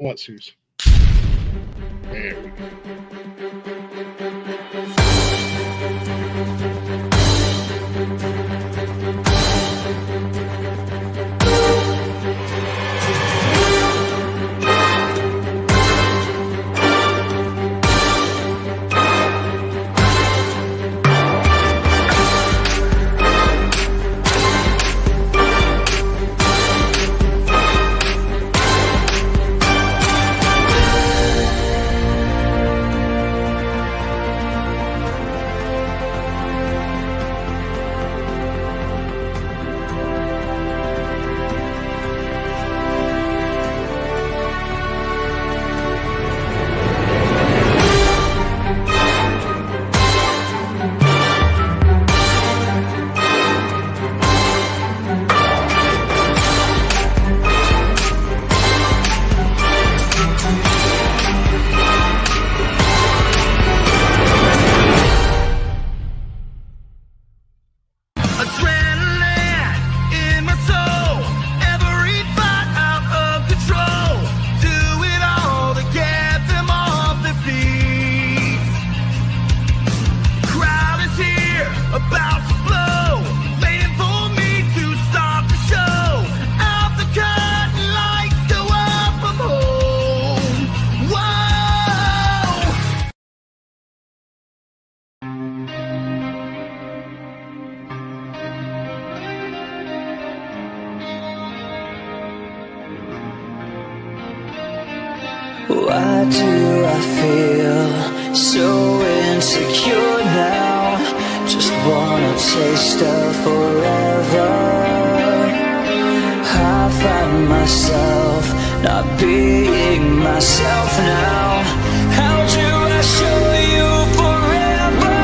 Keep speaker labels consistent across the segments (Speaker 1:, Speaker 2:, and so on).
Speaker 1: Let's use. There we go.
Speaker 2: Why do I feel so insecure now? Just wanna taste of forever. I find myself not being myself now. How do I show you forever?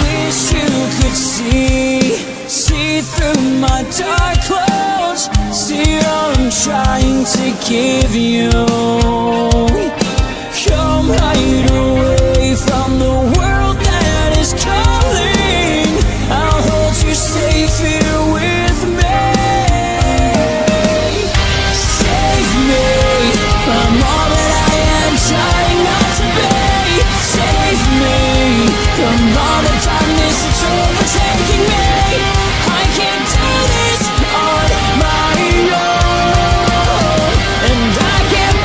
Speaker 2: Wish you could see through my dark clothes. See all I'm trying to give you. Come hide away from the world that is calling. I'll hold you safe here with me. Save me from all that I am trying not to be. Save me from all the darkness that's overtaking me. I can't do this on my own, and I can't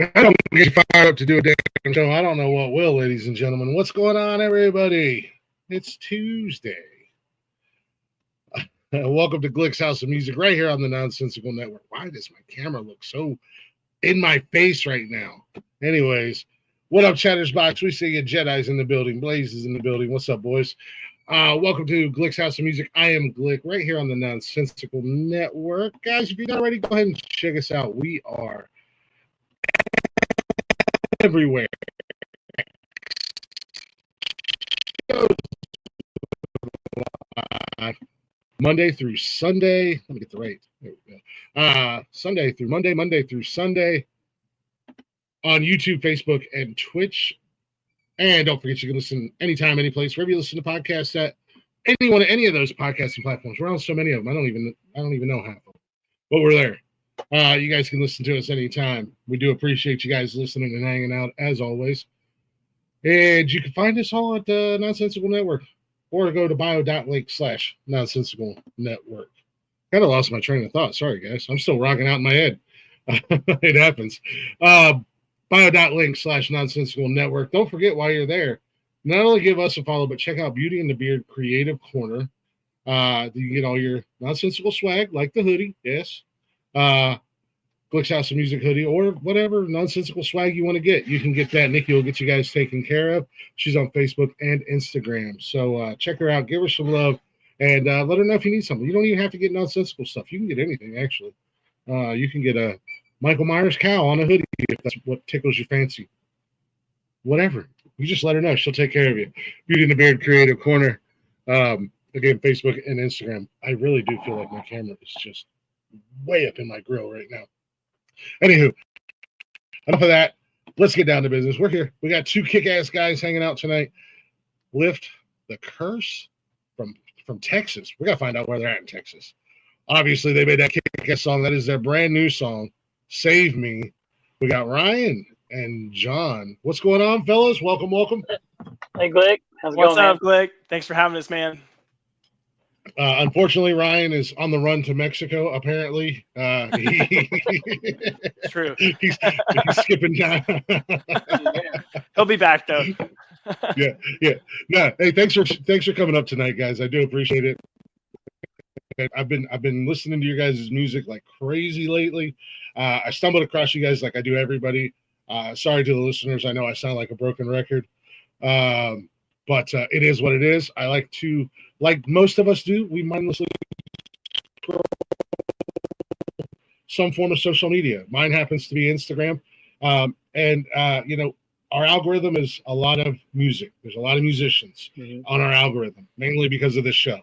Speaker 1: I don't get you fired up to do a damn show. I don't know what will, ladies and gentlemen. What's going on, everybody? It's Tuesday. Welcome to Glick's House of Music right here on the Nonsensical Network. Why does my camera look so in my face right now? Anyways, what up, Chattersbox? We see you Jedi's in the building. Blaze is in the building. What's up, boys? Welcome to Glick's House of Music. I am Glick right here on the Nonsensical Network. Guys, if you're not ready, go ahead and check us out. We are everywhere. Monday through Sunday. Let me get the right. There we go. Sunday through Monday, Monday through Sunday on YouTube, Facebook, and Twitch. And don't forget, you can listen anytime, any place, wherever you listen to podcasts at any of those podcasting platforms. We're on so many of them. I don't even know half of them, but we're there. You guys can listen to us anytime. We do appreciate you guys listening and hanging out as always. And you can find us all at the Nonsensical Network, or go to bio.link/Nonsensical Network. Kind of lost my train of thought. Sorry, guys. I'm still rocking out in my head. It happens. Bio.link/Nonsensical Network. Don't forget, while you're there, not only give us a follow, but check out Beauty and the Beard Creative Corner. You can get all your nonsensical swag, like the hoodie, yes. Glick's House of Music hoodie, or whatever nonsensical swag you want to get. You can get that. Nikki will get you guys taken care of. She's on Facebook and Instagram. So check her out. Give her some love. And let her know if you need something. You don't even have to get nonsensical stuff. You can get anything, actually. You can get a Michael Myers cow on a hoodie if that's what tickles your fancy. Whatever. You just let her know. She'll take care of you. Beauty and the Beard Creative Corner. Again, Facebook and Instagram. I really do feel like my camera is just way up in my grill right now. Anywho, enough of that. Let's get down to business. We're here. We got two kick-ass guys hanging out tonight. Lift the Curse from Texas. We're going to find out where they're at in Texas. Obviously, they made that kick-ass song. That is their brand new song, Save Me. We got Ryan and John. What's going on, fellas? Welcome, welcome.
Speaker 3: Hey, Glick. How's it
Speaker 4: What's
Speaker 3: going,
Speaker 4: up, Glick? Thanks for having us, man.
Speaker 1: Unfortunately, Ryan is on the run to Mexico, apparently.
Speaker 4: True.
Speaker 1: He's skipping time.
Speaker 4: He'll be back, though.
Speaker 1: Yeah. No, hey, thanks for coming up tonight, guys. I do appreciate it. I've been listening to your guys' music like crazy lately. I stumbled across you guys like I do everybody. Sorry to the listeners. I know I sound like a broken record. But it is what it is. I like to, like most of us do, we mindlessly scroll some form of social media. Mine happens to be Instagram. Our algorithm is a lot of music. There's a lot of musicians on our algorithm, mainly because of this show.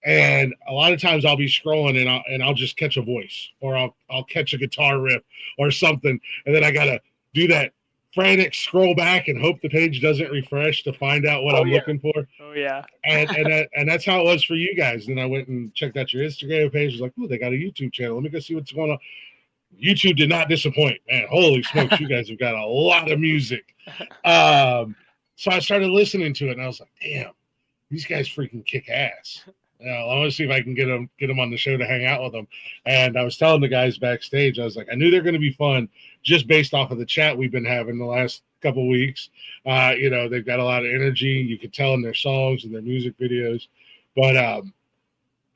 Speaker 1: And a lot of times I'll be scrolling and I'll just catch a voice, or I'll catch a guitar riff or something, and then I gotta do that frantic scroll back and hope the page doesn't refresh to find out what I'm looking for.
Speaker 4: Oh yeah.
Speaker 1: And that's how it was for you guys. Then I went and checked out your Instagram page. I was like, oh, they got a YouTube channel. Let me go see what's going on. YouTube did not disappoint, man. Holy smokes, you guys have got a lot of music. So I started listening to it, and I was like, damn, these guys freaking kick ass. I want to see if I can get them on the show to hang out with them. And I was telling the guys backstage, I was like, I knew they're going to be fun just based off of the chat we've been having the last couple of weeks. They've got a lot of energy. You can tell in their songs and their music videos. But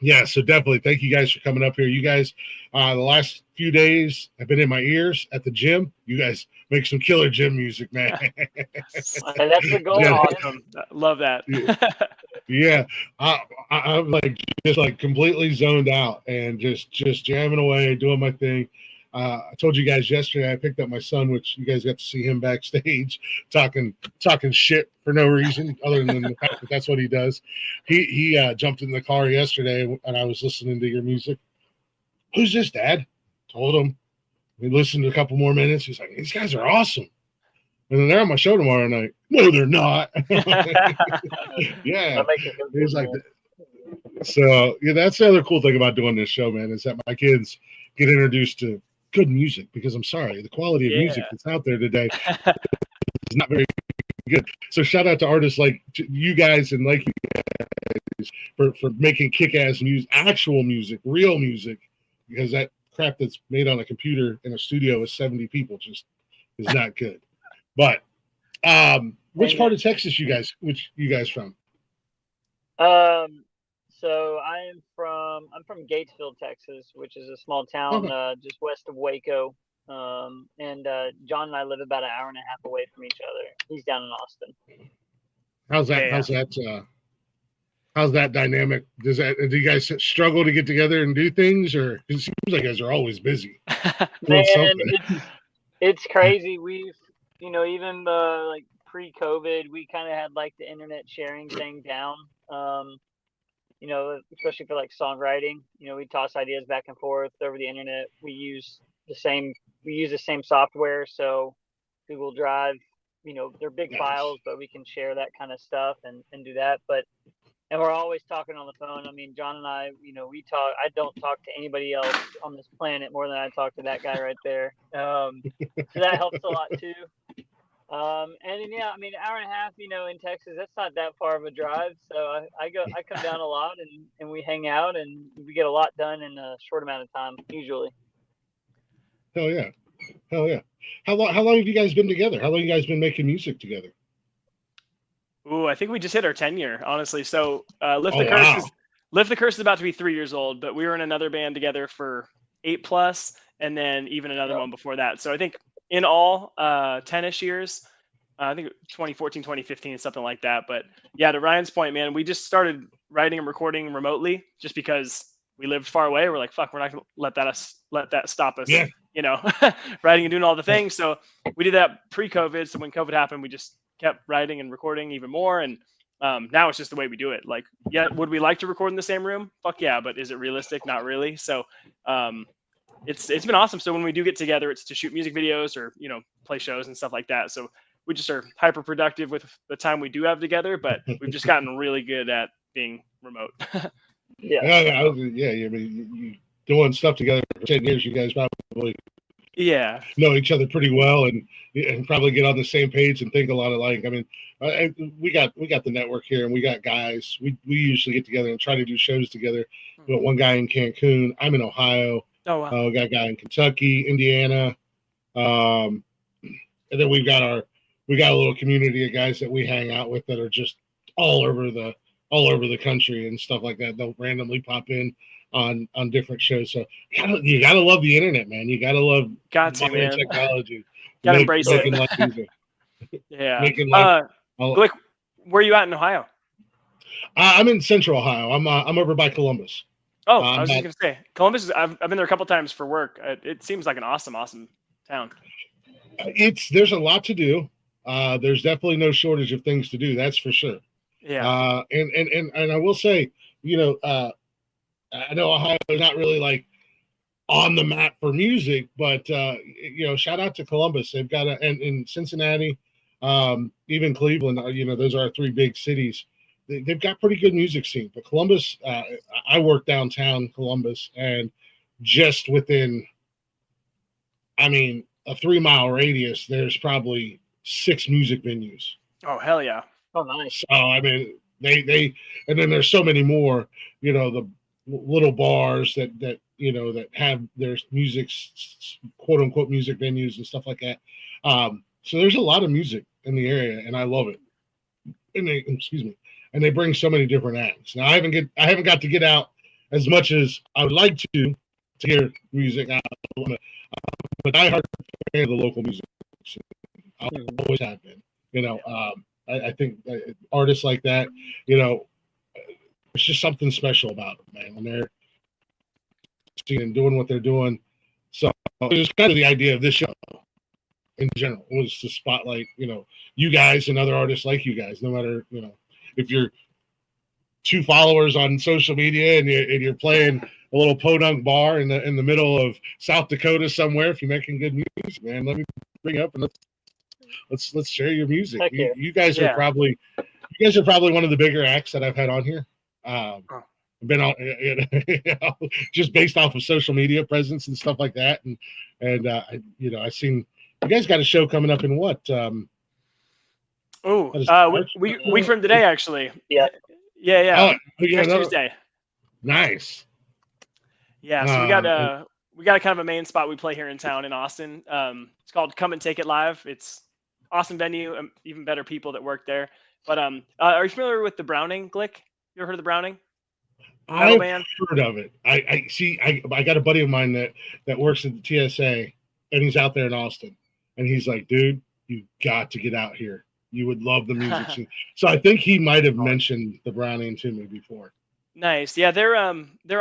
Speaker 1: yeah, so definitely thank you guys for coming up here. You guys, the last few days have been in my ears at the gym. You guys make some killer gym music, man.
Speaker 3: That's the goal.
Speaker 1: Yeah.
Speaker 4: Awesome. Love that.
Speaker 1: Yeah, I'm just completely zoned out and just jamming away, doing my thing. I told you guys yesterday I picked up my son, which you guys got to see him backstage talking shit for no reason other than the fact that that's what he does. He jumped in the car yesterday and I was listening to your music. Who's this, Dad? Told him. We listened to a couple more minutes. He's like, these guys are awesome. And then they're on my show tomorrow night. No, they're not. Yeah. He's like, so yeah, that's the other cool thing about doing this show, man, is that my kids get introduced to good music, because I'm sorry, the quality of music that's out there today is not very good. So shout out to artists like you guys and like you guys for making kick-ass music, actual music, real music, because that crap that's made on a computer in a studio with 70 people just is not good. But which part of Texas you guys from?
Speaker 3: So I'm from Gatesville, Texas, which is a small town just west of Waco. And John and I live about an hour and a half away from each other. He's down in Austin.
Speaker 1: How's that dynamic? Do you guys struggle to get together and do things, or it seems like you guys are always busy?
Speaker 3: Man, it's crazy. We've even like pre-COVID, we kind of had like the internet sharing thing down. Especially for like songwriting. We toss ideas back and forth over the internet. We use the same software, so Google Drive. They're big files, but we can share that kind of stuff and do that. And we're always talking on the phone. I mean, John and I, we talk. I don't talk to anybody else on this planet more than I talk to that guy right there. So that helps a lot too. And then, yeah, I mean, an hour and a half, in Texas, that's not that far of a drive. So I come down a lot and we hang out and we get a lot done in a short amount of time, usually.
Speaker 1: Hell yeah. How long have you guys been together? How long have you guys been making music together?
Speaker 4: Ooh, I think we just hit our 10-year, honestly. So Lift the Curse is about to be 3 years old, but we were in another band together for 8+, and then even another one before that. So I think in all 10-ish years, I think 2014, 2015, something like that. But yeah, to Ryan's point, man, we just started writing and recording remotely just because we lived far away. We're like, fuck, we're not gonna let that stop us.
Speaker 1: Yeah.
Speaker 4: Writing and doing all the things. So we did that pre-COVID. So when COVID happened, we just kept writing and recording even more. And now it's just the way we do it. Like, yeah, would we like to record in the same room? Fuck yeah, but is it realistic? Not really. So it's been awesome. So when we do get together, it's to shoot music videos or play shows and stuff like that. So we just are hyper productive with the time we do have together. But we've just gotten really good at being remote.
Speaker 1: Yeah. You doing stuff together for 10 years. You guys probably know each other pretty well and probably get on the same page and think a lot alike. I mean, we got the network here, and we got guys. We usually get together and try to do shows together. We got one guy in Cancun. I'm in Ohio.
Speaker 4: Oh wow.
Speaker 1: We got a guy in Kentucky, Indiana, and then we got a little community of guys that we hang out with that are just all over the country and stuff like that. They'll randomly pop in on different shows. So you gotta love the internet, man. You gotta love modern technology.
Speaker 4: Gotta embrace it. Yeah. Glick, where are you at in Ohio?
Speaker 1: I'm in Central Ohio. I'm over by Columbus.
Speaker 4: Oh, I was just gonna say Columbus. I've been there a couple times for work. It seems like an awesome town.
Speaker 1: There's a lot to do. There's definitely no shortage of things to do. That's for sure.
Speaker 4: Yeah.
Speaker 1: And I will say, I know Ohio is not really like on the map for music, but shout out to Columbus. They've got and in Cincinnati, even Cleveland. Those are our three big cities. They've got pretty good music scene. But Columbus, I work downtown Columbus, and just within, a 3-mile radius, there's probably 6 music venues.
Speaker 4: Oh hell yeah!
Speaker 3: Oh nice.
Speaker 1: So they and then there's so many more. The little bars that have their music, quote unquote, music venues and stuff like that. So there's a lot of music in the area, and I love it. And they bring so many different acts. Now I haven't got to get out as much as I would like to hear music. But I heard the local music. I always have been. I think artists like that, it's just something special about them, man. When they're doing what they're doing. So it was kind of the idea of this show in general, was to spotlight, you guys and other artists like you guys, no matter, if you're 2 followers on social media and you're playing a little podunk bar in the middle of South Dakota somewhere, if you're making good music, man, let me bring up and let's share your music. You guys are probably one of the bigger acts that I've had on here. I've been on, just based off of social media presence and stuff like that, and I've seen you guys got a show coming up in what?
Speaker 4: Week from today, actually.
Speaker 3: Yeah.
Speaker 4: Next Tuesday.
Speaker 1: Nice.
Speaker 4: Yeah, so we got we got a kind of a main spot we play here in town in Austin. It's called Come and Take It Live. It's awesome venue, even better people that work there. But are you familiar with the Browning, Glick? You ever heard of the Browning? Metal
Speaker 1: I've
Speaker 4: band?
Speaker 1: heard of it. I see. I got a buddy of mine that works at the TSA, and he's out there in Austin, and he's like, dude, you got to get out here. You would love the music scene. So I think he might have mentioned the Browning to me before.
Speaker 4: Nice. Yeah, they're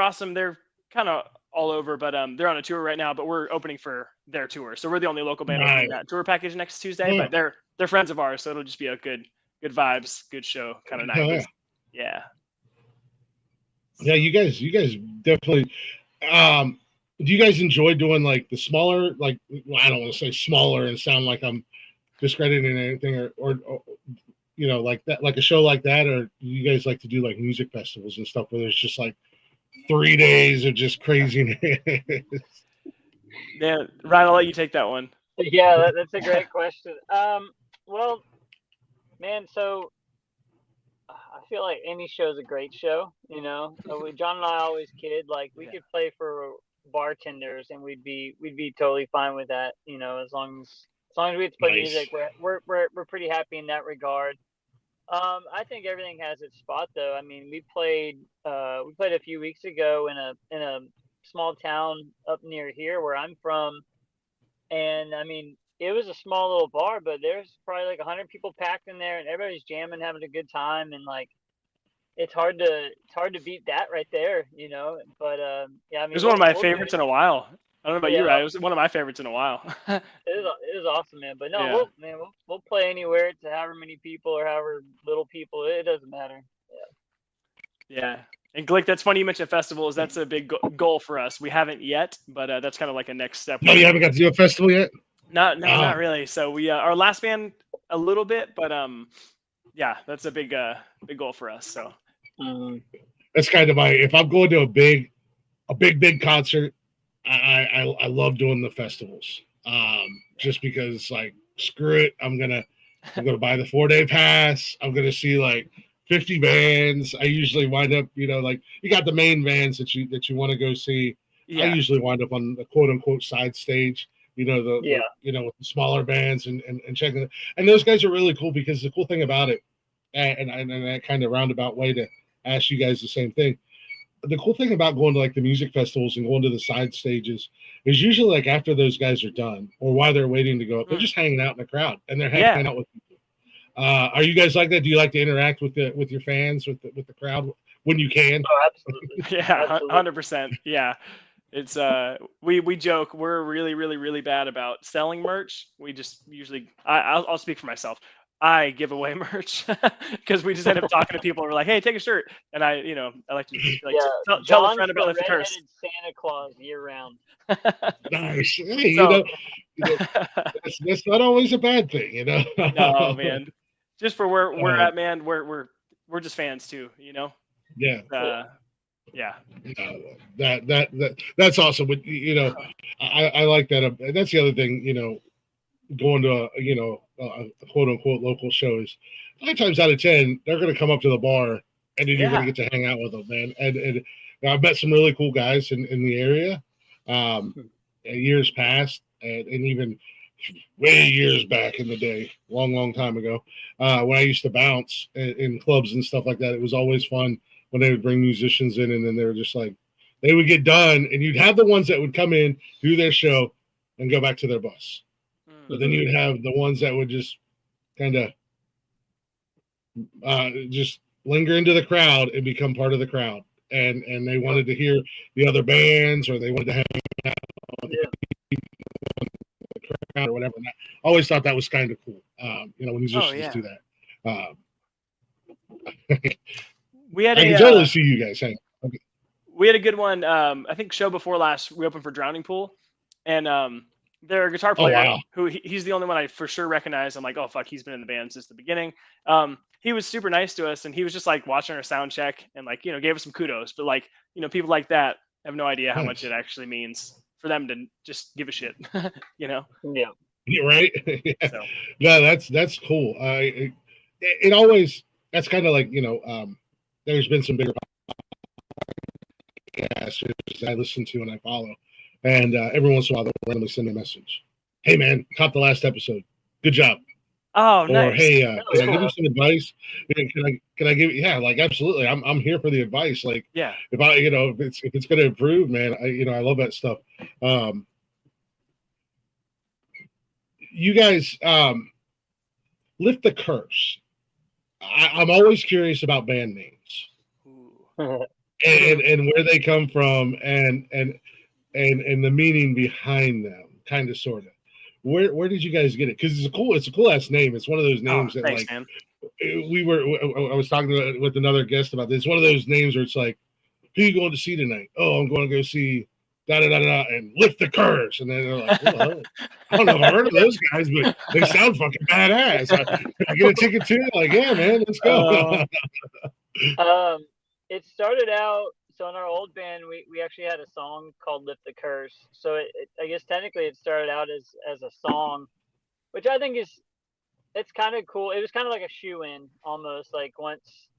Speaker 4: awesome. They're kind of all over, but they're on a tour right now. But we're opening for their tour, so we're the only local band opening that tour package next Tuesday.
Speaker 1: Yeah.
Speaker 4: But they're friends of ours, so it'll just be a good vibes, good show kind of night. Yeah.
Speaker 1: Yeah, you guys definitely. Do you guys enjoy doing like the smaller, like, well, I don't want to say smaller and sound like I'm discrediting anything, or you know, like that, like a show like that, or do you guys like to do like music festivals and stuff where there's just like 3 days of just craziness?
Speaker 4: Yeah, Ryan, I'll let you take that one.
Speaker 3: Yeah, that's a great question. Well, man, so I feel like any show is a great show. You know, John and I always kid like we could play for bartenders and we'd be totally fine with that. You know, as long as we get to play music, we're pretty happy in that regard. I think everything has its spot, though. I mean, we played a few weeks ago in a small town up near here where I'm from, and I mean, it was a small little bar, but there's probably like 100 people packed in there, and everybody's jamming, having a good time, and like it's hard to beat that right there, you know. But yeah, I mean,
Speaker 4: it was one of my favorites in a while. I don't know about you, Ryan. It was one of my favorites in a while.
Speaker 3: It is awesome, man. But no, we'll play anywhere to however many people or however little people. It doesn't matter.
Speaker 4: Yeah. And Glick, that's funny you mentioned festivals. That's a big goal for us. We haven't yet, but that's kind of like a next step.
Speaker 1: No, you haven't got to do a festival yet?
Speaker 4: No, not really. So we our last band a little bit, but yeah, that's a big goal for us. So
Speaker 1: that's kind of if I'm going to a big concert, I love doing the festivals. Just because like screw it, I'm gonna buy the 4-day pass. I'm gonna see like 50 bands. I usually wind up, you know, like you got the main bands that you want to go see. Yeah. I usually wind up on the quote unquote side stage, you know, the you know, with the smaller bands and checking it. And those guys are really cool because the cool thing about it, and that kind of roundabout way to ask you guys the same thing. The cool thing about going to like the music festivals and going to the side stages is usually like after those guys are done or while they're waiting to go up, they're just hanging out in the crowd and they're hanging out with people. Are you guys like that? Do you like to interact with your fans, with the crowd when you can?
Speaker 3: Oh, absolutely.
Speaker 4: Yeah, 100%. Yeah. It's we joke we're really, really, really bad about selling merch. We just usually I'll speak for myself. I give away merch because we just end up talking to people and we're like, hey, take a shirt. And I like to tell a friend about Lift the Curse.
Speaker 3: Santa Claus year round.
Speaker 1: Nice. Hey, so, that's not always a bad thing, you know.
Speaker 4: No, man. Just for where we're at, man, we're just fans too, you know.
Speaker 1: Yeah.
Speaker 4: Yeah.
Speaker 1: That's awesome. But you know, I like that. That's the other thing, you know, going to a quote unquote local shows. 9 times out of 10, they're going to come up to the bar, and then you're going to get to hang out with them, man. And I've met some really cool guys in the area. Years past, and even way years back in the day, long time ago, when I used to bounce in clubs and stuff like that. It was always fun when they would bring musicians in, and then they were just like, they would get done, and you'd have the ones that would come in, do their show, and go back to their bus. But then you'd have the ones that would just kind of just linger into the crowd and become part of the crowd, and they wanted to hear the other bands, or they wanted to hang out with the crowd or whatever. And I always thought that was kind of cool, you know, when musicians do that.
Speaker 4: I
Speaker 1: can totally see you guys hang. Okay.
Speaker 4: We had a good one. I think show before last, we opened for Drowning Pool, and their guitar player, who he's the only one I for sure recognize. I'm like, oh fuck, he's been in the band since the beginning. He was super nice to us, and he was just like watching our sound check and like, you know, gave us some kudos. But like, you know, people like that have no idea how much it actually means for them to just give a shit, you know?
Speaker 3: Yeah.
Speaker 1: You're right. Yeah. So. No, that's cool. It always, that's kind of like, you know, there's been some bigger podcasts I listen to and I follow And every once in a while, they'll randomly send a message. Hey, man, caught the last episode. Good job.
Speaker 4: Oh,
Speaker 1: Or
Speaker 4: nice.
Speaker 1: hey, can I give you some advice? Can I give? Yeah, like absolutely. I'm here for the advice. Like,
Speaker 4: Yeah.
Speaker 1: if I, if it's going to improve, man, I love that stuff. You guys, Lift the Curse. I'm always curious about band names and where they come from and the meaning behind them, kind of, sort of. Where did you guys get it? Because it's a cool ass name. It's one of those names that,
Speaker 4: thanks,
Speaker 1: like,
Speaker 4: man.
Speaker 1: I was talking with another guest about this. It's one of those names where it's like, who are you going to see tonight? Oh, I'm going to go see da da da da and Lift the Curse. And then they're like, well, I don't know if I've heard of those guys, but they sound fucking badass. I get a ticket too. Like, yeah, man, let's go.
Speaker 3: It started out, so in our old band, we actually had a song called Lift the Curse. So I guess technically it started out as a song, which I think it's kind of cool. It was kind of like a shoe-in almost. Like once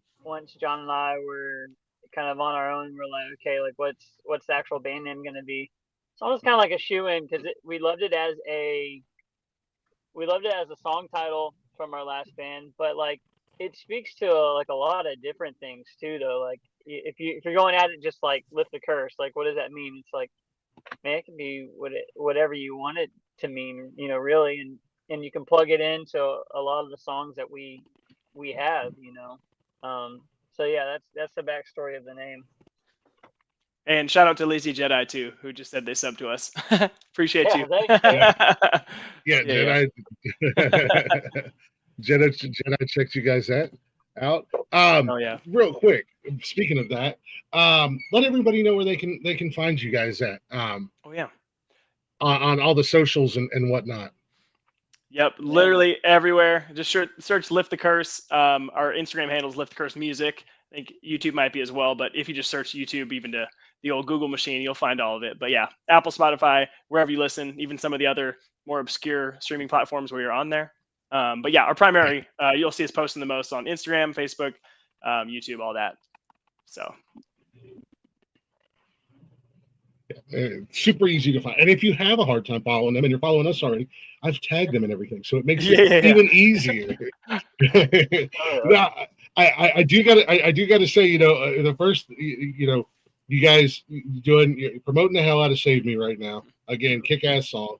Speaker 3: John and I were kind of on our own, we're like, okay, like what's the actual band name gonna be? It's almost kind of like a shoe-in because we loved it as a song title from our last band, but like it speaks to like a lot of different things too, though. Like if you're going at it just like Lift the Curse, like what does that mean? It's like, man, it can be whatever you want it to mean, really, and you can plug it into a lot of the songs that we have, So yeah, that's the backstory of the name.
Speaker 4: And shout out to Lazy Jedi too, who just said they sub to us. Appreciate you.
Speaker 1: Yeah, Jedi. Jedi checked you guys out.
Speaker 4: Oh yeah.
Speaker 1: Real quick, speaking of that, let everybody know where they can find you guys at.
Speaker 4: Oh yeah.
Speaker 1: On all the socials and whatnot.
Speaker 4: Yep, literally everywhere. Just search Lift the Curse. Our Instagram handle is Lift the Curse Music. I think YouTube might be as well, but if you just search YouTube, even to the old Google machine, you'll find all of it. But yeah, Apple, Spotify, wherever you listen, even some of the other more obscure streaming platforms where you're on there. But yeah, our primary, you'll see us posting the most on Instagram, Facebook, YouTube, all that. So.
Speaker 1: Super easy to find. And if you have a hard time following them and you're following us already, I've tagged them and everything. So it makes it even easier. Now, I do gotta say, the first, you guys you're promoting the hell out of Save Me right now. Again, kick-ass song.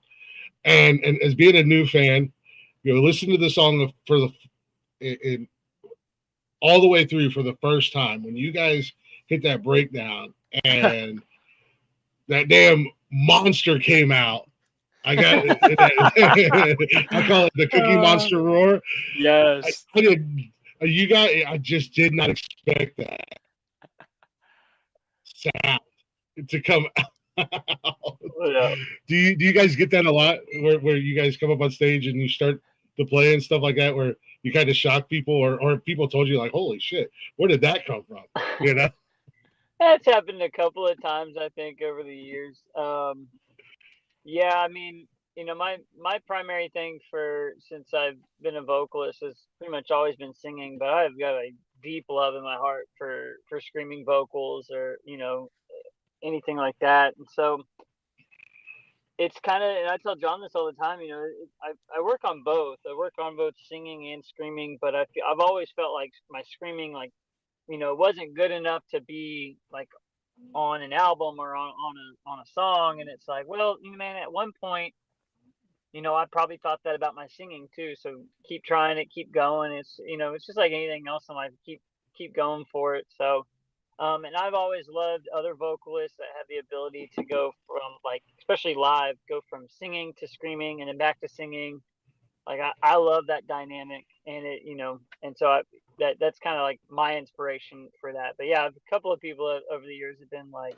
Speaker 1: And as being a new fan, listen to the song all the way through for the first time. When you guys hit that breakdown and that damn monster came out. I got it. I call it the Cookie Monster roar.
Speaker 4: Yes.
Speaker 1: I just did not expect that sound to come out.
Speaker 3: Yeah.
Speaker 1: Do you guys get that a lot where you guys come up on stage and you start to play and stuff like that, where you kind of shock people or people told you like, holy shit, where did that come from?
Speaker 3: That's happened a couple of times, I think, over the years. Yeah, I mean, my primary thing since I've been a vocalist has pretty much always been singing, but I've got a deep love in my heart for screaming vocals or, anything like that. And so it's kind of, and I tell John this all the time, I work on both. I work on both singing and screaming, but I've always felt like my screaming, like, wasn't good enough to be like on an album or on a song. And it's like, well, man, at one point, I probably thought that about my singing too. So keep trying it, keep going. It's, it's just like anything else in life. Keep going for it. So, and I've always loved other vocalists that have the ability to go from, like, especially live, go from singing to screaming and then back to singing. Like I love that dynamic, and it, and so that's kind of like my inspiration for that. But yeah, a couple of people over the years have been like,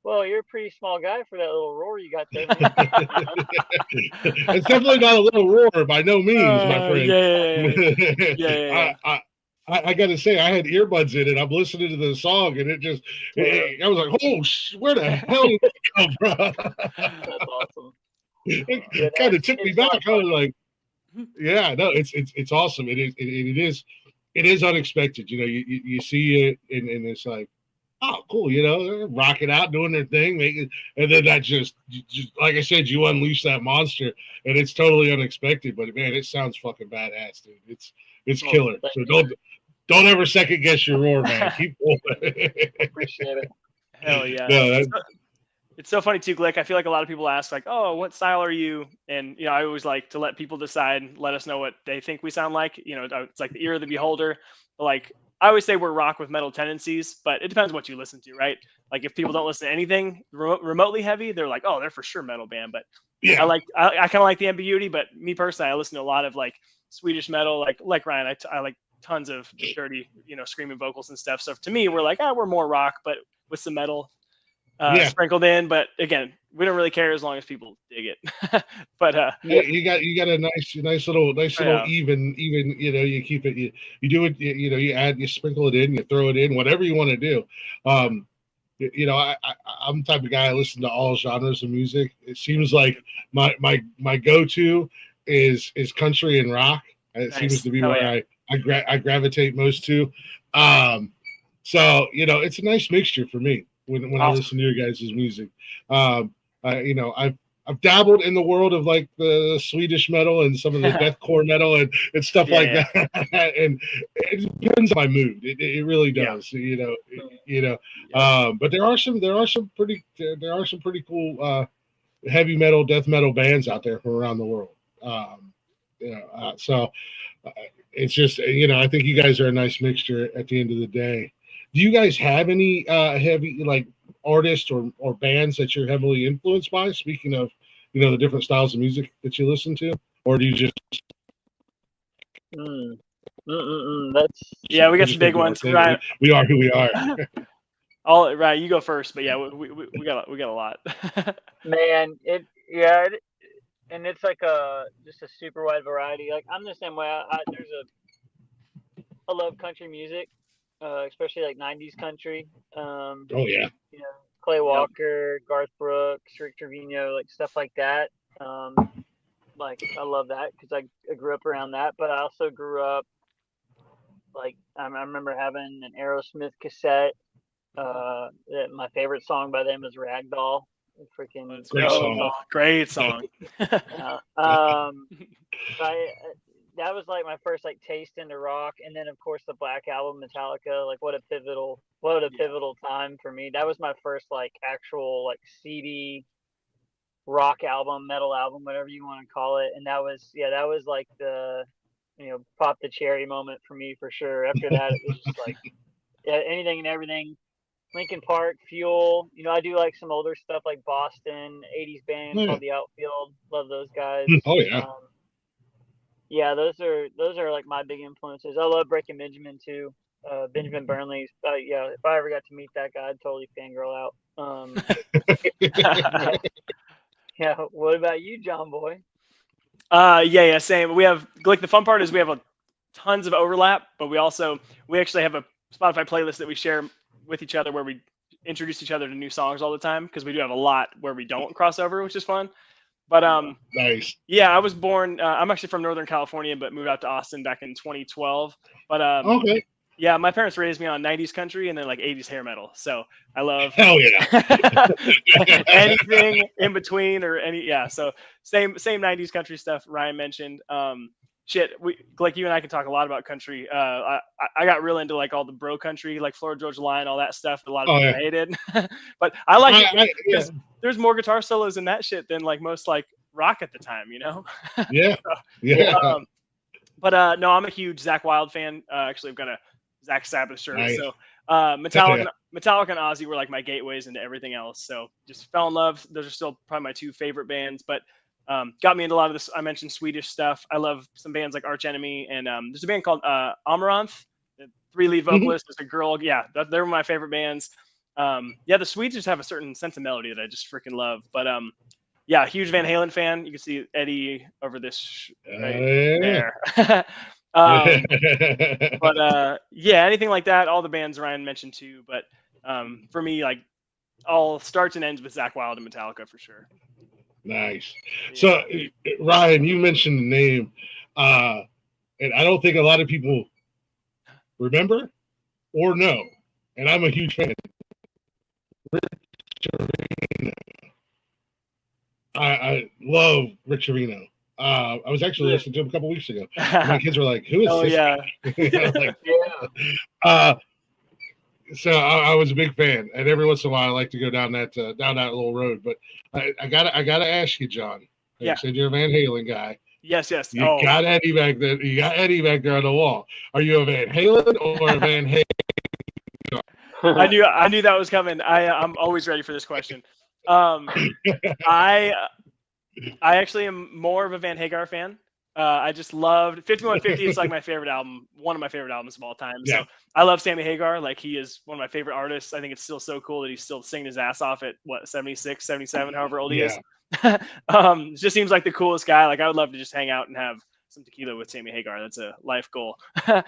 Speaker 3: well, you're a pretty small guy for that little roar you got there.
Speaker 1: It's definitely not a little roar by no means, my friend.
Speaker 4: Yeah.
Speaker 1: I got to say, I had earbuds in it. I'm listening to the song, and I was like, oh, where the hell did that come from?
Speaker 3: That's awesome.
Speaker 1: It kind of took me back. I was like, yeah, no, it's awesome. It is unexpected. You see it, and it's like, oh, cool, you know, they're rocking out, doing their thing, making, and then that just like I said, you unleash that monster, and it's totally unexpected. But man, it sounds fucking badass, dude. It's killer. So don't ever second guess your roar, man. Keep going.
Speaker 3: Appreciate it.
Speaker 4: Hell yeah.
Speaker 1: No,
Speaker 4: It's so funny too, Glick. I feel like a lot of people ask, like, "Oh, what style are you?" And I always like to let people decide, let us know what they think we sound like. It's like the ear of the beholder. But, like, I always say we're rock with metal tendencies, but it depends what you listen to, right? Like, if people don't listen to anything remotely heavy, they're like, "Oh, they're for sure metal band." But
Speaker 1: yeah,
Speaker 4: I kind of like the ambiguity. But me personally, I listen to a lot of like Swedish metal, like Ryan. I like tons of dirty, screaming vocals and stuff. So to me, we're like, we're more rock, but with some metal sprinkled in. But again, we don't really care as long as people dig it. But
Speaker 1: you got a nice little even, you keep it, you do it, you sprinkle it in, you throw it in, whatever you want to do. I'm the type of guy, I listen to all genres of music. It seems like my go-to is country and rock. It seems to be where I gravitate most to. So it's a nice mixture for me when awesome. I listen to your guys' music. I've dabbled in the world of like the Swedish metal and some of the deathcore metal and stuff like that. And it depends on my mood. It really does. But there are some pretty cool heavy metal, death metal bands out there from around the world. So it's just, I think you guys are a nice mixture at the end of the day. Do you guys have any heavy like artists or bands that you're heavily influenced by? Speaking of, the different styles of music that you listen to, or do you just?
Speaker 3: That's
Speaker 4: we got some big ones. Right.
Speaker 1: We are who we are.
Speaker 4: All right, you go first, but we got a lot.
Speaker 3: Man, and it's like just a super wide variety. Like I'm the same way. I love country music. Especially like 90s country.
Speaker 1: Oh yeah.
Speaker 3: Clay Walker, Garth Brooks, Rick Trevino, like stuff like that. Like I love that because I grew up around that, but I also grew up like I remember having an Aerosmith cassette. That my favorite song by them is Ragdoll. Freaking
Speaker 1: great song.
Speaker 3: That was like my first like taste into rock, and then of course the Black Album, Metallica. Like what a pivotal time for me. That was my first like actual like CD rock album, metal album, whatever you want to call it. And that was like the pop the cherry moment for me for sure. After that, it was just like anything and everything. Linkin Park, Fuel. I do like some older stuff like Boston 80s band called The Outfield. Love those guys.
Speaker 1: Oh yeah.
Speaker 3: Those are like my big influences. I love Breaking Benjamin too. Benjamin Burnley. If I ever got to meet that guy, I'd totally fangirl out. What about you, John Boy?
Speaker 4: Same. We have Glick. The fun part is we have tons of overlap, but we actually have a Spotify playlist that we share with each other where we introduce each other to new songs all the time because we do have a lot where we don't cross over, which is fun. But
Speaker 1: nice.
Speaker 4: Yeah, I was born. I'm actually from Northern California, but moved out to Austin back in 2012. But
Speaker 1: okay.
Speaker 4: Yeah, my parents raised me on 90s country and then like 80s hair metal. So I love anything in between or any. Yeah, so same 90s country stuff Ryan mentioned. Like you and I can talk a lot about country. I got real into like all the bro country, like Florida Georgia Line, all that stuff. A lot of people hated, but I like it because there's more guitar solos in that shit than like most like rock at the time,
Speaker 1: Yeah.
Speaker 4: No, I'm a huge Zakk Wylde fan. Actually, I've got a Zach Sabbath shirt. Nice. So Metallica and Ozzy were like my gateways into everything else. So just fell in love. Those are still probably my two favorite bands, but got me into a lot of this. I mentioned Swedish stuff. I love some bands like Arch Enemy, and there's a band called Amaranth. The 3 lead vocalist is a girl. Yeah, they're my favorite bands. The Swedes just have a certain sense of melody that I just freaking love. But huge Van Halen fan. You can see Eddie over this there. Anything like that. All the bands Ryan mentioned too. But for me, like all starts and ends with Zakk Wylde and Metallica for sure.
Speaker 1: Nice. So, Ryan, you mentioned the name, and I don't think a lot of people remember or know, and I'm a huge fan. I love Rich Trevino. I was actually listening to him a couple weeks ago. My kids were like, "Who is this?"
Speaker 4: Yeah.
Speaker 1: Like, yeah. So I was a big fan, and every once in a while I like to go down that little road. But I gotta ask you, John. You said you're a Van Halen guy.
Speaker 4: Yes.
Speaker 1: You got Eddie back there. You got Eddie back there on the wall. Are you a Van Halen or a Van Halen?
Speaker 4: I knew that was coming. I'm always ready for this question. I actually am more of a Van Hagar fan. I just loved 5150 is like my favorite album, one of my favorite albums of all time.
Speaker 1: Yeah.
Speaker 4: So I love Sammy Hagar. Like, he is one of my favorite artists. I think it's still so cool that he's still singing his ass off at 76, 77, however old he is. It just seems like the coolest guy. Like, I would love to just hang out and have some tequila with Sammy Hagar. That's a life goal. But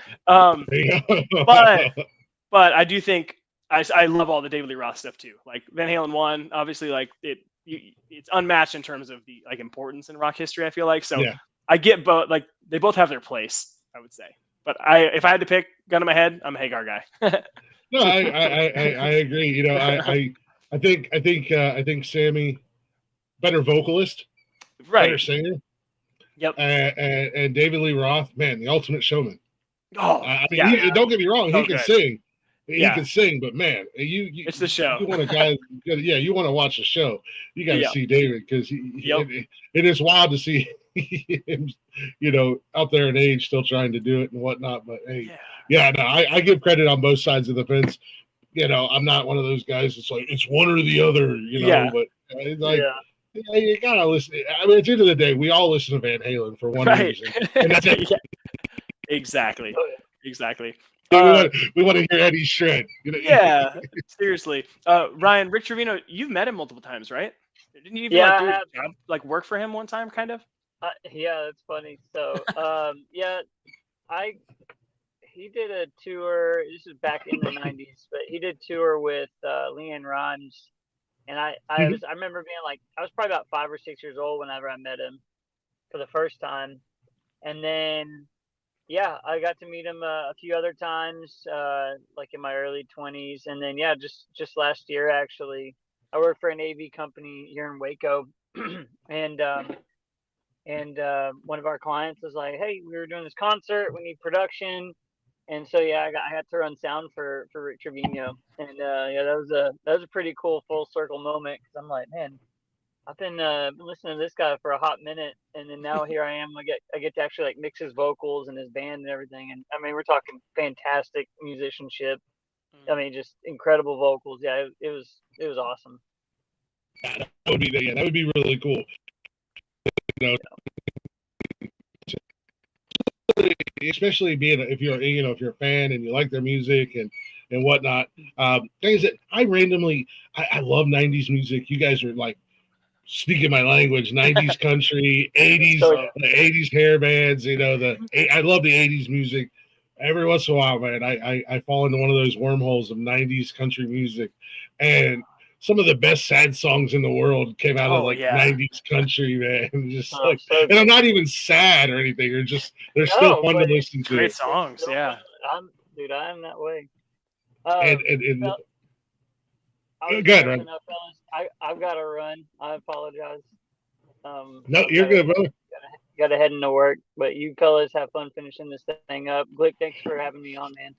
Speaker 4: I do think I love all the David Lee Roth stuff too. Like Van Halen 1, obviously, like it's unmatched in terms of the like importance in rock history, I feel like. So I get both, like they both have their place, I would say. But if I had to pick, gun to my head, I'm a Hagar guy.
Speaker 1: No, I agree. You know, I think Sammy, better vocalist, better singer.
Speaker 4: Yep.
Speaker 1: And David Lee Roth, man, the ultimate showman.
Speaker 4: Oh,
Speaker 1: I mean, don't get me wrong, he can sing. He
Speaker 4: Yeah.
Speaker 1: can sing, but man,
Speaker 4: it's the show.
Speaker 1: You want a guy, you want to watch the show. You got to see David because it is wild to see him, you know, out there in age still trying to do it and whatnot. But hey, no, I give credit on both sides of the fence. You know, I'm not one of those guys that's like it's one or the other, you know. But it's like you gotta listen. I mean, at the end of the day, we all listen to Van Halen for one reason, and that's it.
Speaker 4: Exactly. Exactly.
Speaker 1: We want to hear Eddie shred. You know?
Speaker 4: Yeah, seriously. Ryan, Rick Trevino, you've met him multiple times, right? Didn't you even like work for him one time, kind of?
Speaker 3: Yeah, that's funny. So, he did a tour. This is back in the '90s, but he did a tour with Leanne Rimes, and I remember being like, I was probably about 5 or 6 years old whenever I met him for the first time, and then. Yeah, I got to meet him a few other times, like in my early 20s, and then just last year actually, I worked for an AV company here in Waco, and one of our clients was like, "Hey, we were doing this concert, we need production," and so I had to run sound for Rick Trevino, and that was a pretty cool full circle moment because I'm like, man. I've been listening to this guy for a hot minute, and then now here I am. I get to actually like mix his vocals and his band and everything. And I mean, we're talking fantastic musicianship. I mean, just incredible vocals. Yeah, it was awesome.
Speaker 1: Yeah, that would be really cool. You know, especially being if you're a fan and you like their music and whatnot. Things that I love '90s music. You guys are like. Speaking my language, 90s country, 80s hair bands, you know, I love the 80s music. Every once in a while, man, I fall into one of those wormholes of 90s country music. And some of the best sad songs in the world came out of 90s country, man. And I'm not even sad or anything. They're still fun to listen to.
Speaker 4: Great songs, yeah.
Speaker 3: I'm that way.
Speaker 1: Good, right?
Speaker 3: I've got to run. I apologize.
Speaker 1: No, you're good, brother.
Speaker 3: Got to head into work, but you fellas have fun finishing this thing up. Glick, thanks for having me on, man.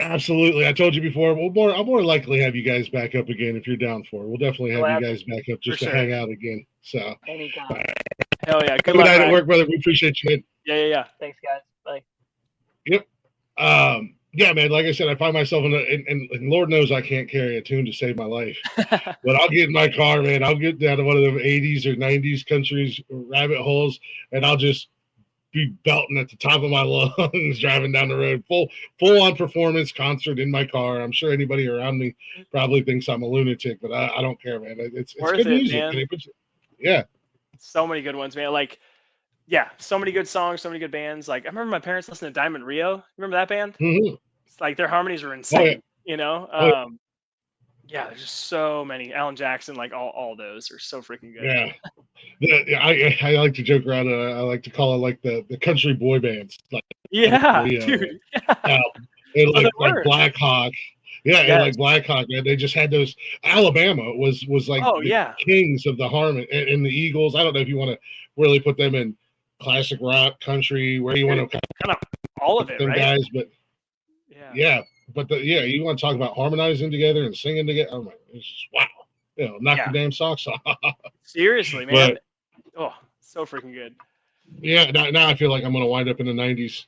Speaker 1: Absolutely. I told you before, I'll more likely have you guys back up again if you're down for it. We'll definitely have you guys back up just to hang out again. So
Speaker 3: anytime.
Speaker 4: Hell yeah.
Speaker 1: Good night at work, brother. We appreciate you, man.
Speaker 4: Yeah.
Speaker 3: Thanks, guys. Bye.
Speaker 1: Yep. Yeah, man. Like I said, I find myself and Lord knows I can't carry a tune to save my life. But I'll get in my car, man. I'll get down to one of them 80s or 90s countries rabbit holes, and I'll just be belting at the top of my lungs driving down the road, full on performance concert in my car. I'm sure anybody around me probably thinks I'm a lunatic, but I don't care, man. It's good music, man. Yeah.
Speaker 4: So many good ones, man. Like. Yeah, so many good songs, so many good bands. Like I remember my parents listening to Diamond Rio. Remember that band?
Speaker 1: Mm-hmm.
Speaker 4: It's like their harmonies were insane. You know, there's just so many. Alan Jackson, like all those are so freaking good.
Speaker 1: Yeah, I like to joke around. I like to call it like the country boy bands. Like,
Speaker 4: dude.
Speaker 1: like Black Hawk. Yeah, and
Speaker 4: Yes.
Speaker 1: like Black Hawk, man, they just had those. Alabama was like the kings of the harmony, and the Eagles. I don't know if you want to really put them in classic rock, country, where you want to
Speaker 4: kind of all of it,
Speaker 1: them
Speaker 4: right?
Speaker 1: guys, but yeah, but you want to talk about harmonizing together and singing together. Oh my, it's just wow. Knock your damn socks off.
Speaker 4: Seriously, man. But, so freaking good.
Speaker 1: Yeah, now I feel like I'm going to wind up in the 90s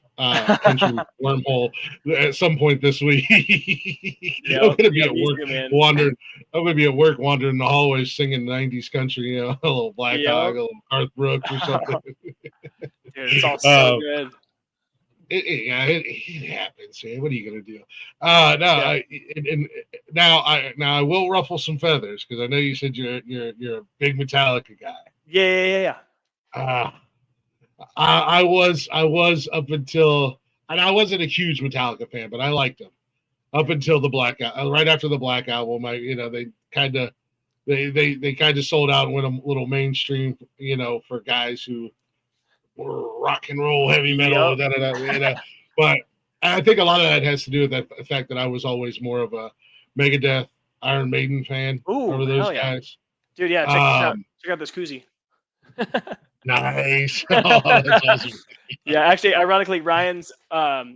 Speaker 1: country wormhole at some point this week. I'm going to be at work wandering. I'm going to be at work wandering the hallways singing 90s country, a little Black Hawk, a little Garth Brooks or something.
Speaker 4: Dude, it's all so good.
Speaker 1: It happens, man. What are you going to do? Now I will ruffle some feathers because I know you said you're a big Metallica guy.
Speaker 4: Yeah.
Speaker 1: I was up until, and I wasn't a huge Metallica fan, but I liked them up until the Black Album. Right after the Black Album, they kind of sold out and went a little mainstream, for guys who were rock and roll, heavy metal, But I think a lot of that has to do with the fact that I was always more of a Megadeth, Iron Maiden fan over those guys.
Speaker 4: Dude, yeah, check this out. Check out this koozie.
Speaker 1: Nice. That's awesome.
Speaker 4: Yeah, actually, ironically, Ryan's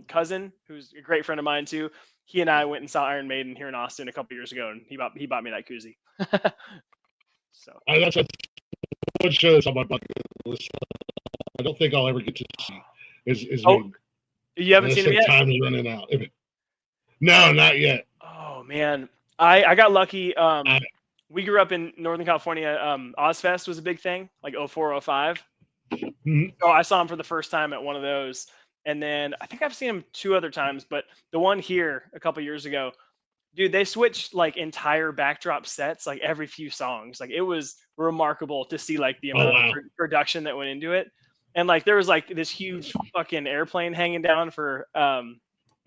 Speaker 4: cousin, who's a great friend of mine too, he and I went and saw Iron Maiden here in Austin a couple years ago, and he bought me that koozie. So
Speaker 1: that's one show that's on my bucket list. I don't think I'll ever get to see. Is Maiden.
Speaker 4: You haven't seen it yet?
Speaker 1: Time is running out. No, not yet.
Speaker 4: Oh man, I got lucky. We grew up in Northern California. Ozfest was a big thing, like 04, 05.
Speaker 1: Mm-hmm.
Speaker 4: So I saw him for the first time at one of those. And then I think I've seen him 2 other times, but the one here a couple years ago, dude, they switched like entire backdrop sets, like every few songs. Like it was remarkable to see like the amount of production that went into it. And like there was like this huge fucking airplane hanging down for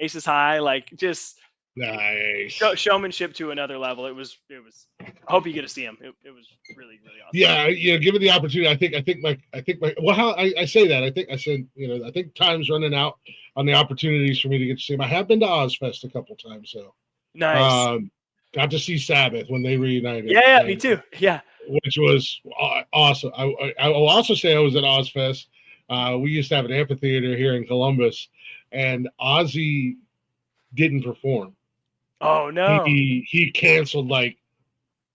Speaker 4: Aces High, like just
Speaker 1: nice
Speaker 4: showmanship to another level. It was. I hope you get to see him. It was really awesome.
Speaker 1: Yeah, given the opportunity, I think my well, how I say that, I think time's running out on the opportunities for me to get to see him. I have been to Ozfest a couple times, so
Speaker 4: nice.
Speaker 1: Got to see Sabbath when they reunited.
Speaker 4: Yeah, me too. Yeah,
Speaker 1: which was awesome. I will also say I was at Ozfest. We used to have an amphitheater here in Columbus, and Ozzy didn't perform.
Speaker 4: Oh no!
Speaker 1: He canceled like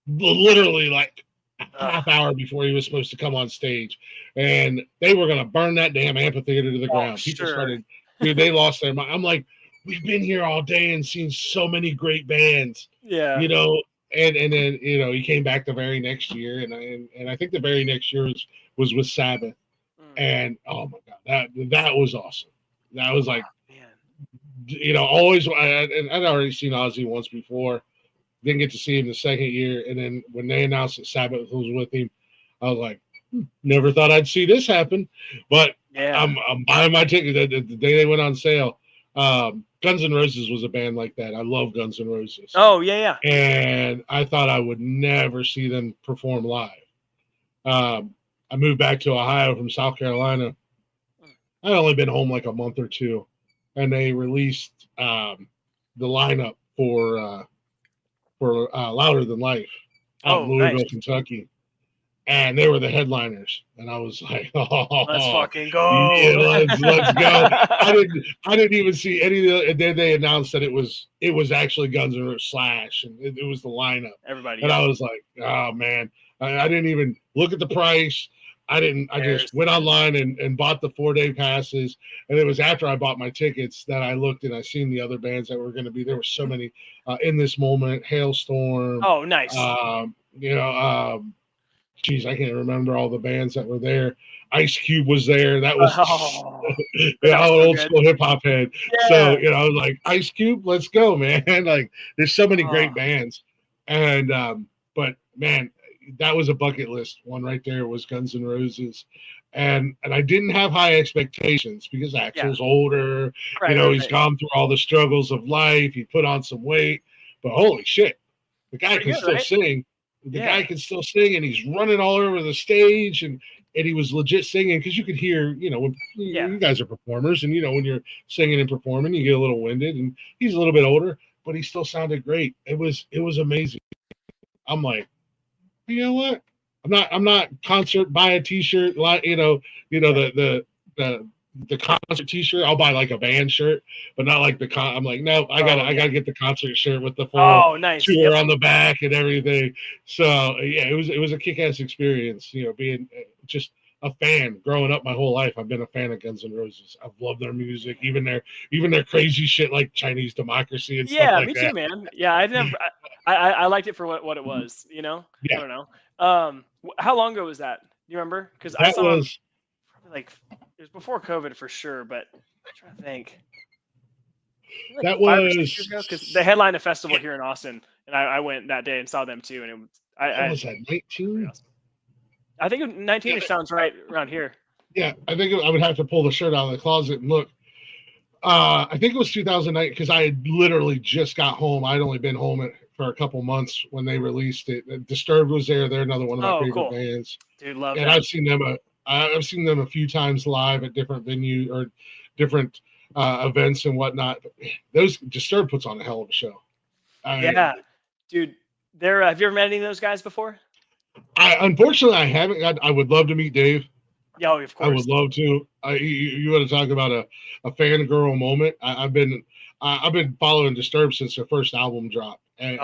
Speaker 1: literally like a half hour before he was supposed to come on stage, and they were gonna burn that damn amphitheater to the ground. People started, dude, they lost their mind. I'm like, we've been here all day and seen so many great bands.
Speaker 4: Yeah,
Speaker 1: and then he came back the very next year, and I think the very next year was with Sabbath, and oh my god, that was awesome. That was like. Always, and I'd already seen Ozzy once before. Didn't get to see him the second year, and then when they announced that Sabbath was with him, I was like, never thought I'd see this happen. But I'm buying my ticket the day they went on sale. Guns N' Roses was a band like that. I love Guns N' Roses.
Speaker 4: Oh yeah.
Speaker 1: And I thought I would never see them perform live. I moved back to Ohio from South Carolina. I'd only been home like a month or two. And they released the lineup for Louder Than Life out in Louisville, Kentucky, and they were the headliners. And I was like, "Oh,
Speaker 4: let's fucking go!
Speaker 1: Yeah, let's go!" I didn't even see any of the. And then they announced that it was actually Guns N' Roses Slash, and it was the lineup.
Speaker 4: Everybody,
Speaker 1: and I was like, "Oh man!" I didn't even look at the price. I just went online and bought the 4-day passes. And it was after I bought my tickets that I looked and I seen the other bands that were going to be. There were so many In This Moment, Hailstorm.
Speaker 4: Oh, nice.
Speaker 1: Geez, I can't remember all the bands that were there. Ice Cube was there. That was old school hip hop head. Yeah. So, I was like, Ice Cube, let's go, man. Like, there's so many great bands. And, but man, that was a bucket list one right there was Guns N' Roses. And I didn't have high expectations because Axl's older, he's gone through all the struggles of life. He put on some weight, but holy shit, the guy can still sing. The guy can still sing, and he's running all over the stage, and he was legit singing because you could hear, when you guys are performers, and when you're singing and performing, you get a little winded, and he's a little bit older, but he still sounded great. It was amazing. I'm like, you know what? I'm not concert buy a t-shirt like the concert t-shirt. I'll buy like a band shirt, but not like I'm like, no, I gotta get the concert shirt with the full
Speaker 4: nice.
Speaker 1: tour on the back and everything. So yeah, it was a kick-ass experience, being just a fan growing up my whole life. I've been a fan of Guns N' Roses. I've loved their music, even their crazy shit like Chinese Democracy and stuff like
Speaker 4: me
Speaker 1: that.
Speaker 4: too, man. Yeah, I liked it for what it was,
Speaker 1: Yeah.
Speaker 4: I don't know. How long ago was that? Do you remember? Because I
Speaker 1: That
Speaker 4: saw him
Speaker 1: was
Speaker 4: probably like it was before COVID for sure, but I'm trying to think. Like
Speaker 1: that
Speaker 4: 5 or 6 years
Speaker 1: was
Speaker 4: ago, because they headlined a festival here in Austin, and I went that day and saw them too, and it was
Speaker 1: what was that,
Speaker 4: pretty
Speaker 1: 19?
Speaker 4: awesome. I think 19ish sounds right around here.
Speaker 1: Yeah, I think I would have to pull the shirt out of the closet and look. I think it was 2009 because I had literally just got home. I'd only been home for a couple months when they released it. Disturbed was there. They're another one of my favorite
Speaker 4: Cool.
Speaker 1: bands.
Speaker 4: Dude, love
Speaker 1: and
Speaker 4: them.
Speaker 1: I've seen them a few times live at different venues or different events and whatnot. Those Disturbed puts on a hell of a show.
Speaker 4: Dude. Have you ever met any of those guys before?
Speaker 1: Unfortunately, I haven't. I would love to meet Dave.
Speaker 4: Yeah, of course.
Speaker 1: I would love to. You want to talk about a fangirl moment? I've been following Disturbed since their first album dropped, and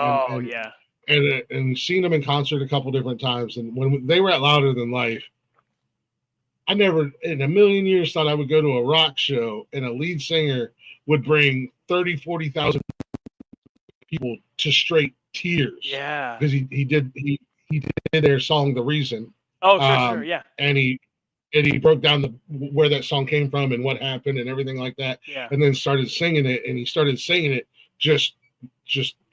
Speaker 1: seen them in concert a couple different times. And when they were at Louder Than Life, I never in a million years thought I would go to a rock show and a lead singer would bring 40,000 people to straight tears.
Speaker 4: Yeah,
Speaker 1: because he did their song "The Reason."
Speaker 4: Oh, sure, yeah.
Speaker 1: And he broke down where that song came from and what happened and everything like that.
Speaker 4: Yeah.
Speaker 1: And then started singing it, and he started singing it just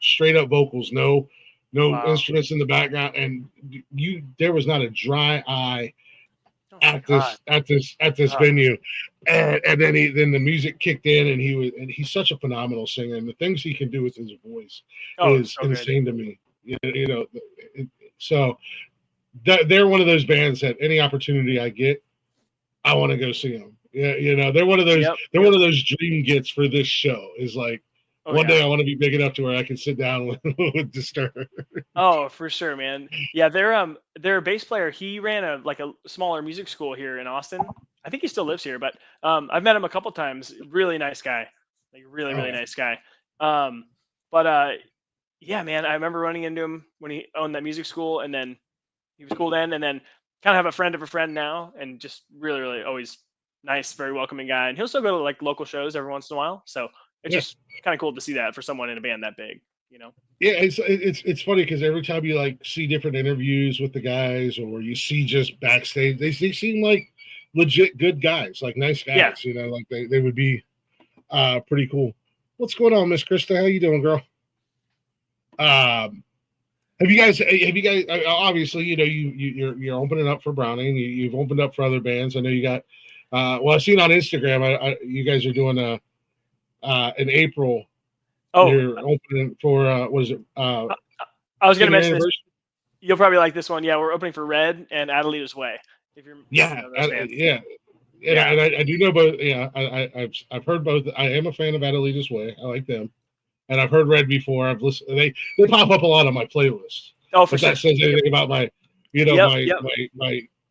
Speaker 1: straight up vocals, no instruments in the background, and there was not a dry eye at this venue. And then the music kicked in, and he's such a phenomenal singer, and the things he can do with his voice is so insane to me. So they're one of those bands that any opportunity I get, I want to go see them. Yeah, they're one of those. They're one of those dream gets for this show. Is like one day I want to be big enough to where I can sit down with Disturbed.
Speaker 4: Oh, for sure, man. Yeah, their bass player. He ran a smaller music school here in Austin. I think he still lives here, but I've met him a couple times. Really nice guy, really nice guy. Yeah, man, I remember running into him when he owned that music school, and then he was cool then, and then kind of have a friend of a friend now, and just really always nice, very welcoming guy. And he'll still go to local shows every once in a while. So it's just kind of cool to see that for someone in a band that big, Yeah,
Speaker 1: it's funny because every time you see different interviews with the guys, or you see just backstage, they seem like legit good guys, like nice guys.
Speaker 4: Yeah.
Speaker 1: Like they would be pretty cool. What's going on, Miss Krista? How you doing, girl? Have you guys obviously you're opening up for Browning, you've opened up for other bands. I know you got I've seen on Instagram you guys are doing in April. You're opening for what is it?
Speaker 4: I was going to mention this. You'll probably like this one. Yeah, we're opening for Red and Adelita's Way. If you're
Speaker 1: and I do know both. Yeah, I've heard both. I am a fan of Adelita's Way. I like them. And I've heard Red before. I've listened. They pop up a lot on my playlist.
Speaker 4: Oh, for sure.
Speaker 1: That says anything about my,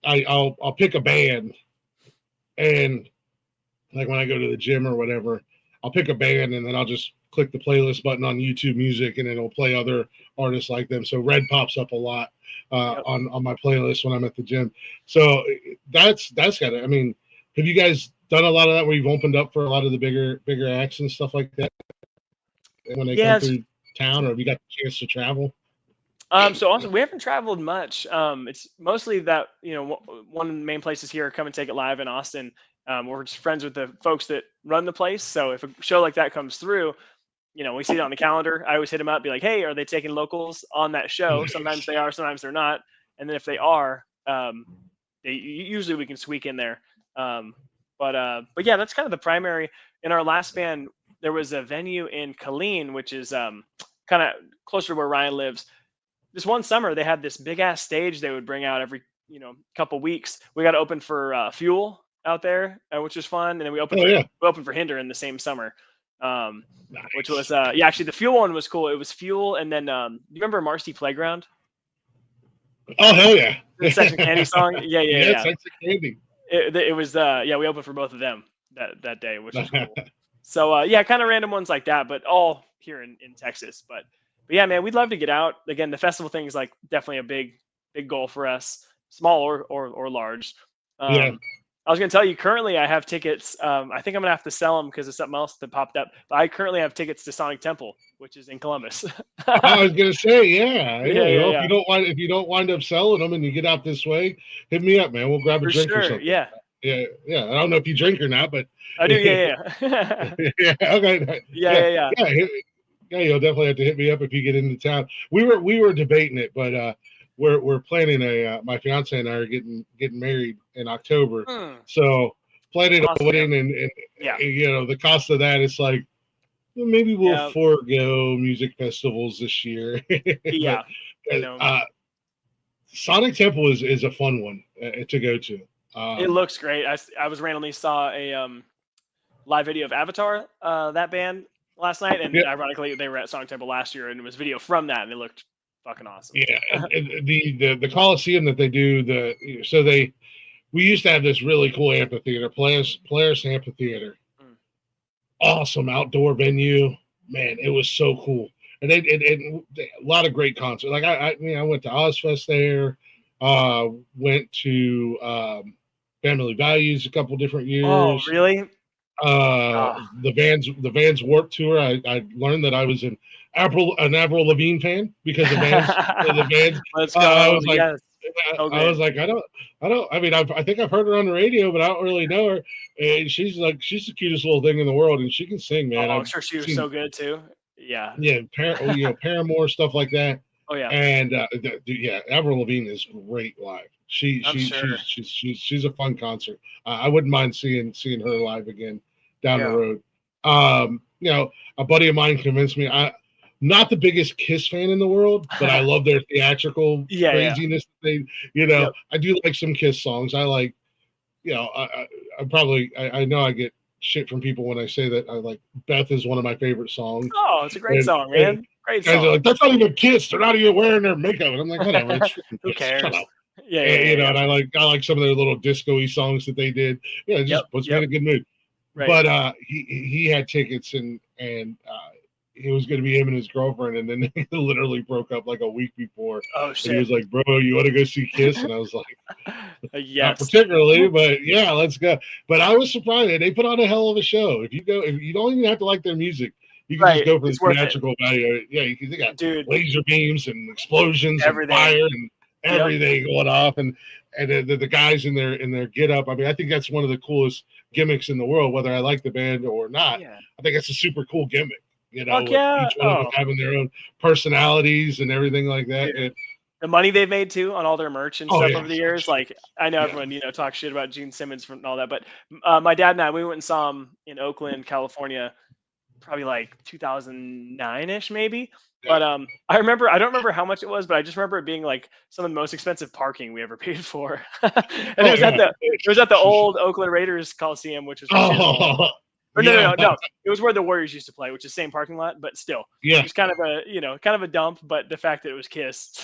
Speaker 1: I'll pick a band, and like when I go to the gym or whatever, I'll pick a band, and then I'll just click the playlist button on YouTube Music, and it'll play other artists like them. So Red pops up a lot on my playlist when I'm at the gym. So that's got it. I mean, have you guys done a lot of that where you've opened up for a lot of the bigger acts and stuff like that? When they come through town, or have you got the chance to travel?
Speaker 4: So also we haven't traveled much. It's mostly that one of the main places here, Come and Take It Live in Austin. We're just friends with the folks that run the place. So if a show like that comes through, we see it on the calendar. I always hit them up, be like, "Hey, are they taking locals on that show?" Sometimes they are, sometimes they're not. And then if they are, usually we can squeak in there. But yeah, that's kind of the primary. In our last band, there was a venue in Killeen, which is kind of closer to where Ryan lives. This one summer, they had this big ass stage they would bring out every couple weeks. We got to open for Fuel out there, which was fun, and then we opened for Hinder in the same summer. which was actually the Fuel one was cool. It was Fuel, and then you remember Marcy Playground?
Speaker 1: Oh hell yeah!
Speaker 4: The Sex and Candy song. Yeah.
Speaker 1: Sex and Candy.
Speaker 4: It was we opened for both of them that day, which was cool. So kind of random ones like that, but all here in Texas. But yeah, man, we'd love to get out. Again, the festival thing is like definitely a big goal for us, small or large.
Speaker 1: Yeah.
Speaker 4: I was gonna tell you, currently I have tickets. I think I'm gonna have to sell them because of something else that popped up. But I currently have tickets to Sonic Temple, which is in Columbus.
Speaker 1: I was gonna say, yeah.
Speaker 4: Yeah.
Speaker 1: If you don't wind up selling them and you get out this way, hit me up, man. We'll grab a drink or something.
Speaker 4: Yeah.
Speaker 1: I don't know if you drink or not, but
Speaker 4: I do. Yeah.
Speaker 1: Yeah. Okay.
Speaker 4: Yeah.
Speaker 1: Yeah, you'll definitely have to hit me up if you get into town. We were debating it, but we're planning my fiance and I are getting married in October. So planning a wedding and the cost of that, it's like, well, maybe we'll forego music festivals this year.
Speaker 4: Yeah.
Speaker 1: Sonic Temple is a fun one to go to.
Speaker 4: It looks great. I was randomly saw a live video of Avatar, that band, last night, and ironically they were at Sonic Temple last year, and it was video from that, and it looked fucking awesome.
Speaker 1: Yeah, and the Coliseum that they do, we used to have this really cool amphitheater, Polaris Amphitheater. Awesome outdoor venue, man. It was so cool, and a lot of great concerts. Like I went to Ozfest there, went to Family Values a couple different years.
Speaker 4: Oh, really?
Speaker 1: The Vans Warped Tour. I learned that I was an Avril Lavigne fan because of the Vans.
Speaker 4: Let's go.
Speaker 1: I was like,
Speaker 4: yes.
Speaker 1: I was like, I don't. I mean, I think I've heard her on the radio, but I don't really know her. And she's the cutest little thing in the world, and she can sing, man.
Speaker 4: I'm sure she was so good too. Yeah.
Speaker 1: Yeah, Paramore, stuff like that.
Speaker 4: Oh yeah.
Speaker 1: And Avril Lavigne is great live. She's a fun concert. I wouldn't mind seeing her live again down the road. A buddy of mine convinced me. Not the biggest Kiss fan in the world, but I love their theatrical craziness. I do like some Kiss songs. I like, I know I get shit from people when I say that I like Beth is one of my favorite songs.
Speaker 4: Oh, it's a great song, man. Great song.
Speaker 1: Guys are like, that's not even Kiss. They're not even wearing their makeup. And I'm like, whatever.
Speaker 4: Who cares?
Speaker 1: Shut up.
Speaker 4: Yeah,
Speaker 1: and I like some of their little disco-y songs that they did. Yeah, it just puts me in a good mood.
Speaker 4: Right.
Speaker 1: But he had tickets and it was going to be him and his girlfriend, and then they literally broke up like a week before.
Speaker 4: Oh shit!
Speaker 1: And he was like, "Bro, you want to go see Kiss?" And I was like,
Speaker 4: "Yes,
Speaker 1: not particularly, but yeah, let's go." But I was surprised. They put on a hell of a show. If you don't even have to like their music. You can just go for the theatrical value. Yeah, they got laser beams and explosions and fire and everything going off, and the guys in their get up. I mean, I think that's one of the coolest gimmicks in the world, whether I like the band or not. Yeah. I think it's a super cool gimmick. Each one of them having their own personalities and everything like that. And,
Speaker 4: the money they've made too on all their merch and stuff over the years. Like I know everyone, talks shit about Gene Simmons and all that, but my dad and I, we went and saw him in Oakland, California, probably like 2009-ish maybe. But I don't remember how much it was, but I just remember it being like some of the most expensive parking we ever paid for. And it was at the old Oakland Raiders Coliseum, which was no. It was where the Warriors used to play, which is the same parking lot, but still. Yeah. It was kind of a dump, but the fact that it was Kiss.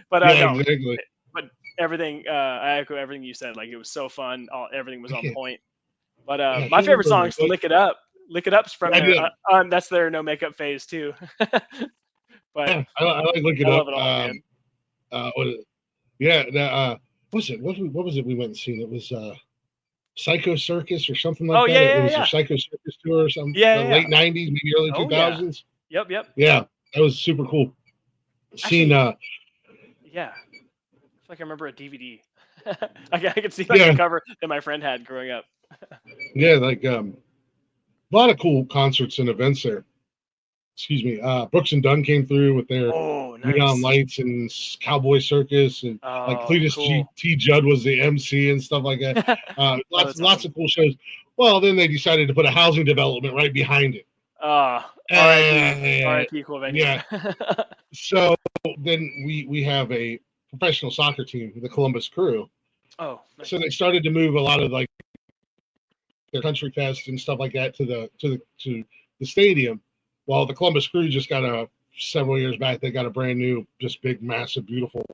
Speaker 4: But
Speaker 1: exactly.
Speaker 4: But everything, I echo everything you said. Like it was so fun. Everything was on point. But my favorite song is "Lick It Up." Lick It Up's from their, that's their no makeup phase too. But
Speaker 1: I like Lick It Up.
Speaker 4: It all,
Speaker 1: what was it we went and seen? It was Psycho Circus or something like that. It was a Psycho Circus tour or something. Late 90s, maybe early 2000s.
Speaker 4: Yep.
Speaker 1: Yeah, that was super cool. Seeing
Speaker 4: I feel like I remember a DVD. I could see the cover that my friend had growing up.
Speaker 1: Yeah, like a lot of cool concerts and events there. Excuse me. Brooks and Dunn came through with their neon lights and Cowboy Circus, and like Cletus T. Judd was the MC and stuff like that. Lots of cool shows. Well, then they decided to put a housing development right behind it.
Speaker 4: RIP cool venue.
Speaker 1: Yeah. So then we have a professional soccer team, the Columbus Crew.
Speaker 4: Oh. Nice.
Speaker 1: So they started to move a lot of like their country fest and stuff like that to the stadium. Well, the Columbus Crew just got several years back. They got a brand new, just big, massive, beautiful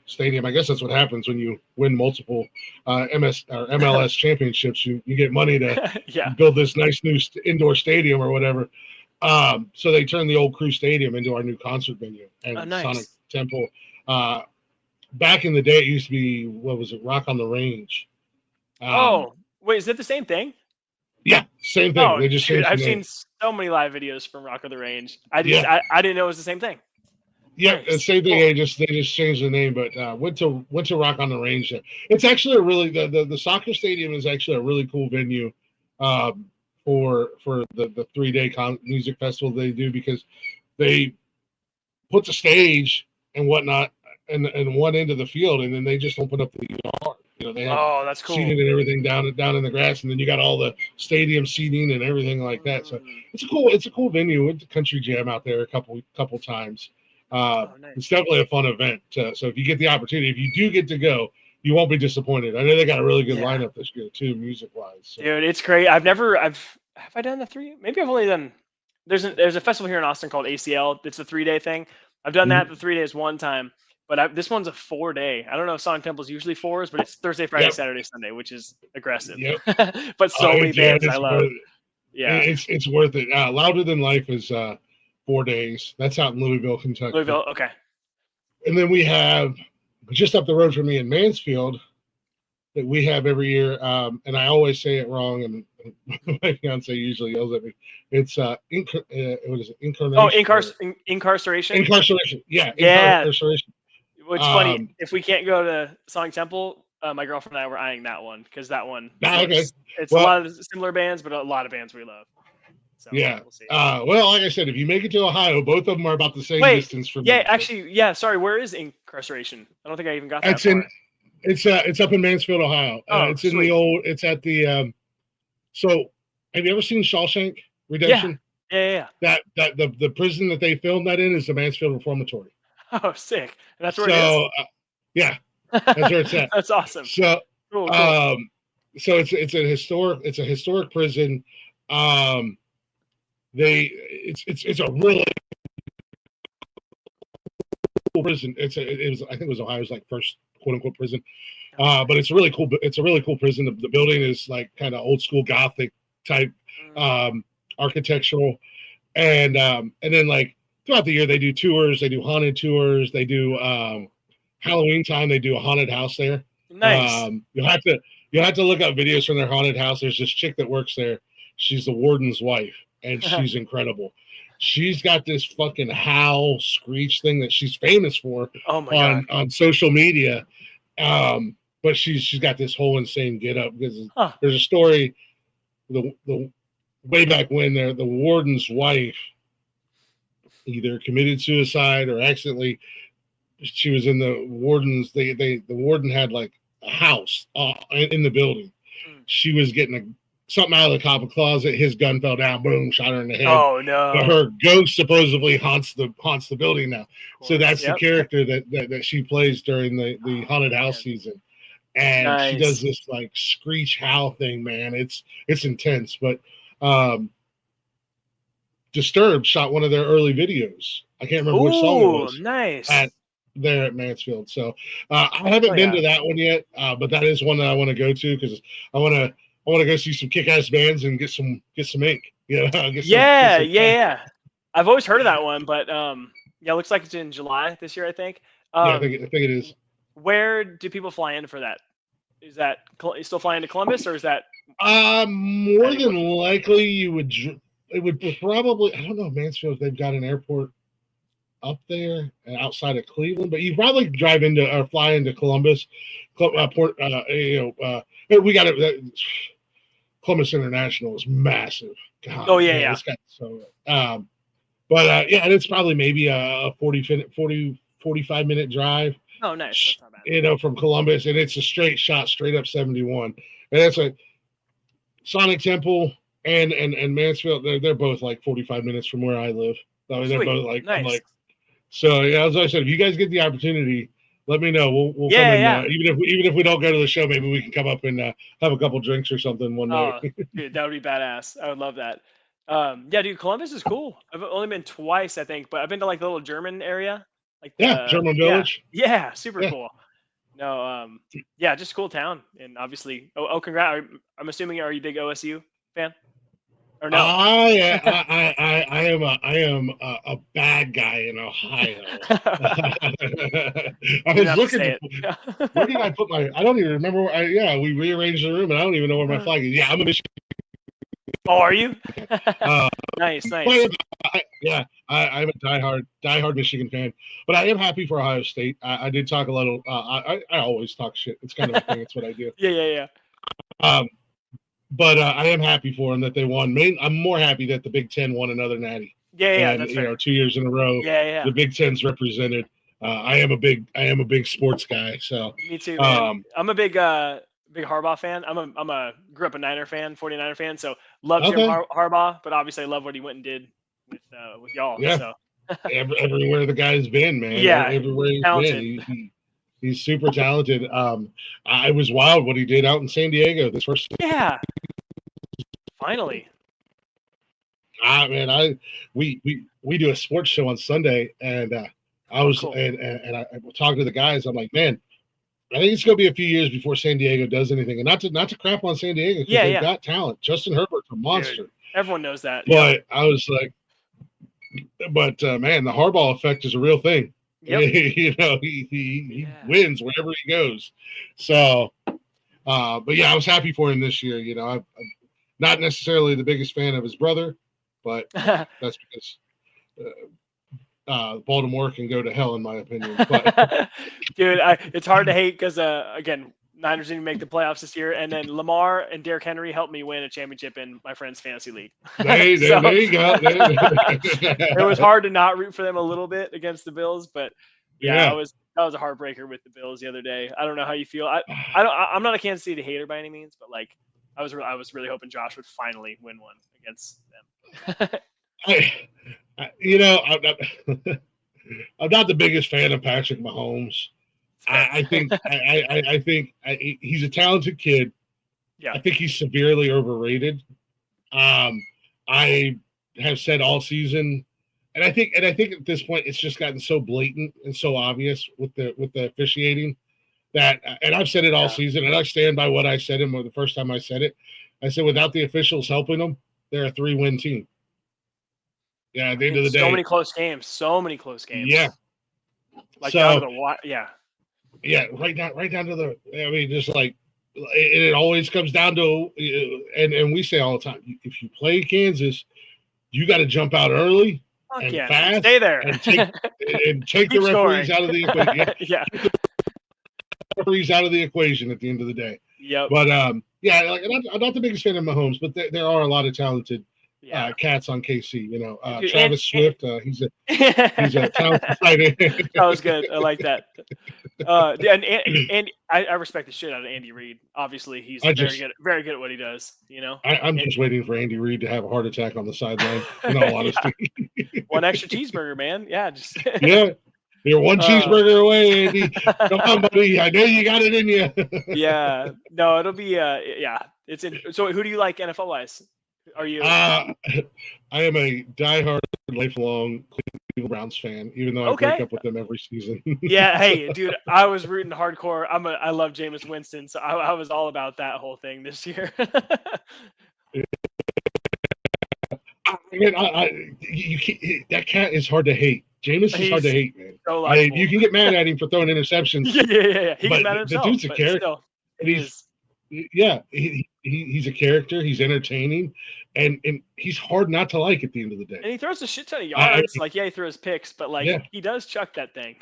Speaker 1: stadium. I guess that's what happens when you win multiple MS or MLS championships. You get money to build this nice new indoor stadium or whatever. So they turned the old Crew Stadium into our new concert venue and Sonic Temple. Back in the day, it used to be, what was it, Rock on the Range.
Speaker 4: Wait, is it the same thing?
Speaker 1: Yeah, same thing.
Speaker 4: Oh,
Speaker 1: they just
Speaker 4: dude, I've seen so many live videos from Rock on the Range. I didn't know it was the same thing.
Speaker 1: Yeah, nice. Same thing. Cool. They just changed the name, but went to Rock on the Range. It's actually a really the soccer stadium is actually a really cool venue for the 3-day music festival they do, because they put the stage and whatnot and one end of the field, and then they just open up the yard. They have
Speaker 4: that's cool.
Speaker 1: Seating and everything down in the grass, and then you got all the stadium seating and everything like that. So it's a cool venue. Went to Country Jam out there a couple times. Nice. It's definitely a fun event. So if you get the opportunity, if you do get to go, you won't be disappointed. I know they got a really good lineup this year too, music wise. So.
Speaker 4: Dude, it's great. Have I done the 3? Maybe I've only done. There's a festival here in Austin called ACL. It's a 3-day thing. I've done that the 3 days one time. But this one's a 4-day. I don't know if Sonic Temple's usually 4s, but it's Thursday, Friday, Saturday, Sunday, which is aggressive.
Speaker 1: Yep.
Speaker 4: But so many bands I love.
Speaker 1: Yeah, it's worth it. Louder Than Life is 4 days. That's out in Louisville, Kentucky.
Speaker 4: Louisville, okay.
Speaker 1: And then we have just up the road from me in Mansfield that we have every year, and I always say it wrong, and my fiance usually yells at me. It's what is it? Incarnation.
Speaker 4: Incarceration.
Speaker 1: Incarceration. Yeah. Incarceration.
Speaker 4: Which funny, if we can't go to Sonic Temple, my girlfriend and I were eyeing that one, because that one it's a lot of similar bands, but a lot of bands we love. So
Speaker 1: yeah.
Speaker 4: We'll see.
Speaker 1: Well, like I said, if you make it to Ohio, both of them are about the same distance from me.
Speaker 4: Yeah, actually, sorry, where is Incarceration? I don't think I even got that far.
Speaker 1: It's up in Mansfield, Ohio. It's in it's at the so have you ever seen Shawshank Redemption?
Speaker 4: Yeah.
Speaker 1: That the prison that they filmed that in is the Mansfield Reformatory.
Speaker 4: Oh, sick. That's where it is.
Speaker 1: Yeah. That's where it's at.
Speaker 4: That's awesome.
Speaker 1: So cool. So it's a historic prison. It's a really cool prison. I think it was Ohio's first quote unquote prison. But it's really cool. It's a really cool prison. The building is kind of old school Gothic type architectural, and then throughout the year they do tours. They do haunted tours. They do Halloween time. They do a haunted house there.
Speaker 4: Nice.
Speaker 1: You'll have to look up videos from their haunted house. There's this chick that works there. She's the warden's wife, and she's incredible. She's got this fucking howl screech thing that she's famous for on social media. But she's got this whole insane get up, because there's a story the way back when the warden's wife either committed suicide or accidentally she was in the warden's the warden had a house in the building. She was getting something out of the copper closet, his gun fell down, boom, shot her in the head.
Speaker 4: Oh no.
Speaker 1: But her ghost supposedly haunts the building now. So that's the character that she plays during the haunted house season. And she does this screech howl thing, man. It's intense. But Disturbed shot one of their early videos. I can't remember which song it was.
Speaker 4: Nice.
Speaker 1: There at Mansfield. So I haven't been to that one yet, but that is one that I want to go to, because I want to go see some kick-ass bands and get some ink. Yeah.
Speaker 4: I've always heard of that one, but it looks like it's in July this year, I think.
Speaker 1: I think it is.
Speaker 4: Where do people fly in for that? Is that still flying to Columbus, or is that
Speaker 1: more than likely it would probably, I don't know, Mansfield, they've got an airport up there and outside of Cleveland, but you probably drive into or fly into Columbus. We got it. Columbus International is massive. God, it's got and it's probably maybe a 45-minute drive.
Speaker 4: Oh, nice. That's not bad.
Speaker 1: From Columbus, and it's a straight shot, straight up 71, and that's Sonic Temple and Mansfield. They're both 45 minutes from where I live. I mean, they're both
Speaker 4: nice.
Speaker 1: So as I said, if you guys get the opportunity, let me know. We'll come in. Even if we don't go to the show, maybe we can come up and have a couple drinks or something one night.
Speaker 4: Dude, that would be badass. I would love that. Yeah, dude, Columbus is cool. I've only been twice, I think, but I've been to like the little German area, like
Speaker 1: German Village.
Speaker 4: yeah, super
Speaker 1: Yeah.
Speaker 4: cool. No, yeah, just a cool town, and obviously, congrats. I'm assuming, are you a big OSU fan or no?
Speaker 1: I am a bad guy in Ohio. I
Speaker 4: You
Speaker 1: was
Speaker 4: have to
Speaker 1: looking
Speaker 4: say
Speaker 1: to,
Speaker 4: it.
Speaker 1: where did I put my? I don't even remember. We rearranged the room, and I don't even know where my flag is. Yeah, I'm a Michigan.
Speaker 4: Oh, are you?
Speaker 1: Uh,
Speaker 4: Nice.
Speaker 1: I'm a diehard Michigan fan, but I am happy for Ohio State. I did talk a little. I always talk shit. It's kind of my thing. It's what I do.
Speaker 4: Yeah.
Speaker 1: But I am happy for them that they won. I'm more happy that the Big Ten won another natty.
Speaker 4: Yeah,
Speaker 1: And
Speaker 4: that's fair.
Speaker 1: 2 years in a row.
Speaker 4: Yeah.
Speaker 1: The Big Ten's represented. I am a big sports guy. So
Speaker 4: Me too, man. I'm a big Harbaugh fan. Grew up a Niner fan, 49er fan. So love Jim Harbaugh, but obviously I love what he went and did with y'all.
Speaker 1: Yeah.
Speaker 4: So
Speaker 1: everywhere the guy's been, man.
Speaker 4: Yeah,
Speaker 1: everywhere he's
Speaker 4: talented.
Speaker 1: been. He's super talented. I was wild what he did out in San Diego this first.
Speaker 4: Yeah. Finally.
Speaker 1: Man, we do a sports show on Sunday, and I was
Speaker 4: cool.
Speaker 1: and I talked to the guys. I'm like, man, I think it's going to be a few years before San Diego does anything, and not to crap on San Diego because they've got talent. Justin Herbert's a monster.
Speaker 4: Dude, everyone knows that.
Speaker 1: But I was like, man, the Harbaugh effect is a real thing.
Speaker 4: Yep.
Speaker 1: He wins wherever he goes. So, but yeah, I was happy for him this year. I'm not necessarily the biggest fan of his brother, but that's because Baltimore can go to hell, in my opinion. But,
Speaker 4: dude, it's hard to hate because, again, Niners didn't make the playoffs this year, and then Lamar and Derrick Henry helped me win a championship in my friend's fantasy league.
Speaker 1: There you go.
Speaker 4: It was hard to not root for them a little bit against the Bills, but that was a heartbreaker with the Bills the other day. I don't know how you feel. I'm not a Kansas City hater by any means, but like I was really hoping Josh would finally win one against them.
Speaker 1: I'm not the biggest fan of Patrick Mahomes. I think he's a talented kid.
Speaker 4: Yeah.
Speaker 1: I think he's severely overrated. I have said all season, and I think at this point it's just gotten so blatant and so obvious with the officiating that, and I've said it all season, and I stand by what I said the first time I said it. I said without the officials helping them, they're a 3-win team. Yeah, at the end of the day,
Speaker 4: so many close games.
Speaker 1: Yeah,
Speaker 4: like down to the
Speaker 1: Yeah, right down to the. I mean, just like it always comes down to, and we say all the time, if you play Kansas, you got to jump out early and fast,
Speaker 4: stay there,
Speaker 1: and take the referees out of the equation.
Speaker 4: Yeah,
Speaker 1: referees out of the equation at the end of the day.
Speaker 4: Yep.
Speaker 1: But I'm not the biggest fan of Mahomes, but there are a lot of talented cats on KC. Travis Swift, he's a talented tight end.
Speaker 4: That was good. I like that. And I respect the shit out of Andy Reid. Obviously, he's very good at what he does.
Speaker 1: I'm just waiting for Andy Reid to have a heart attack on the sideline. In all honesty,
Speaker 4: one extra cheeseburger, man. Yeah, just
Speaker 1: You're one cheeseburger away, Andy. Come on, buddy. I know you got it in you.
Speaker 4: Yeah. No, it'll be it's in. So who do you like NFL wise? Are you?
Speaker 1: I am a diehard, lifelong Cleveland Browns fan, even though I break up with them every season.
Speaker 4: Yeah, hey, dude, I was rooting hardcore. I love Jameis Winston, so I was all about that whole thing this year.
Speaker 1: That cat is hard to hate. Jameis is hard to hate, man.
Speaker 4: So
Speaker 1: you can get mad at him for throwing interceptions.
Speaker 4: Yeah. He gets mad at himself.
Speaker 1: The dude's a character. He's a character. He's entertaining, and he's hard not to like at the end of the day.
Speaker 4: And he throws a shit ton of yards. He throws picks, but he does chuck that thing.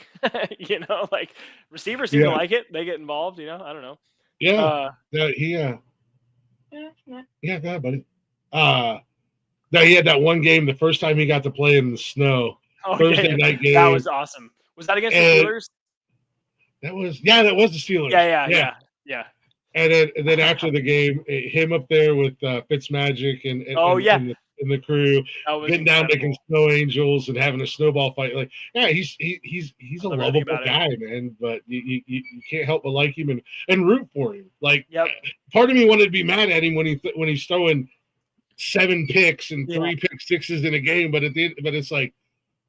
Speaker 4: Receivers seem to like it. They get involved. I don't know.
Speaker 1: Yeah. Yeah, go ahead, buddy. No, he had that one game. The first time he got to play in the snow. Thursday night game.
Speaker 4: That was awesome. Was that against the Steelers?
Speaker 1: That was the Steelers.
Speaker 4: Yeah.
Speaker 1: And then after the game, him up there with Fitzmagic and the crew getting down making snow angels and having a snowball fight. He's a lovable guy, man. But you can't help but like him and root for him. Part of me wanted to be mad at him when he's throwing 7 picks and 3 pick sixes in a game, but it's like,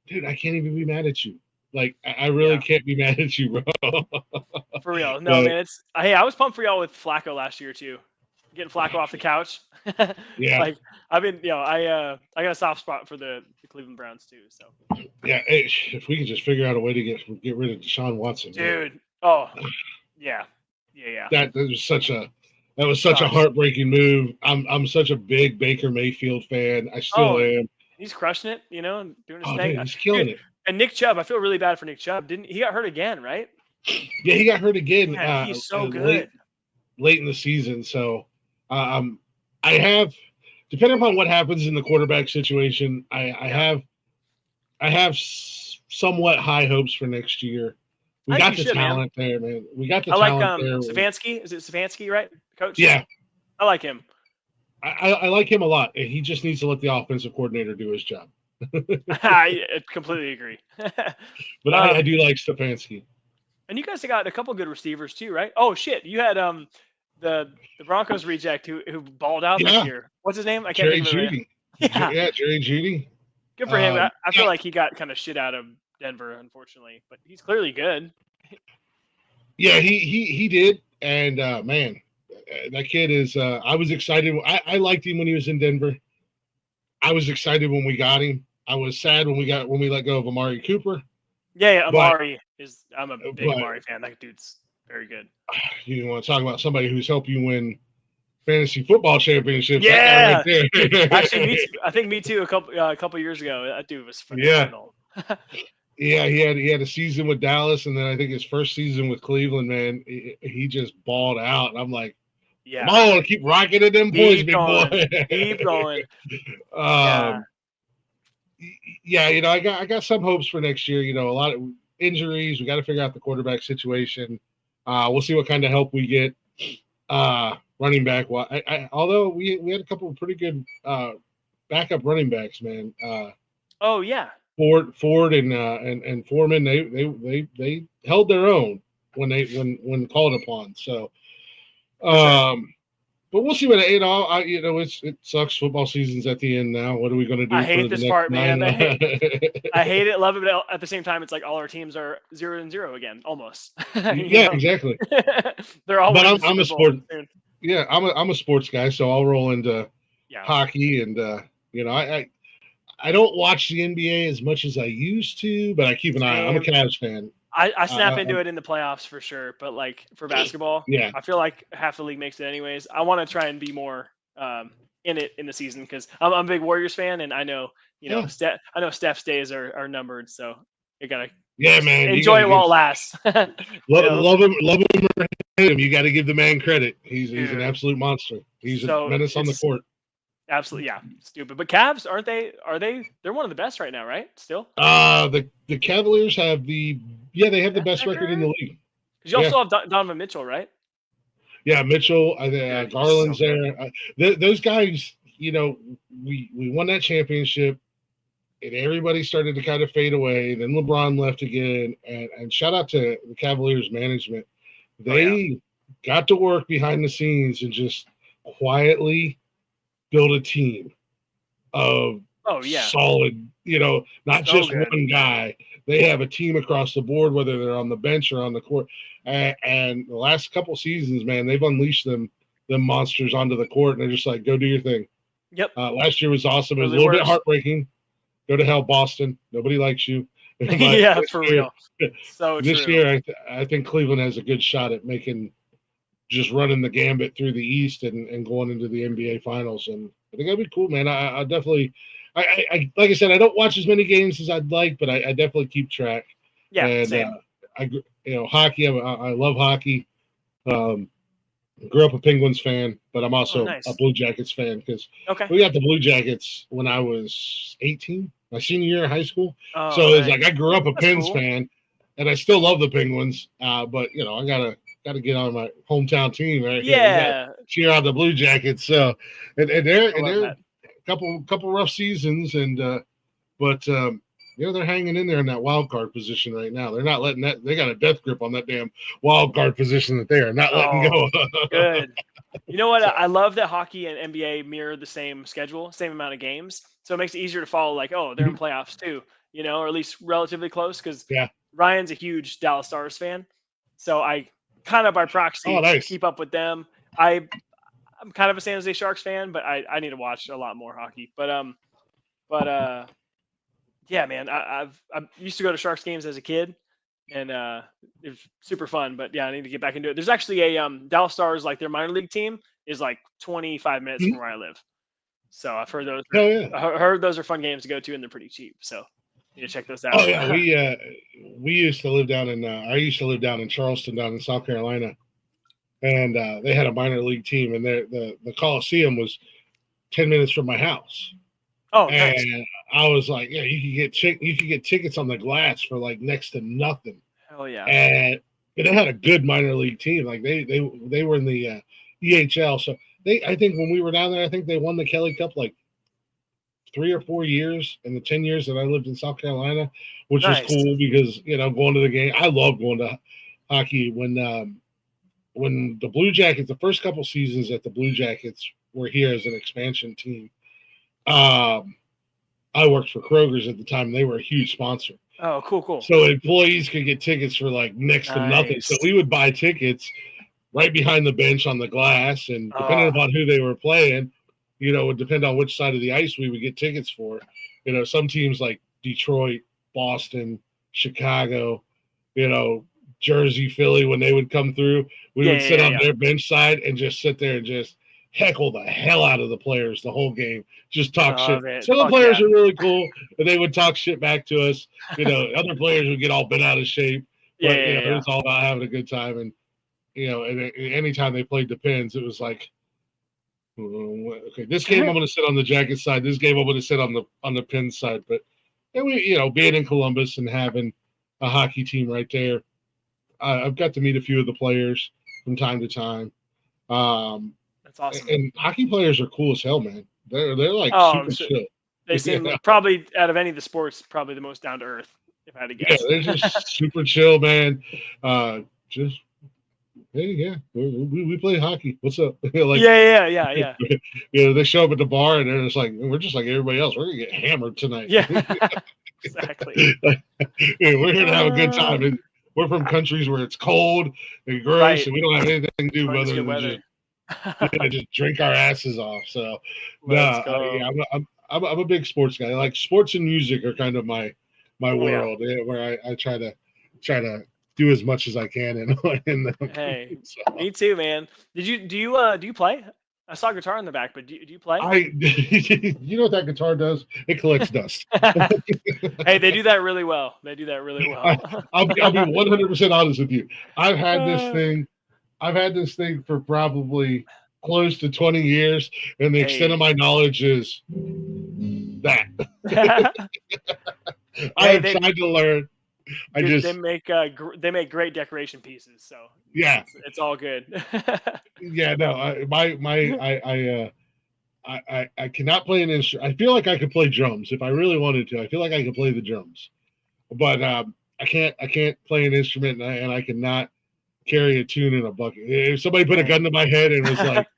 Speaker 1: dude, I can't even be mad at you. Like, I really can't be mad at you, bro.
Speaker 4: For real. No, man, hey, I was pumped for y'all with Flacco last year too. Getting Flacco off the couch.
Speaker 1: Yeah.
Speaker 4: Like, I've been, I got a soft spot for the Cleveland Browns too. So
Speaker 1: yeah, if we could just figure out a way to get rid of Deshaun Watson,
Speaker 4: dude.
Speaker 1: man.
Speaker 4: Oh, yeah.
Speaker 1: That was such a heartbreaking move. I'm such a big Baker Mayfield fan. I still am.
Speaker 4: He's crushing it, doing his
Speaker 1: Oh,
Speaker 4: thing.
Speaker 1: dude, he's killing it.
Speaker 4: And Nick Chubb, I feel really bad for Nick Chubb. He got hurt again, right?
Speaker 1: Yeah, he got hurt again.
Speaker 4: Man, he's so good.
Speaker 1: Late in the season. So, I have, depending upon what happens in the quarterback situation, I have somewhat high hopes for next year. We got the talent there, man. We got the talent there.
Speaker 4: Stefanski. Is it Stefanski, right, coach?
Speaker 1: Yeah,
Speaker 4: I like him.
Speaker 1: I like him a lot. He just needs to let the offensive coordinator do his job.
Speaker 4: I completely agree.
Speaker 1: But I do like Stefanski.
Speaker 4: And you guys got a couple good receivers too, right? Oh shit, you had the Broncos reject who balled out this year. What's his name? I can't think of it.
Speaker 1: Yeah, Jerry Jeudy.
Speaker 4: Good for him. I feel like he got kind of shit out of Denver, unfortunately, but he's clearly good.
Speaker 1: Yeah, he did, and man, that kid is. I was excited. I liked him when he was in Denver. I was excited when we got him. I was sad when we let go of Amari Cooper.
Speaker 4: Yeah, Amari is. I'm a big Amari fan. That dude's very good.
Speaker 1: You want to talk about somebody who's helped you win fantasy football championships?
Speaker 4: Yeah, right there. Actually, I think me too. A couple years ago, that dude was phenomenal.
Speaker 1: Yeah, he had a season with Dallas, and then I think his first season with Cleveland. Man, he just balled out, and I'm like, come on, keep rocking at them boys, big boy.
Speaker 4: Keep going.
Speaker 1: Yeah, I got some hopes for next year. A lot of injuries. We got to figure out the quarterback situation. We'll see what kind of help we get. Running back. Well, although we had a couple of pretty good backup running backs, man.
Speaker 4: Oh yeah.
Speaker 1: Ford and Foreman, they held their own when called upon. So, but we'll see what it sucks. Football season's at the end now. What are we going to do?
Speaker 4: I hate this part, man. I hate it, love it, but at the same time, it's like all our teams are 0-0 again, almost.
Speaker 1: Yeah, exactly.
Speaker 4: They're all.
Speaker 1: But I'm a sport. Yeah, I'm a sports guy, so I'll roll into hockey, and I don't watch the NBA as much as I used to, but I keep an eye. I'm a Cavs fan.
Speaker 4: I snap into it in the playoffs for sure, but like for basketball,
Speaker 1: I
Speaker 4: feel like half the league makes it anyways. I want to try and be more in it in the season because I'm a big Warriors fan, and I know I know Steph's days are numbered, so you gotta
Speaker 1: man,
Speaker 4: enjoy it while it lasts.
Speaker 1: Love him or hate him. You got to give the man credit. He's an absolute monster. He's a menace on the court.
Speaker 4: Absolutely, yeah, stupid. But Cavs, aren't they? They're one of the best right now, right? Still.
Speaker 1: The Cavaliers have the best record in the league.
Speaker 4: Because you also have Donovan Mitchell, right?
Speaker 1: Yeah, Mitchell. Garland's there. Those guys, we won that championship, and everybody started to kind of fade away. Then LeBron left again, and shout out to the Cavaliers management. They got to work behind the scenes and just quietly build a team of solid, not just one guy. They have a team across the board, whether they're on the bench or on the court. And the last couple seasons, man, they've unleashed them monsters onto the court, and they're just like, go do your thing.
Speaker 4: Yep.
Speaker 1: Last year was awesome. It was a little bit heartbreaking. Go to hell, Boston. Nobody likes you.
Speaker 4: Yeah, for real. So
Speaker 1: this year, I think Cleveland has a good shot at just running the gambit through the East and going into the NBA Finals, and I think that'd be cool, man. I definitely, I like I said, I don't watch as many games as I'd like, but I definitely keep track.
Speaker 4: Yeah,
Speaker 1: and
Speaker 4: same.
Speaker 1: Hockey. I love hockey. Grew up a Penguins fan, but I'm also a Blue Jackets fan because we got the Blue Jackets when I was 18, my senior year of high school. So it's like I grew up a Pens fan, and I still love the Penguins. But I gotta get on my hometown team, right?
Speaker 4: Yeah,
Speaker 1: cheer out the Blue Jackets. So and they're a couple rough seasons, but they're hanging in there in that wild card position right now. They're not letting that. They got a death grip on that damn wild card position that they are not letting go.
Speaker 4: Good. You know what?
Speaker 1: So,
Speaker 4: I love that hockey and NBA mirror the same schedule, same amount of games. So it makes it easier to follow, like, oh, they're in
Speaker 1: mhm,
Speaker 4: playoffs too, or at least relatively close because
Speaker 1: yeah.
Speaker 4: Ryan's a huge Dallas Stars fan. So I kind of by
Speaker 1: Oh,
Speaker 4: proxy
Speaker 1: nice.
Speaker 4: keep up with them. I'm kind of a San Jose Sharks fan, but I need to watch a lot more hockey. But yeah, man, I used to go to Sharks games as a kid, and it was super fun. But yeah, I need to get back into it. There's actually a Dallas Stars, like their minor league team is like 25 minutes
Speaker 1: Mhm.
Speaker 4: from where I live. So I've heard those
Speaker 1: Hell yeah.
Speaker 4: heard those are fun games to go to, and they're pretty cheap. So you need to check those out.
Speaker 1: Oh yeah. We used to live down in I used to live down in Charleston, down in South Carolina, and they had a minor league team, and the Coliseum was 10 minutes from my house.
Speaker 4: Oh, nice.
Speaker 1: And I was like, yeah, you could get tickets on the glass for like next to nothing.
Speaker 4: Hell yeah.
Speaker 1: And they had a good minor league team. Like they were in the EHL. So I think when we were down there, I think they won the Kelly Cup like 3 or 4 years in the 10 years that I lived in South Carolina, which was
Speaker 4: Nice.
Speaker 1: cool because going to the game. I love going to hockey when the Blue Jackets, the first couple seasons that the Blue Jackets were here as an expansion team. I worked for Kroger's at the time. They were a huge sponsor.
Speaker 4: Oh, cool.
Speaker 1: So employees could get tickets for like next to nothing. So
Speaker 4: Nice.
Speaker 1: we would buy tickets right behind the bench on the glass, and depending
Speaker 4: Oh,
Speaker 1: upon who they were playing, it would depend on which side of the ice we would get tickets for. Some teams like Detroit, Boston, Chicago, Jersey, Philly, when they would come through, we would sit on their bench side and just sit there and just heckle the hell out of the players the whole game. Just talk shit.
Speaker 4: love it.
Speaker 1: Some of the
Speaker 4: Fuck
Speaker 1: players
Speaker 4: yeah.
Speaker 1: are really cool, and they would talk shit back to us. Other players would get all bent out of shape. But it was all about having a good time. And and anytime they played the Pens, it was like, okay, this game I'm going to sit on the Jacket side. This game I'm going to sit on the Pens side. But we, being in Columbus and having a hockey team right there, I've got to meet a few of the players from time to time.
Speaker 4: That's awesome.
Speaker 1: And hockey players are cool as hell, man. They're like super chill.
Speaker 4: They seem probably out of any of the sports, probably the most down to earth, if I had to guess.
Speaker 1: Yeah, they're just super chill, man. Just hey, yeah, we play hockey. What's up? Like,
Speaker 4: yeah.
Speaker 1: They show up at the bar and they're just like, we're just like everybody else. We're gonna get hammered tonight.
Speaker 4: Yeah, exactly.
Speaker 1: We're here to have a good time. And we're from countries where it's cold and gross,
Speaker 4: Right.
Speaker 1: and we don't have anything to do
Speaker 4: Fun,
Speaker 1: other
Speaker 4: good
Speaker 1: than
Speaker 4: weather.
Speaker 1: just drink our asses off. So,
Speaker 4: Let's go.
Speaker 1: I'm a big sports guy. Like sports and music are kind of my world, where I try to do as much as I can in them.
Speaker 4: Hey,
Speaker 1: So,
Speaker 4: me too, man. Do you play? I saw a guitar in the back, but do you play?
Speaker 1: you know what that guitar does? It collects dust.
Speaker 4: Hey, they do that really well.
Speaker 1: I'll be 100% honest with you. I've had this thing for probably close to 20 years, and the extent of my knowledge is that. I have tried to learn.
Speaker 4: They make great decoration pieces, so
Speaker 1: yeah,
Speaker 4: it's all good.
Speaker 1: Yeah, no, I cannot play an instrument. I feel like I could play drums if I really wanted to. I feel like I could play the drums, but I can't play an instrument, and I cannot carry a tune in a bucket. If somebody put a gun to my head and was like,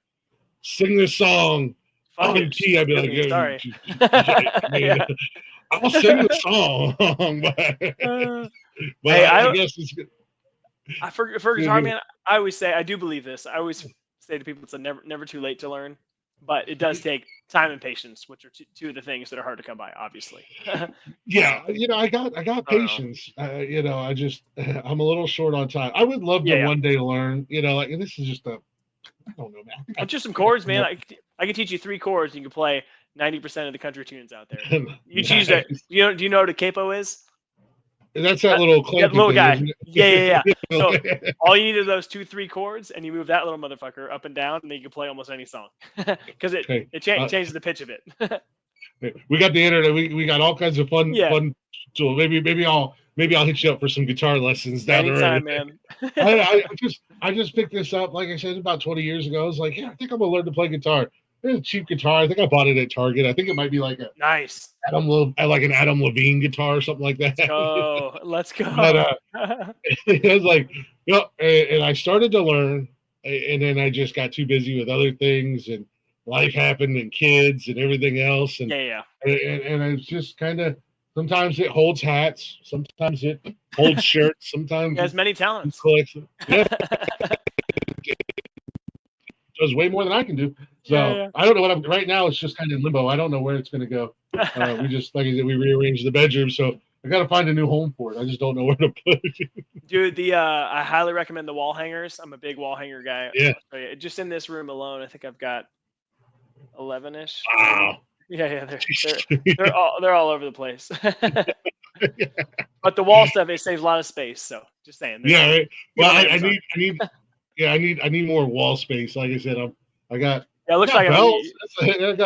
Speaker 1: "Sing this song on key," I'd be like,
Speaker 4: yeah, sorry.
Speaker 1: Yeah. I'll sing the song, but
Speaker 4: hey,
Speaker 1: I guess it's good.
Speaker 4: For guitar, man, I always say, I do believe this. I always say to people, it's never too late to learn, but it does take time and patience, which are two of the things that are hard to come by, obviously.
Speaker 1: Yeah, I got patience. I just I'm a little short on time. I would love to one day learn. Like this is just I don't know, man.
Speaker 4: Just some chords, man. I can teach you 3 chords. And you can play 90% of the country tunes out there. You choose that. Do you know what a capo is?
Speaker 1: That's that little
Speaker 4: little
Speaker 1: thing,
Speaker 4: guy. Yeah. So all you need are those 2-3 chords, and you move that little motherfucker up and down, and then you can play almost any song because it changes the pitch of it.
Speaker 1: We got the internet. We got all kinds of fun tools. Maybe I'll hit you up for some guitar lessons down the road.
Speaker 4: Anytime, man.
Speaker 1: I just picked this up, like I said, about 20 years ago. I was like, yeah, I think I'm gonna learn to play guitar. It's a cheap guitar. I think I bought it at Target. I think it might be like a
Speaker 4: nice
Speaker 1: like an Adam Levine guitar or something like that.
Speaker 4: Let's go.
Speaker 1: But it was like, and I started to learn, and then I just got too busy with other things, and life happened, and kids, and everything else, and
Speaker 4: Yeah.
Speaker 1: and it's just kind of, sometimes it holds hats, sometimes it holds shirts, sometimes
Speaker 4: He has many talents.
Speaker 1: collects. Yeah, does way more than I can do. So
Speaker 4: Yeah.
Speaker 1: I don't know what I'm right now. It's just kind of in limbo. I don't know where it's going to go. We just, like I said, we rearranged the bedroom, so I got to find a new home for it. I just don't know where to put it.
Speaker 4: Dude, I highly recommend the wall hangers. I'm a big wall hanger guy.
Speaker 1: Yeah.
Speaker 4: Just in this room alone, I think I've got 11-ish.
Speaker 1: Wow.
Speaker 4: Yeah, they're all over the place. But the wall stuff, it saves a lot of space. So just saying.
Speaker 1: Yeah. Right. Well, I need more wall space. Like I said, I got.
Speaker 4: Yeah, it looks
Speaker 1: I got
Speaker 4: like
Speaker 1: belts.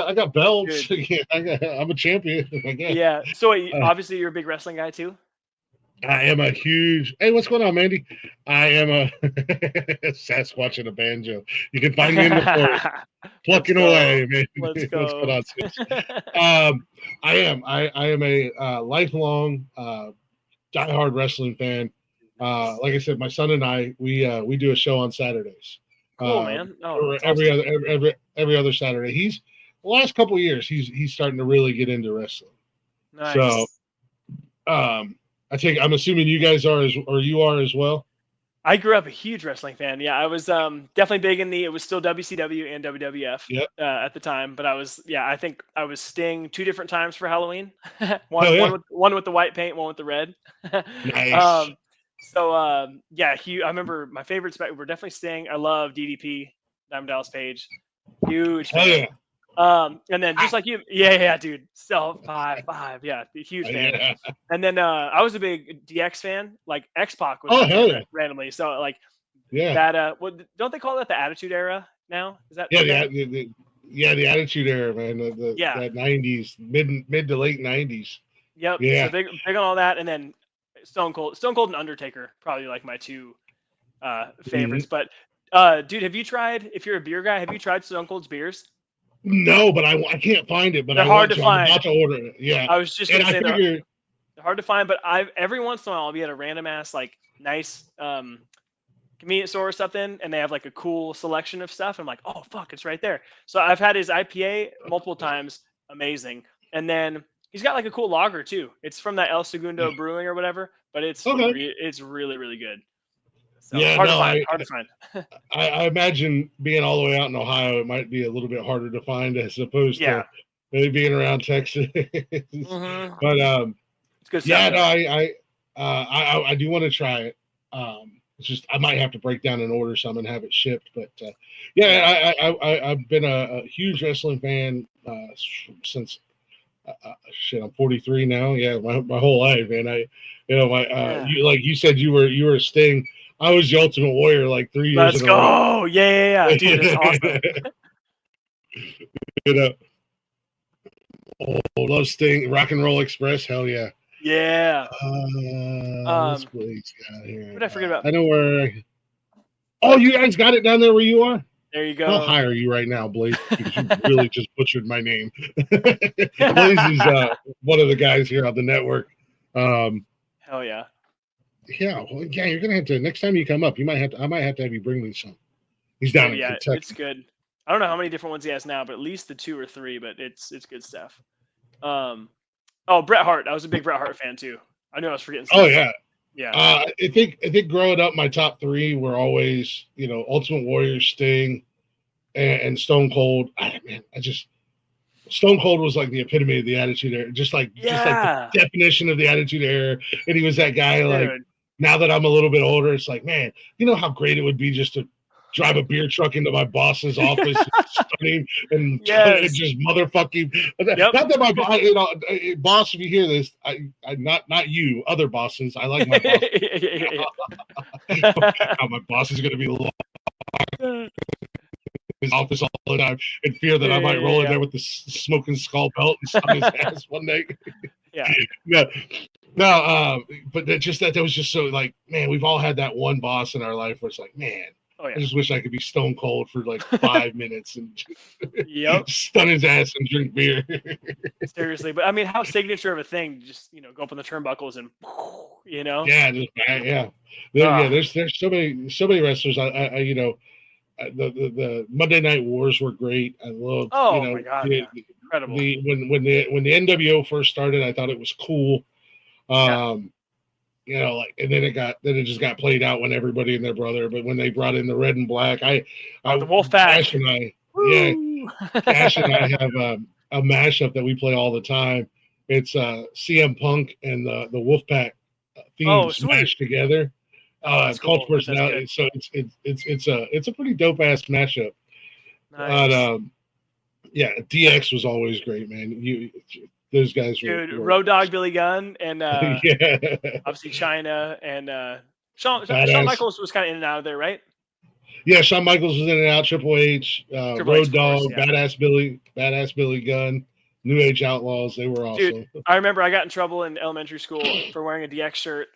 Speaker 1: I got belts.
Speaker 4: Dude.
Speaker 1: Yeah, I'm a champion.
Speaker 4: Yeah. So obviously you're a big wrestling guy too.
Speaker 1: I am a huge. Hey, what's going on, Mandy? I am a Sasquatch and a banjo. You can find me in the forest, plucking away, man.
Speaker 4: Let's go.
Speaker 1: What's going on, sis? I am a lifelong diehard wrestling fan. Like I said, my son and I we do a show on Saturdays.
Speaker 4: Cool, man. Oh,
Speaker 1: every other Saturday. The last couple of years he's starting to really get into wrestling.
Speaker 4: Nice.
Speaker 1: So, I'm assuming you guys are as well.
Speaker 4: I grew up a huge wrestling fan. Yeah, I was definitely big in it was still WCW and WWF at the time. But I think I was Sting 2 different times for Halloween. one with the white paint, one with the red.
Speaker 1: Nice.
Speaker 4: I remember my favorites were definitely Sting. I love DDP, Diamond Dallas Page. Huge fan.
Speaker 1: Yeah.
Speaker 4: And then just like you, dude. So 5'5", yeah, huge fan.
Speaker 1: Yeah.
Speaker 4: And then I was a big DX fan, like X-Pac was randomly. So like, that don't they call that the Attitude Era now? Is that
Speaker 1: the Attitude Era, man. That 90s, mid to late 90s.
Speaker 4: Yep.
Speaker 1: Yeah.
Speaker 4: So big on all that, and then Stone Cold and Undertaker, probably like my 2 favorites.
Speaker 1: Mm-hmm.
Speaker 4: But dude, if you're a beer guy, have you tried Stone Cold's beers?
Speaker 1: No, but I can't find it. But
Speaker 4: they're hard to find.
Speaker 1: I'm about to order it. Yeah,
Speaker 4: I was just gonna say they're hard to find. But every once in a while I'll be at a random ass like nice convenience store or something, and they have like a cool selection of stuff. I'm like, oh fuck, it's right there. So I've had his IPA multiple times, amazing. And then he's got like a cool lager too. It's from that El Segundo Brewing or whatever, but it's really really good. So hard to find.
Speaker 1: I imagine being all the way out in Ohio, it might be a little bit harder to find as opposed to maybe being around Texas.
Speaker 4: Mm-hmm.
Speaker 1: But
Speaker 4: it's good stuff.
Speaker 1: I do want to try it. It's just I might have to break down and order some and have it shipped. But I've been a huge wrestling fan since I'm 43 now. Yeah, my whole life, and like you said, you were a Sting. I was the Ultimate Warrior like 3 years ago.
Speaker 4: Let's go. Yeah. Dude, that's awesome.
Speaker 1: Love Sting. Rock and Roll Express. Hell yeah.
Speaker 4: Yeah.
Speaker 1: What's Blaze got here?
Speaker 4: What did I forget about?
Speaker 1: I know where. Oh, you guys got it down there where you are?
Speaker 4: There you go.
Speaker 1: I'll hire you right now, Blaze, because you really just butchered my name. Blaze is one of the guys here on the network.
Speaker 4: Hell yeah.
Speaker 1: Yeah, you're gonna have to next time you come up. I might have to have you bring me some. He's down in Kentucky.
Speaker 4: It's good. I don't know how many different ones he has now, but at least the 2 or 3. But it's good stuff. Bret Hart. I was a big Bret Hart fan too. I knew I was forgetting.
Speaker 1: Oh yeah.
Speaker 4: Yeah.
Speaker 1: I think growing up, my top 3 were always Ultimate Warrior, Sting, and Stone Cold. Stone Cold was like the epitome of the Attitude Era, just like the definition of the Attitude Era. And he was that guy. Like, now that I'm a little bit older, it's like, man, you know how great it would be just to drive a beer truck into my boss's office and just motherfucking. Yep. Not that my boss, if you hear this, I not you, other bosses. I like my boss. My boss is going to be locked his office all the time in fear that I might roll in there with the smoking skull belt and stun his ass one day. No, but that was just so like, man, we've all had that one boss in our life where it's like, man, I just wish I could be stone cold for like 5 minutes and stun his ass and drink beer.
Speaker 4: Seriously, but I mean, how signature of a thing to just go up on the turnbuckles and
Speaker 1: There's so many wrestlers. I the Monday Night Wars were great. I loved,
Speaker 4: Oh my God, yeah. Incredible.
Speaker 1: When the NWO first started, I thought it was cool. You know, like, and then it just got played out when everybody and their brother. But when they brought in the red and black,
Speaker 4: the Wolfpack.
Speaker 1: Cash and I have a mashup that we play all the time. It's CM Punk and the Wolfpack themes smashed together. Cult
Speaker 4: cool.
Speaker 1: personality. So it's a pretty dope ass mashup.
Speaker 4: Nice.
Speaker 1: But yeah, DX was always great, man. Those guys
Speaker 4: were
Speaker 1: Road
Speaker 4: Dogg, Billy Gunn, and obviously China, and Shawn Michaels was kind of in and out of there, right?
Speaker 1: Yeah, Shawn Michaels was in and out. Triple H, Road Dogg, Badass Billy Gunn, New Age Outlaws. They were awesome.
Speaker 4: Dude, I remember I got in trouble in elementary school for wearing a DX shirt,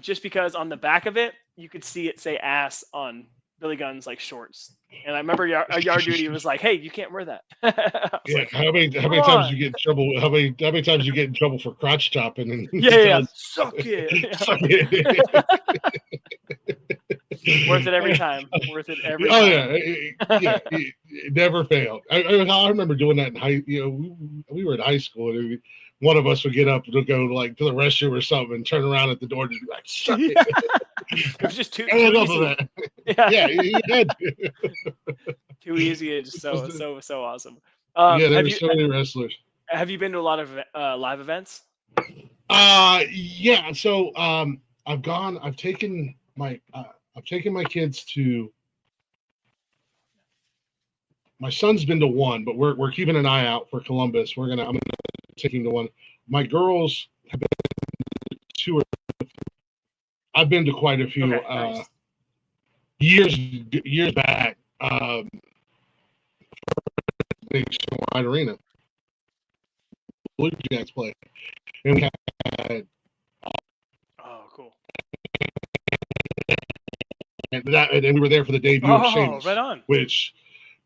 Speaker 4: just because on the back of it you could see it say "ass" on Billy Gunn's like shorts. And I remember Yard Duty was like, "Hey, you can't wear that."
Speaker 1: Yeah, like, how many times you get in trouble? How many times you get in trouble for crotch chopping? And
Speaker 4: suck it. Suck it. Worth it every time. Worth it every time.
Speaker 1: Oh yeah, it never failed. I remember doing that in high. We were in high school, and one of us would get up to go like to the restroom or something, and turn around at the door and be like, "Suck it."
Speaker 4: It was just too easy.
Speaker 1: That. Yeah, you had to.
Speaker 4: Too easy. It's just so awesome.
Speaker 1: There's so many wrestlers.
Speaker 4: Have you been to a lot of live events?
Speaker 1: Yeah. So I've taken my kids to. My son's been to one, but we're keeping an eye out for Columbus. I'm gonna take him to one. My girls have been to two. I've been to quite a few.
Speaker 4: Nice.
Speaker 1: Years back. Nationwide Arena. Blue Jays play, and we had.
Speaker 4: Oh, cool.
Speaker 1: And we were there for the debut of Sheamus.
Speaker 4: Right on.
Speaker 1: Which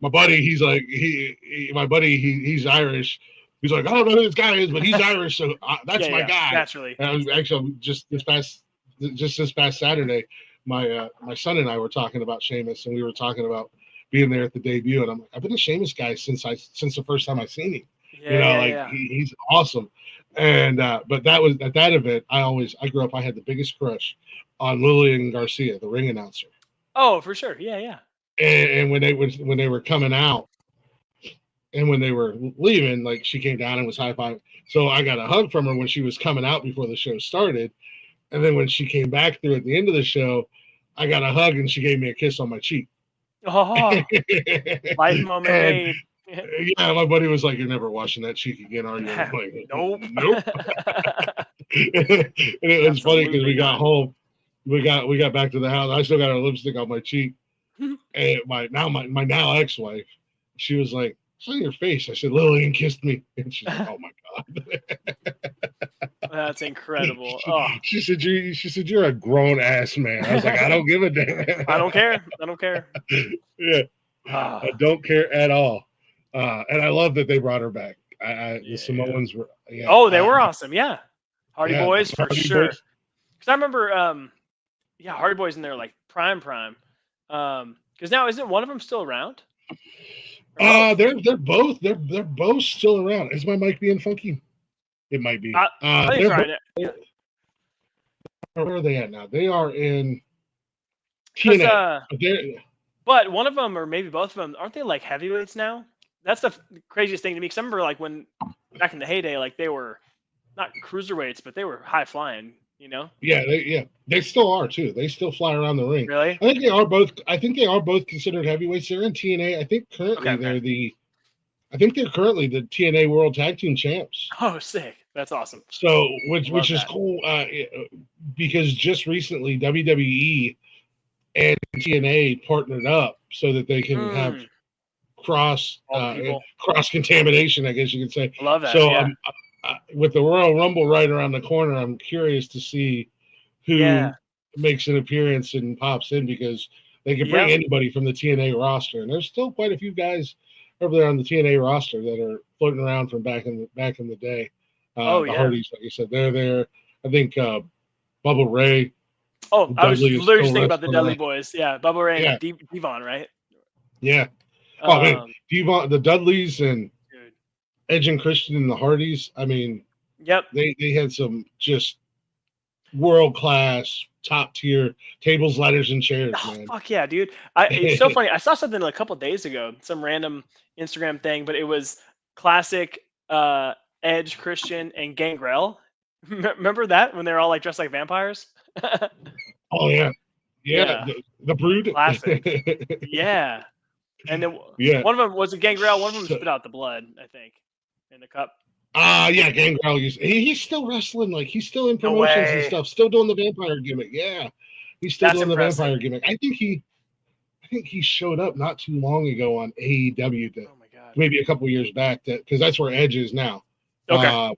Speaker 1: my buddy, he's like, he's Irish. He's like, I don't know who this guy is, but he's Irish, so that's my guy.
Speaker 4: Naturally.
Speaker 1: And I was actually just this past Saturday, my son and I were talking about Sheamus, and we were talking about being there at the debut, and I'm like, I've been a Sheamus guy since the first time I seen him. He's awesome. And but that was at that event. I grew up. I had the biggest crush on Lillian Garcia, the ring announcer.
Speaker 4: Oh, for sure. Yeah.
Speaker 1: And when they were coming out, and when they were leaving, like she came down and was high five. So I got a hug from her when she was coming out before the show started, and then when she came back through at the end of the show, I got a hug and she gave me a kiss on my cheek.
Speaker 4: Oh, life moment made.
Speaker 1: Yeah, my buddy was like, "You're never washing that cheek again, are you?" I'm like,
Speaker 4: nope.
Speaker 1: And it was funny because we got home, we got back to the house. I still got her lipstick on my cheek, and my now ex-wife, she was like, "It's on your face." I said, "Lillian kissed me," and she's like, "Oh my god."
Speaker 4: That's incredible. Oh.
Speaker 1: She said, "You're a grown ass man." I was like, "I don't give a damn.
Speaker 4: I don't care."
Speaker 1: Yeah, I don't care at all. And I love that they brought her back. The Samoans were. Yeah,
Speaker 4: they were awesome. Yeah, Hardy Boys for sure. Because I remember, Hardy Boys in there like prime. Because now isn't one of them still around?
Speaker 1: They're both still around. Is my mic being funky? It might be.
Speaker 4: I think right.
Speaker 1: Where are they at now? They are in TNA.
Speaker 4: But one of them, or maybe both of them, aren't they like heavyweights now? That's the craziest thing to me. Because I remember like when back in the heyday, like they were not cruiserweights, but they were high flying. You know?
Speaker 1: Yeah, they still are too. They still fly around the ring.
Speaker 4: Really?
Speaker 1: I think they are both considered heavyweights. They're in TNA. I think currently they're currently the TNA World Tag Team Champs.
Speaker 4: Oh, sick! That's awesome.
Speaker 1: So, which is cool, because just recently WWE and TNA partnered up so that they can have cross contamination, I guess you could say.
Speaker 4: I love that.
Speaker 1: So, with the Royal Rumble right around the corner, I'm curious to see who makes an appearance and pops in, because they can bring anybody from the TNA roster, and there's still quite a few guys over there on the TNA roster that are floating around from back in the day. The Hardys, like you said, they're there. I think Bubba Ray.
Speaker 4: Oh, I was literally thinking about the Dudley Boys. Yeah, Bubba Ray and Devon, right?
Speaker 1: Yeah. Oh man,
Speaker 4: Um,
Speaker 1: Devon, the Dudleys and
Speaker 4: dude.
Speaker 1: Edge and Christian and the Hardys. I mean,
Speaker 4: Yep.
Speaker 1: they had some just world class, top tier tables, ladders, and chairs,
Speaker 4: Oh
Speaker 1: man.
Speaker 4: fuck yeah, dude! It's so funny. I saw something a couple days ago, some random Instagram thing, but it was classic Edge, Christian, and Gangrel. Remember that when they're all like dressed like vampires?
Speaker 1: Oh yeah, yeah.
Speaker 4: Yeah,
Speaker 1: The Brood.
Speaker 4: classic. Yeah, and then
Speaker 1: Yeah.
Speaker 4: one of them was a Gangrel. One of them
Speaker 1: So,
Speaker 4: spit out the blood, I think, in the cup.
Speaker 1: yeah, Gangrel. He's still wrestling. Like he's still in
Speaker 4: No
Speaker 1: promotions and
Speaker 4: way.
Speaker 1: stuff. Still doing the vampire gimmick. Yeah, he's still
Speaker 4: That's
Speaker 1: doing the
Speaker 4: impressive.
Speaker 1: vampire gimmick. I think he showed up not too long ago on AEW.
Speaker 4: Oh my god.
Speaker 1: Maybe a couple years back. Because that's where Edge is now.
Speaker 4: Okay.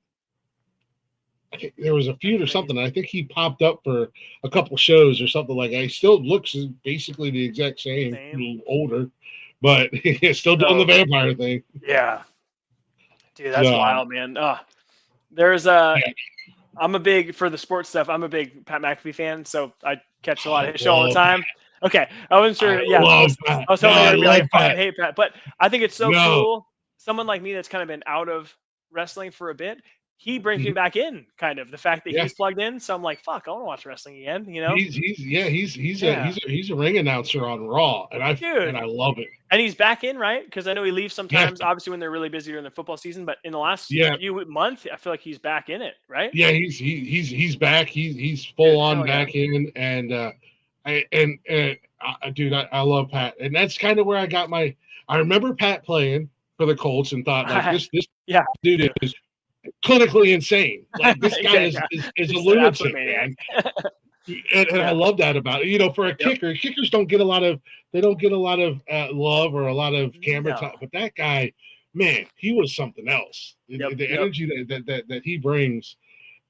Speaker 1: I think there was a feud or something. I think he popped up for a couple shows or something like that. He still looks basically the exact same, a little older, but he's still doing the vampire thing.
Speaker 4: Yeah. Dude, that's wild, man. There's a.
Speaker 1: Yeah.
Speaker 4: I'm a big for the sports stuff. I'm a big Pat McAfee fan, so I catch a lot of his show all the time. Okay, I wasn't sure.
Speaker 1: I love
Speaker 4: I was hoping you would be like, "Fucking hate Pat," but I think it's so
Speaker 1: No.
Speaker 4: cool. Someone like me that's kind of been out of wrestling for a bit, he brings me back in. Kind of the fact that he's plugged in, so I'm like, "Fuck, I want to watch wrestling again." You know?
Speaker 1: He's a ring announcer on Raw, and I love it.
Speaker 4: And he's back in, right? Because I know he leaves sometimes, obviously when they're really busy during the football season. But in the last few months, I feel like he's back in it, right?
Speaker 1: Yeah, he's back. He's full on back in, and dude, I love Pat, and that's kind of where I got my. I remember Pat playing for the Colts and thought like this dude is clinically insane. Like this guy is a lunatic, man. And I love that about it. You know, for a kicker, kickers don't get a lot of love or a lot of camera time, but that guy, man, he was something else. The energy that he brings.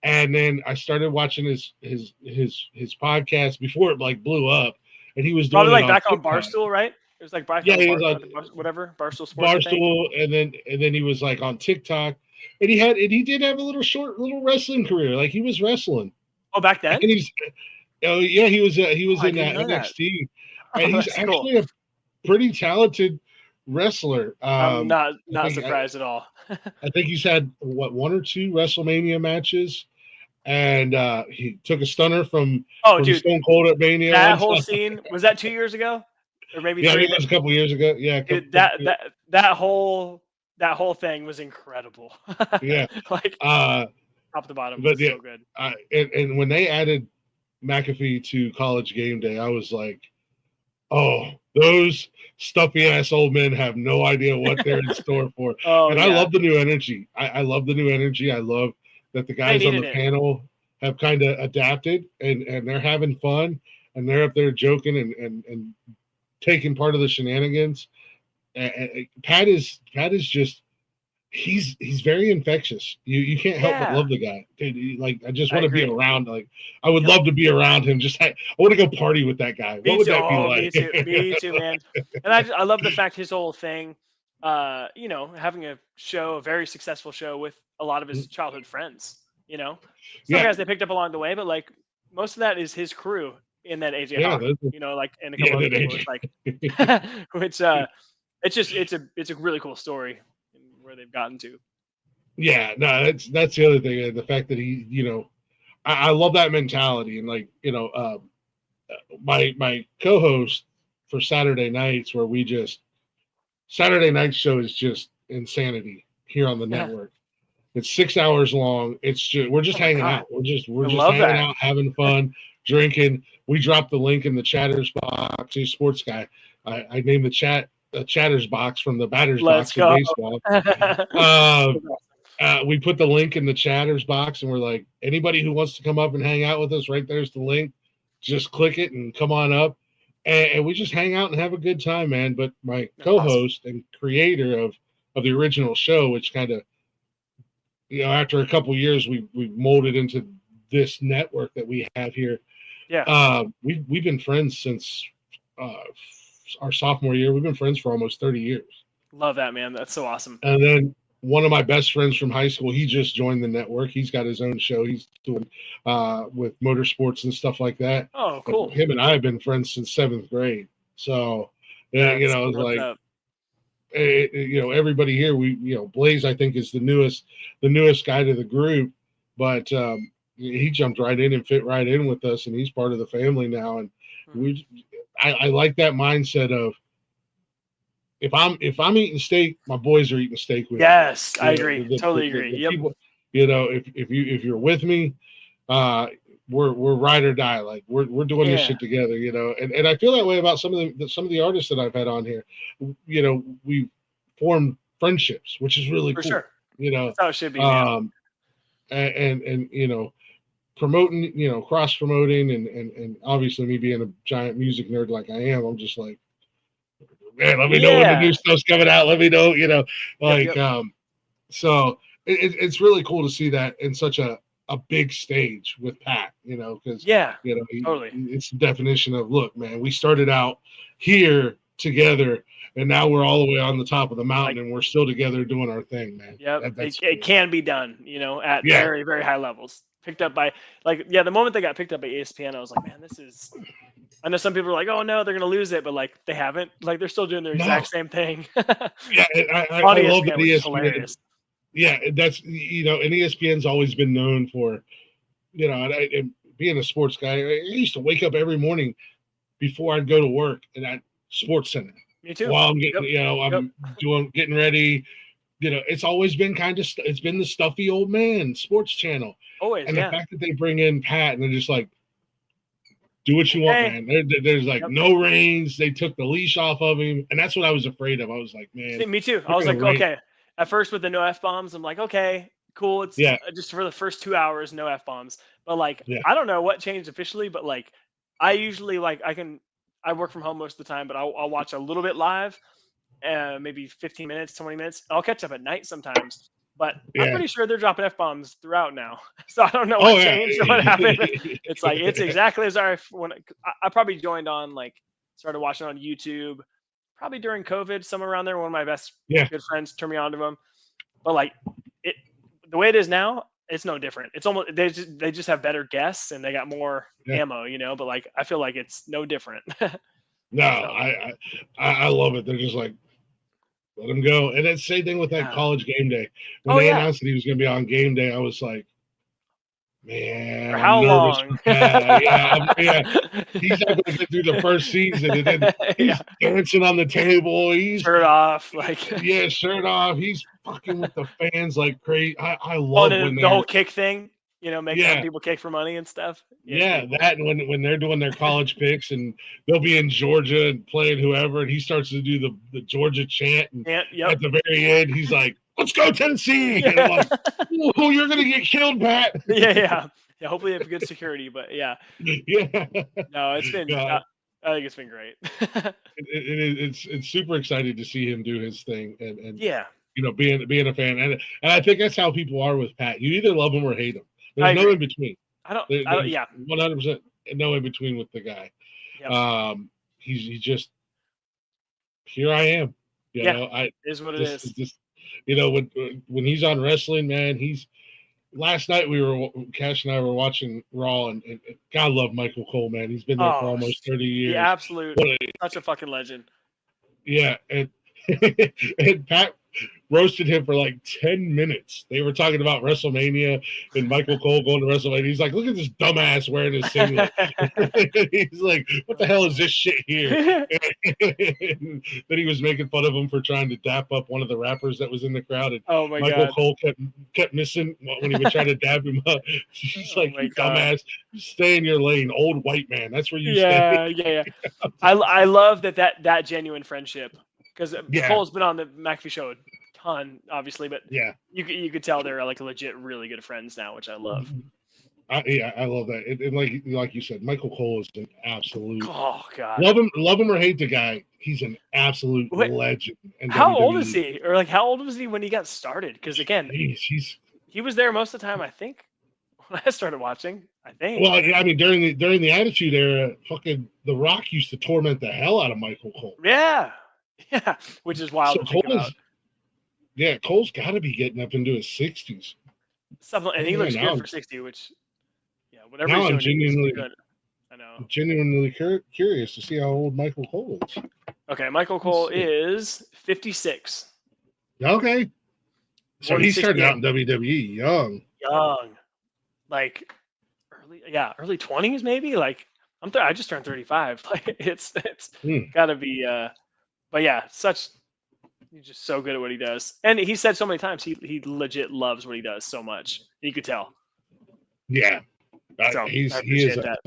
Speaker 1: And then I started watching his podcast before it like blew up, and he was doing
Speaker 4: probably like
Speaker 1: it
Speaker 4: back
Speaker 1: on
Speaker 4: Barstool, right? It was like whatever Barstool Sports.
Speaker 1: Barstool, and then he was like on TikTok, and he did have a little wrestling career. Like he was wrestling.
Speaker 4: Oh, back then?
Speaker 1: And he was in NXT, and he's actually a pretty talented wrestler.
Speaker 4: I'm not surprised at all.
Speaker 1: I think he's had one or two WrestleMania matches, and he took a stunner from Stone Cold at Mania.
Speaker 4: That whole scene, was that 2 years ago, or maybe 3?
Speaker 1: I think it was a couple years ago. Yeah,
Speaker 4: dude, that whole thing was incredible.
Speaker 1: Yeah,
Speaker 4: like top to bottom, but so good.
Speaker 1: And when they added McAfee to College Game Day, I was like, oh, those stuffy ass old men have no idea what they're in store for. I love the new energy. I love the new energy. I love that the guys on the panel have kind of adapted and they're having fun and they're up there joking and taking part of the shenanigans. And Pat is just he's very infectious. You can't help but love the guy. Dude, like I just want to be around. Like I would love to be around him. I want to go party with that guy. What would that be like?
Speaker 4: Me too, man. And I love the fact his whole thing, having a very successful show with a lot of his childhood friends. You know, some guys they picked up along the way, but like most of that is his crew in that AJ Hawk. Like and a couple other people. It's like, it's a really cool story where they've gotten to.
Speaker 1: Yeah, no, that's the other thing. The fact that he, I love that mentality. And like, my co-host for Saturday nights where Saturday night show is just insanity here on the network. It's 6 hours long. We're just hanging out. We're just hanging out, having fun, drinking. We dropped the link in the chatters box. He's a sports guy. I named the chat a chatters box from the batters box in baseball. We put the link in the chatters box and we're like, anybody who wants to come up and hang out with us, right there's the link. Just click it and come on up. And we just hang out and have a good time, man. But my co-host and creator of the original show, which kind of, after a couple years, we molded into this network that we have here.
Speaker 4: Yeah.
Speaker 1: We've been friends since our sophomore year. We've been friends for almost 30 years.
Speaker 4: Love that, man. That's so awesome.
Speaker 1: And then one of my best friends from high school, he just joined the network. He's got his own show. He's doing with motorsports and stuff like that.
Speaker 4: Oh, cool.
Speaker 1: But him and I have been friends since 7th grade. So You know, it's
Speaker 4: what's
Speaker 1: like,
Speaker 4: up?
Speaker 1: you know, everybody here, Blaze, I think, is the newest guy to the group, but he jumped right in and fit right in with us, and he's part of the family now. And I like that mindset of, if I'm eating steak, my boys are eating steak with
Speaker 4: Yes,
Speaker 1: me.
Speaker 4: I agree. Totally agree. Yep.
Speaker 1: People, you know, if you're with me, we're ride or die. Like we're doing this shit together, you know. And I feel that way about some of the artists that I've had on here. You know, we formed friendships, which is really
Speaker 4: For
Speaker 1: cool.
Speaker 4: sure.
Speaker 1: You know,
Speaker 4: That's how it should be, man.
Speaker 1: And you know, promoting, you know, cross promoting, and obviously me being a giant music nerd like I am, I'm just like, man, let me know when the new stuff's coming out. Let me know, you know, like, so it's really cool to see that in such a big stage with Pat, you know, because, you know,
Speaker 4: totally.
Speaker 1: It's the definition of, look, man, we started out here together, and now we're all the way on the top of the mountain, and we're still together doing our thing, man.
Speaker 4: Yep, it can be done, you know, at very, very high levels. Picked up by, like, the moment they got picked up by ESPN, I was like, man, this is. I know some people are like, oh no, they're gonna lose it, but like they haven't. Like they're still doing their exact same thing.
Speaker 1: Yeah, I love that ESPN. Yeah, that's, you know, and ESPN's always been known for, you know, and being a sports guy, I used to wake up every morning before I'd go to work and at Sports Center.
Speaker 4: Me too.
Speaker 1: While I'm getting, you know, I'm getting ready. You know, it's always been it's been the stuffy old man sports channel.
Speaker 4: Always,
Speaker 1: and the fact that they bring in Pat and they're just like, do what you want, man. There's like no reins. They took the leash off of him, and that's what I was afraid of. I was like, man.
Speaker 4: Me too. I was like, okay. At first with the no F-bombs, I'm like, okay, cool. It's just for the first 2 hours, no F-bombs. But like, I don't know what changed officially, but like, I usually like I work from home most of the time, but I'll watch a little bit live, maybe 15 minutes, 20 minutes. I'll catch up at night sometimes. But I'm pretty sure they're dropping F-bombs throughout now. So I don't know what changed or what happened. It's like, it's exactly as I probably joined on, like, started watching on YouTube probably during COVID, somewhere around there. One of my best good friends turned me on to them. But like, the way it is now, it's no different. It's almost, they just have better guests and they got more ammo, you know, but like, I feel like it's no different.
Speaker 1: No, I love it. They're just like, let him go. And it's the same thing with that College Game Day. When they announced that he was going to be on Game Day, I was like, man,
Speaker 4: I'm nervous
Speaker 1: for Pat. He's not going to get through the first season, and then he's dancing on the table. He's
Speaker 4: shirt off, like
Speaker 1: shirt off. He's fucking with the fans like crazy. I love when
Speaker 4: the whole kick thing. You know, making people kick for money and stuff.
Speaker 1: That, and when they're doing their college picks, and they'll be in Georgia and playing whoever, and he starts to do the Georgia chant, and at the very end, he's like, "Let's go Tennessee!" And I'm like, "Oh, you're gonna get killed, Pat."
Speaker 4: Yeah. Hopefully, they have good security, but No, it's been. I think it's been great.
Speaker 1: It's super exciting to see him do his thing, and you know, being a fan, and I think that's how people are with Pat. You either love him or hate him. There's no in between.
Speaker 4: I don't 100%
Speaker 1: no in between with the guy. He's just, here I am. You know,
Speaker 4: is what it is.
Speaker 1: Just, you know, when he's on wrestling, man, last night Cash and I were watching Raw, and God love Michael Cole, man. He's been there for almost 30 years.
Speaker 4: The absolute, such a fucking legend.
Speaker 1: Yeah, and Pat roasted him for like 10 minutes. They were talking about WrestleMania and Michael Cole going to WrestleMania. He's like, look at this dumbass wearing his singlet. He's like, what the hell is this shit here? Then he was making fun of him for trying to dap up one of the rappers that was in the crowd. And Michael Cole kept missing when he would try to dab him up. He's like, you dumbass, stay in your lane, old white man. That's where you stay.
Speaker 4: Yeah. I love that genuine friendship. Because Cole's been on the McAfee show a ton, obviously, but you could tell they're like legit, really good friends now, which I love.
Speaker 1: I love that. And like you said, Michael Cole is an absolute.
Speaker 4: Oh God,
Speaker 1: love him or hate the guy. He's an absolute legend.
Speaker 4: How old is he? Or like, how old was he when he got started? Because again, he was there most of the time. I think when I started watching. I think.
Speaker 1: Well, I mean, during the Attitude Era, fucking The Rock used to torment the hell out of Michael Cole.
Speaker 4: Yeah, which is wild to think about.
Speaker 1: Cole's got to be getting up into his 60s.
Speaker 4: And he looks good for 60, which, whatever he's doing, he's good. I know.
Speaker 1: I'm genuinely curious to see how old Michael Cole is.
Speaker 4: Okay, Michael Cole is 56.
Speaker 1: Okay. So
Speaker 4: Born in
Speaker 1: he started
Speaker 4: 68.
Speaker 1: out in WWE young.
Speaker 4: Young. Like early 20s maybe. Like I just turned 35. Like it's gotta be but yeah, he's just so good at what he does. And he said so many times he legit loves what he does so much. You could tell.
Speaker 1: Yeah.
Speaker 4: So
Speaker 1: he
Speaker 4: appreciate that.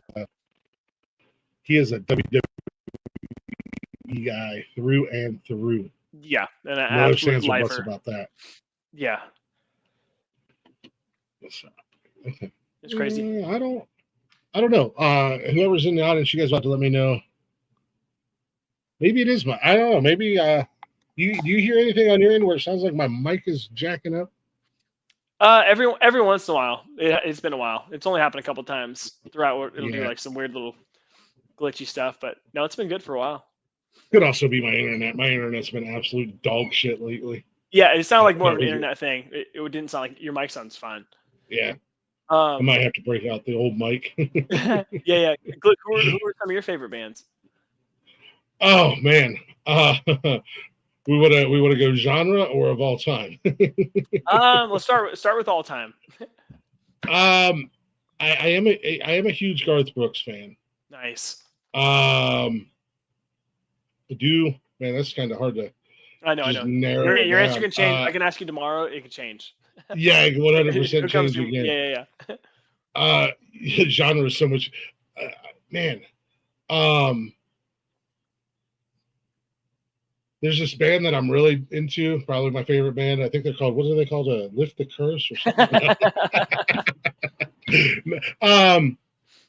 Speaker 1: He is a WWE guy through and through.
Speaker 4: Yeah, and an
Speaker 1: No
Speaker 4: absolute
Speaker 1: ifs, ands, or buts
Speaker 4: lifer.
Speaker 1: about that.
Speaker 4: Yeah. It's crazy.
Speaker 1: I don't know. Whoever's in the audience, you guys have to let me know. Maybe it is I don't know. Maybe do you hear anything on your end where it sounds like my mic is jacking up?
Speaker 4: Every once in a while. It's been a while. It's only happened a couple times throughout. It'll do like some weird little glitchy stuff, but no, it's been good for a while.
Speaker 1: Could also be my internet. My internet's been absolute dog shit lately.
Speaker 4: Yeah, it sounded like more of an internet thing. It didn't sound like your mic sounds fine.
Speaker 1: Yeah. I might have to break out the old mic.
Speaker 4: yeah. Glick, who are some of your favorite bands?
Speaker 1: Oh man. We want to go genre or of all time.
Speaker 4: Let's start with all time.
Speaker 1: I am a huge Garth Brooks fan.
Speaker 4: Nice.
Speaker 1: I do, man. That's kind of hard to.
Speaker 4: I know. Your answer can change. I can ask you tomorrow. It could change.
Speaker 1: Yeah, 100% change again.
Speaker 4: Yeah.
Speaker 1: Genre is so much, man. There's this band that I'm really into. Probably my favorite band. I think they're called. What are they called? Lift the Curse or something.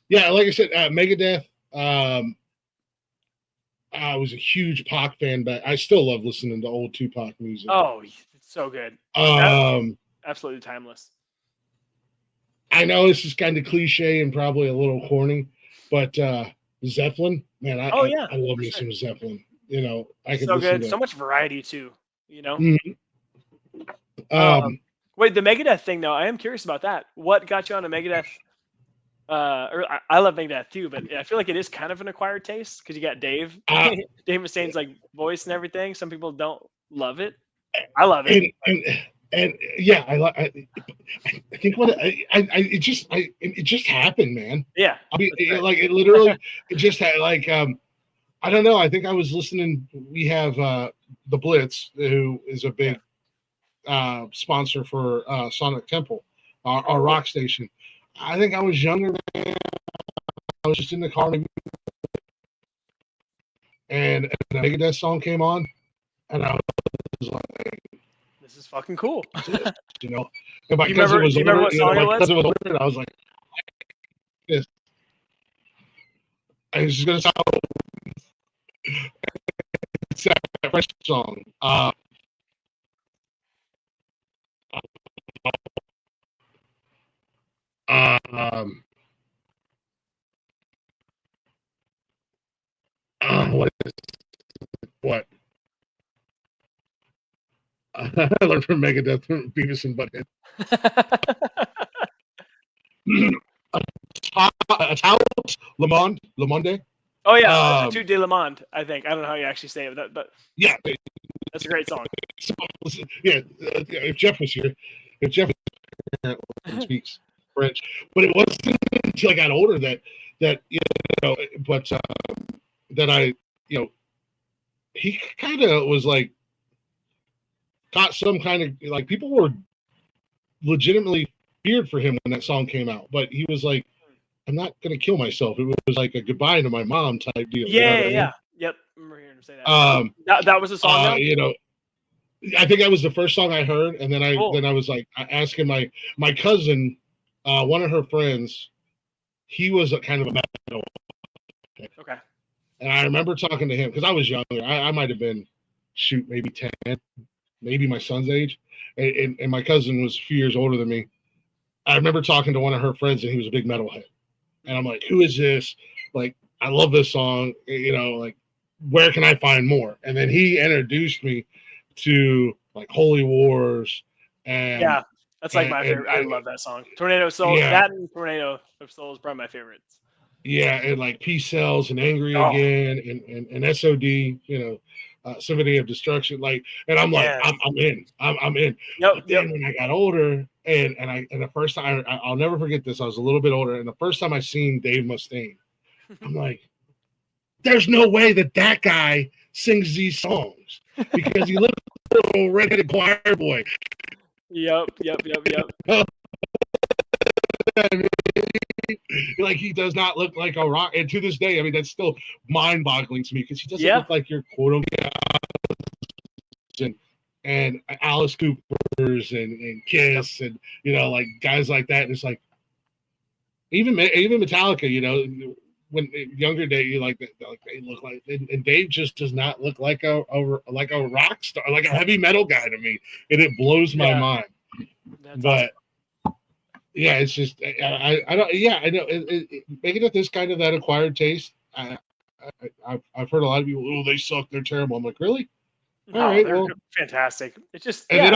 Speaker 1: Yeah, like I said, Megadeth. I was a huge Pac fan, but I still love listening to old Tupac music.
Speaker 4: Oh, it's so good. Absolutely timeless.
Speaker 1: I know this is kind of cliche and probably a little corny, but Zeppelin, man, I love me some Zeppelin. You know, I could
Speaker 4: so
Speaker 1: listen
Speaker 4: good.
Speaker 1: to
Speaker 4: So much variety too. You know.
Speaker 1: Mm-hmm.
Speaker 4: Wait, the Megadeth thing though, I am curious about that. What got you on a Megadeth? I love Megadeth too, but I feel like it is kind of an acquired taste because you got Dave Mustaine's like voice and everything. Some people don't love it. I love it.
Speaker 1: And yeah, I think it just happened, man.
Speaker 4: Yeah,
Speaker 1: I mean, like it literally, it just had like I don't know. I think I was listening. We have the Blitz, who is a big sponsor for Sonic Temple, our rock station. I think I was younger, man. I was just in the car, and the Megadeth song came on, and I was like,
Speaker 4: "This is fucking cool,"
Speaker 1: you know. And my cousin was older, and I was like, "This." And it's just gonna sound. It's that fresh song. What? I learned from Megadeth, Beavis and Butthead. Le Monde.
Speaker 4: Oh yeah, Tout de Le Monde. I think I don't know how you actually say it, but
Speaker 1: yeah,
Speaker 4: that's a great song.
Speaker 1: Yeah, if Jeff was here, speaks French, but it wasn't until I got older that you know, but that I, you know, he kind of was like got some kind of like people were legitimately feared for him when that song came out, but he was like, I'm not gonna kill myself. It was like a goodbye to my mom type deal.
Speaker 4: Yeah, you know yeah. Yep. I remember hearing him say that. That was a song.
Speaker 1: You know, I think that was the first song I heard, and then I was like asking my cousin, one of her friends, he was a kind of a metal.
Speaker 4: Okay.
Speaker 1: And I remember talking to him because I was younger. I might have been, maybe 10, maybe my son's age, and my cousin was a few years older than me. I remember talking to one of her friends, and he was a big metalhead. And I'm like, who is this? Like, I love this song. You know, like, where can I find more? And then he introduced me to like Holy Wars. And
Speaker 4: yeah, that's like my favorite. I love that song. Tornado of Soul. Yeah. That and Tornado of Soul is probably my favorites.
Speaker 1: Yeah, and like Peace Cells and Angry
Speaker 4: Oh.
Speaker 1: Again and SOD, Symphony of Destruction. Like, and I'm like,
Speaker 4: Yes.
Speaker 1: I'm in. I'm in.
Speaker 4: Yep.
Speaker 1: But then when I got older, and the first time I'll never forget this, I was a little bit older, and the first time I seen Dave Mustaine, I'm like, there's no way that guy sings these songs because he looks like a little redheaded choir boy.
Speaker 4: Yep.
Speaker 1: Like, he does not look like a rock, and to this day, I mean, that's still mind-boggling to me because he doesn't look like your quote-unquote and Alice Coopers and Kiss and like guys like that. And it's like even Metallica, when younger day, they look like, and Dave just does not look like a rock star, like a heavy metal guy to me, and it blows my mind.
Speaker 4: That's
Speaker 1: but awesome. Yeah, it's just I don't. Yeah, I know. Making it this kind of that acquired taste. I've heard a lot of people. Oh, they suck. They're terrible. I'm like, really?
Speaker 4: All right, they're fantastic. It's just
Speaker 1: and then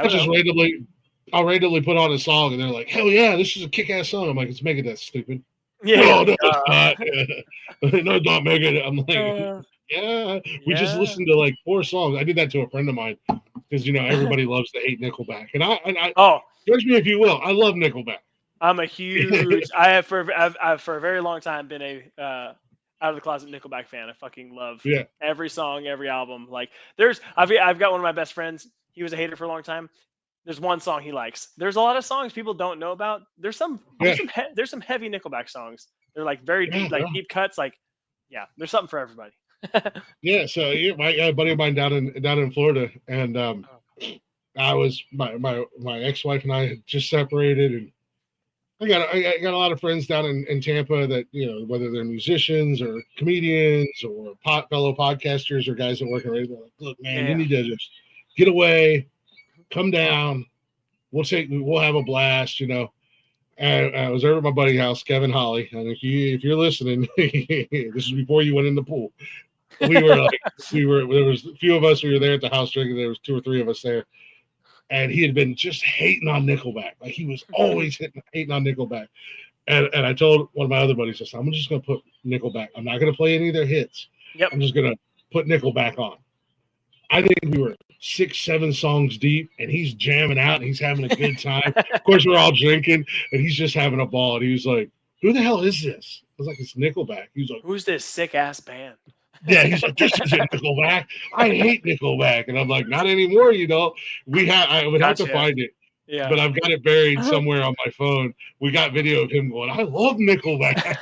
Speaker 1: I'll randomly put on a song, and they're like, hell yeah, this is a kick-ass song. I'm like, it's Megadeth, stupid.
Speaker 4: Yeah,
Speaker 1: no, it's not. No, it's not Megadeth. I'm like, we just listened to like 4 songs. I did that to a friend of mine because everybody loves to hate Nickelback, and I judge me if you will. I love Nickelback.
Speaker 4: I'm a huge. I've for a very long time been a out of the closet Nickelback fan. I fucking love every song, every album. Like I've got one of my best friends. He was a hater for a long time. There's one song he likes. There's a lot of songs people don't know about. There's some heavy Nickelback songs. They're like very deep, deep cuts. Like, there's something for everybody.
Speaker 1: Yeah. So my buddy of mine down in Florida, and I was my ex-wife and I had just separated, and I got a lot of friends down in Tampa that, whether they're musicians or comedians or fellow podcasters or guys that work in radio. Like, look, man, you need to just get away, come down. We'll have a blast, And I was over at my buddy's house, Kevin Holly. And if you're listening, this is before you went in the pool. There was a few of us. We were there at the house drinking. There was 2 or 3 of us there. And he had been just hating on Nickelback. Like, he was always hating on Nickelback. And I told one of my other buddies, I said, I'm just going to put Nickelback. I'm not going to play any of their hits.
Speaker 4: Yep.
Speaker 1: I'm just going to put Nickelback on. I think we were 6, 7 songs deep, and he's jamming out, and he's having a good time. Of course, we're all drinking, and he's just having a ball. And he was like, who the hell is this? I was like, it's Nickelback. He was like,
Speaker 4: who's this sick-ass band?
Speaker 1: Yeah, he's like, this isn't Nickelback. I hate Nickelback. And I'm like, not anymore, I would have to find it. Yeah. But I've got it buried somewhere on my phone. We got video of him going, I love Nickelback.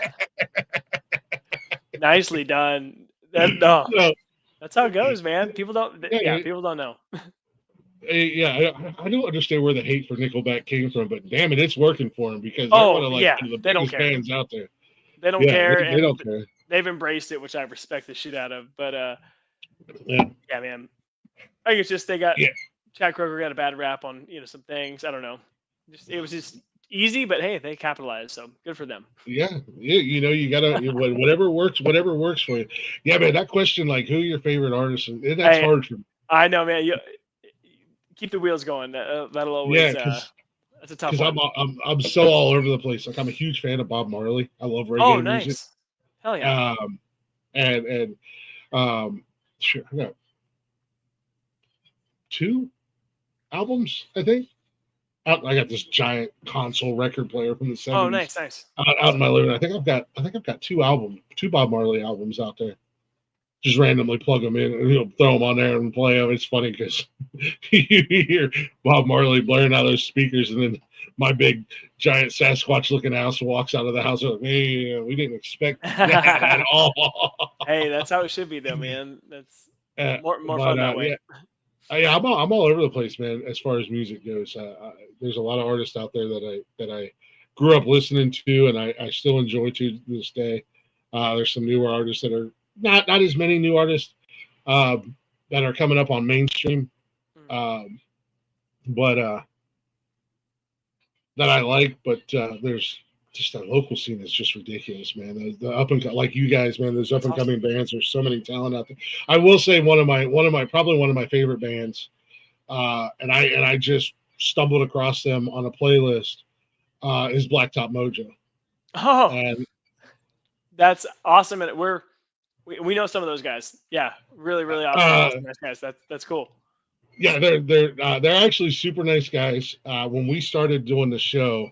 Speaker 4: Nicely done. That's how it goes, man. People don't people don't know.
Speaker 1: I don't understand where the hate for Nickelback came from, but damn it, it's working for him because they're one of the biggest bands out there.
Speaker 4: They don't care.
Speaker 1: They don't care.
Speaker 4: They've embraced it, which I respect the shit out of. But man, I think it's just they got Chad Kroeger got a bad rap on some things. I don't know. It was just easy, but hey, they capitalized, so good for them.
Speaker 1: Yeah, you gotta whatever works for you. Yeah, man, that question, like, who your favorite artist is, that's hard for me.
Speaker 4: I know, man. You keep the wheels going. That'll always. That's a tough one.
Speaker 1: I'm so all over the place. Like, I'm a huge fan of Bob Marley. I love reggae music.
Speaker 4: Hell yeah.
Speaker 1: Sure, I got 2 albums, I think. I got this giant console record player from the 70s.
Speaker 4: Oh, nice.
Speaker 1: Out in my living room. I think I've got 2 Bob Marley albums out there. Just randomly plug them in and throw them on there and play them. It's funny because you hear Bob Marley blaring out those speakers, and then my big giant Sasquatch looking house walks out of the house. Like, hey, we didn't expect that at all.
Speaker 4: Hey, that's how it should be, though, man. That's more fun that way.
Speaker 1: I'm all over the place, man. As far as music goes, there's a lot of artists out there that I grew up listening to, and I still enjoy to this day. There's some newer artists that are not as many new artists that are coming up on mainstream, but that I like. But there's just that local scene that's just ridiculous, man. The up and like you guys, man. Those up and coming bands. There's so many talent out there. I will say one of my favorite bands, and I just stumbled across them on a playlist, is Blacktop Mojo.
Speaker 4: Oh,
Speaker 1: and
Speaker 4: That's awesome, and we know some of those guys. Yeah, really, really awesome nice guys. That's cool.
Speaker 1: Yeah, they're actually super nice guys. When we started doing the show,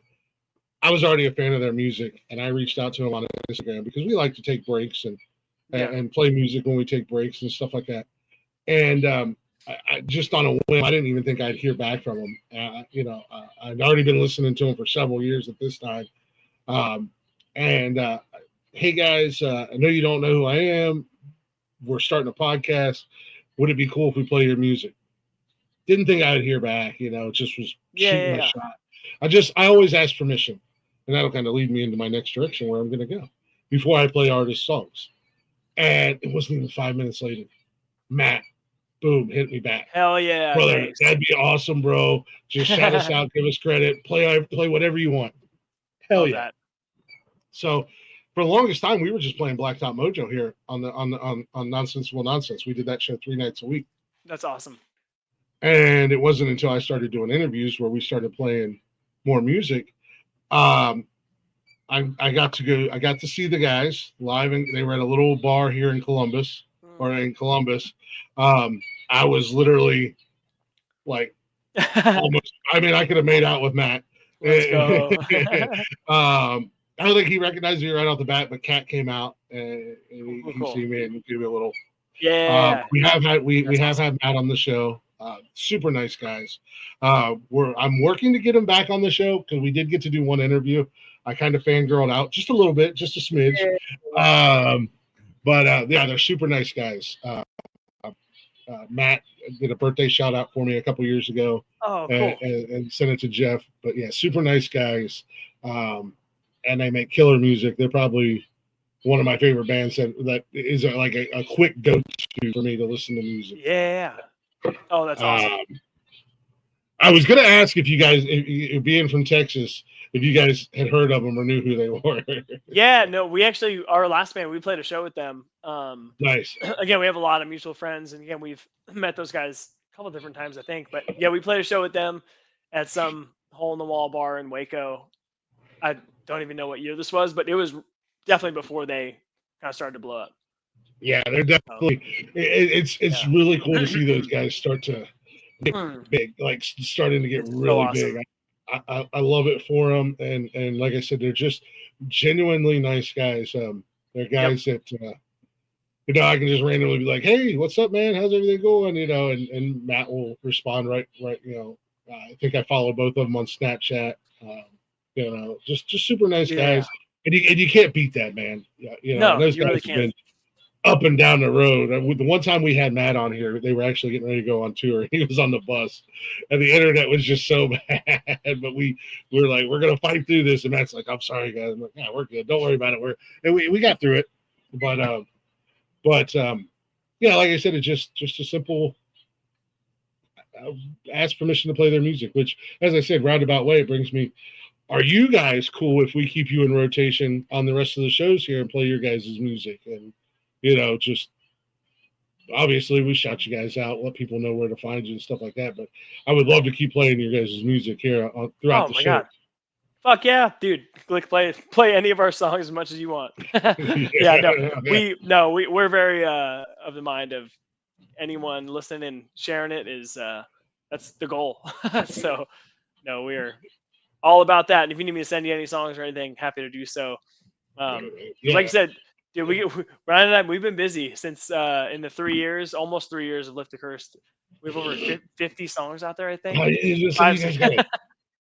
Speaker 1: I was already a fan of their music, and I reached out to them on Instagram because we like to take breaks and play music when we take breaks and stuff like that. And I just on a whim, I didn't even think I'd hear back from them. I'd already been listening to them for several years at this time. And hey guys, I know you don't know who I am. We're starting a podcast. Would it be cool if we play your music? Didn't think I'd hear back. Just was shooting my shot. I always ask permission, and that'll kind of lead me into my next direction where I'm going to go before I play artist songs. And it wasn't even 5 minutes later. Matt, boom, hit me back.
Speaker 4: Hell yeah,
Speaker 1: brother,
Speaker 4: thanks.
Speaker 1: That'd be awesome, bro. Just shout us out, give us credit, play whatever you want. Hell
Speaker 4: Love
Speaker 1: yeah.
Speaker 4: That.
Speaker 1: So for the longest time, we were just playing Blacktop Mojo here on Nonsensical Nonsense. We did that show 3 nights a week.
Speaker 4: That's awesome.
Speaker 1: And it wasn't until I started doing interviews where we started playing more music. I got to see the guys live, and they were at a little bar here in Columbus. I was literally like almost. I mean, I could have made out with Matt.
Speaker 4: Let's go.
Speaker 1: I don't think he recognized me right off the bat, but Kat came out and he see me and gave me a little.
Speaker 4: Yeah.
Speaker 1: We have had Matt on the show. Super nice guys. I'm working to get him back on the show because we did get to do one interview. I kind of fangirled out just a little bit, just a smidge. But they're super nice guys. Matt did a birthday shout out for me a couple years ago.
Speaker 4: Oh, cool.
Speaker 1: And sent it to Jeff. But yeah, super nice guys. And they make killer music. They're probably one of my favorite bands that is like a quick go-to for me to listen to music.
Speaker 4: Yeah. Oh, that's awesome.
Speaker 1: I was going to ask if you guys, being from Texas, if you guys had heard of them or knew who they were.
Speaker 4: Yeah, no, we actually, our last band, we played a show with them.
Speaker 1: Nice.
Speaker 4: Again, we have a lot of mutual friends, and again, we've met those guys a couple different times, I think. But yeah, we played a show with them at some hole-in-the-wall bar in Waco. I don't even know what year this was, but it was definitely before they kind of started to blow up.
Speaker 1: Yeah, they're definitely. It's really cool to see those guys start to get big, like starting to get really big. I love it for them, and like I said, they're just genuinely nice guys. They're guys that I can just randomly be like, "Hey, what's up, man? How's everything going?" And Matt will respond right. I think I follow both of them on Snapchat. Just super nice guys, and you can't beat that, man.
Speaker 4: No,
Speaker 1: those
Speaker 4: you
Speaker 1: guys
Speaker 4: really
Speaker 1: have
Speaker 4: can't.
Speaker 1: been up and down the road. The one time we had Matt on here, they were actually getting ready to go on tour. He was on the bus, and the internet was just so bad. But we were like, we're gonna fight through this, and Matt's like, I'm sorry, guys. I'm like, yeah, we're good. Don't worry about it. We got through it. But like I said, it's just a simple ask permission to play their music. Which, as I said, roundabout way, it brings me. Are you guys cool if we keep you in rotation on the rest of the shows here and play your guys' music? And just obviously we shout you guys out, let people know where to find you and stuff like that. But I would love to keep playing your guys' music here throughout the show. God.
Speaker 4: Fuck yeah, dude! Glick, play any of our songs as much as you want. We're very of the mind of anyone listening and sharing it is that's the goal. So no, we're all about that. And if you need me to send you any songs or anything, happy to do so. Like you said, dude, Ryan and I, we've been busy since in the almost 3 years of Lift the Curse. We have over 50 songs out there, I think.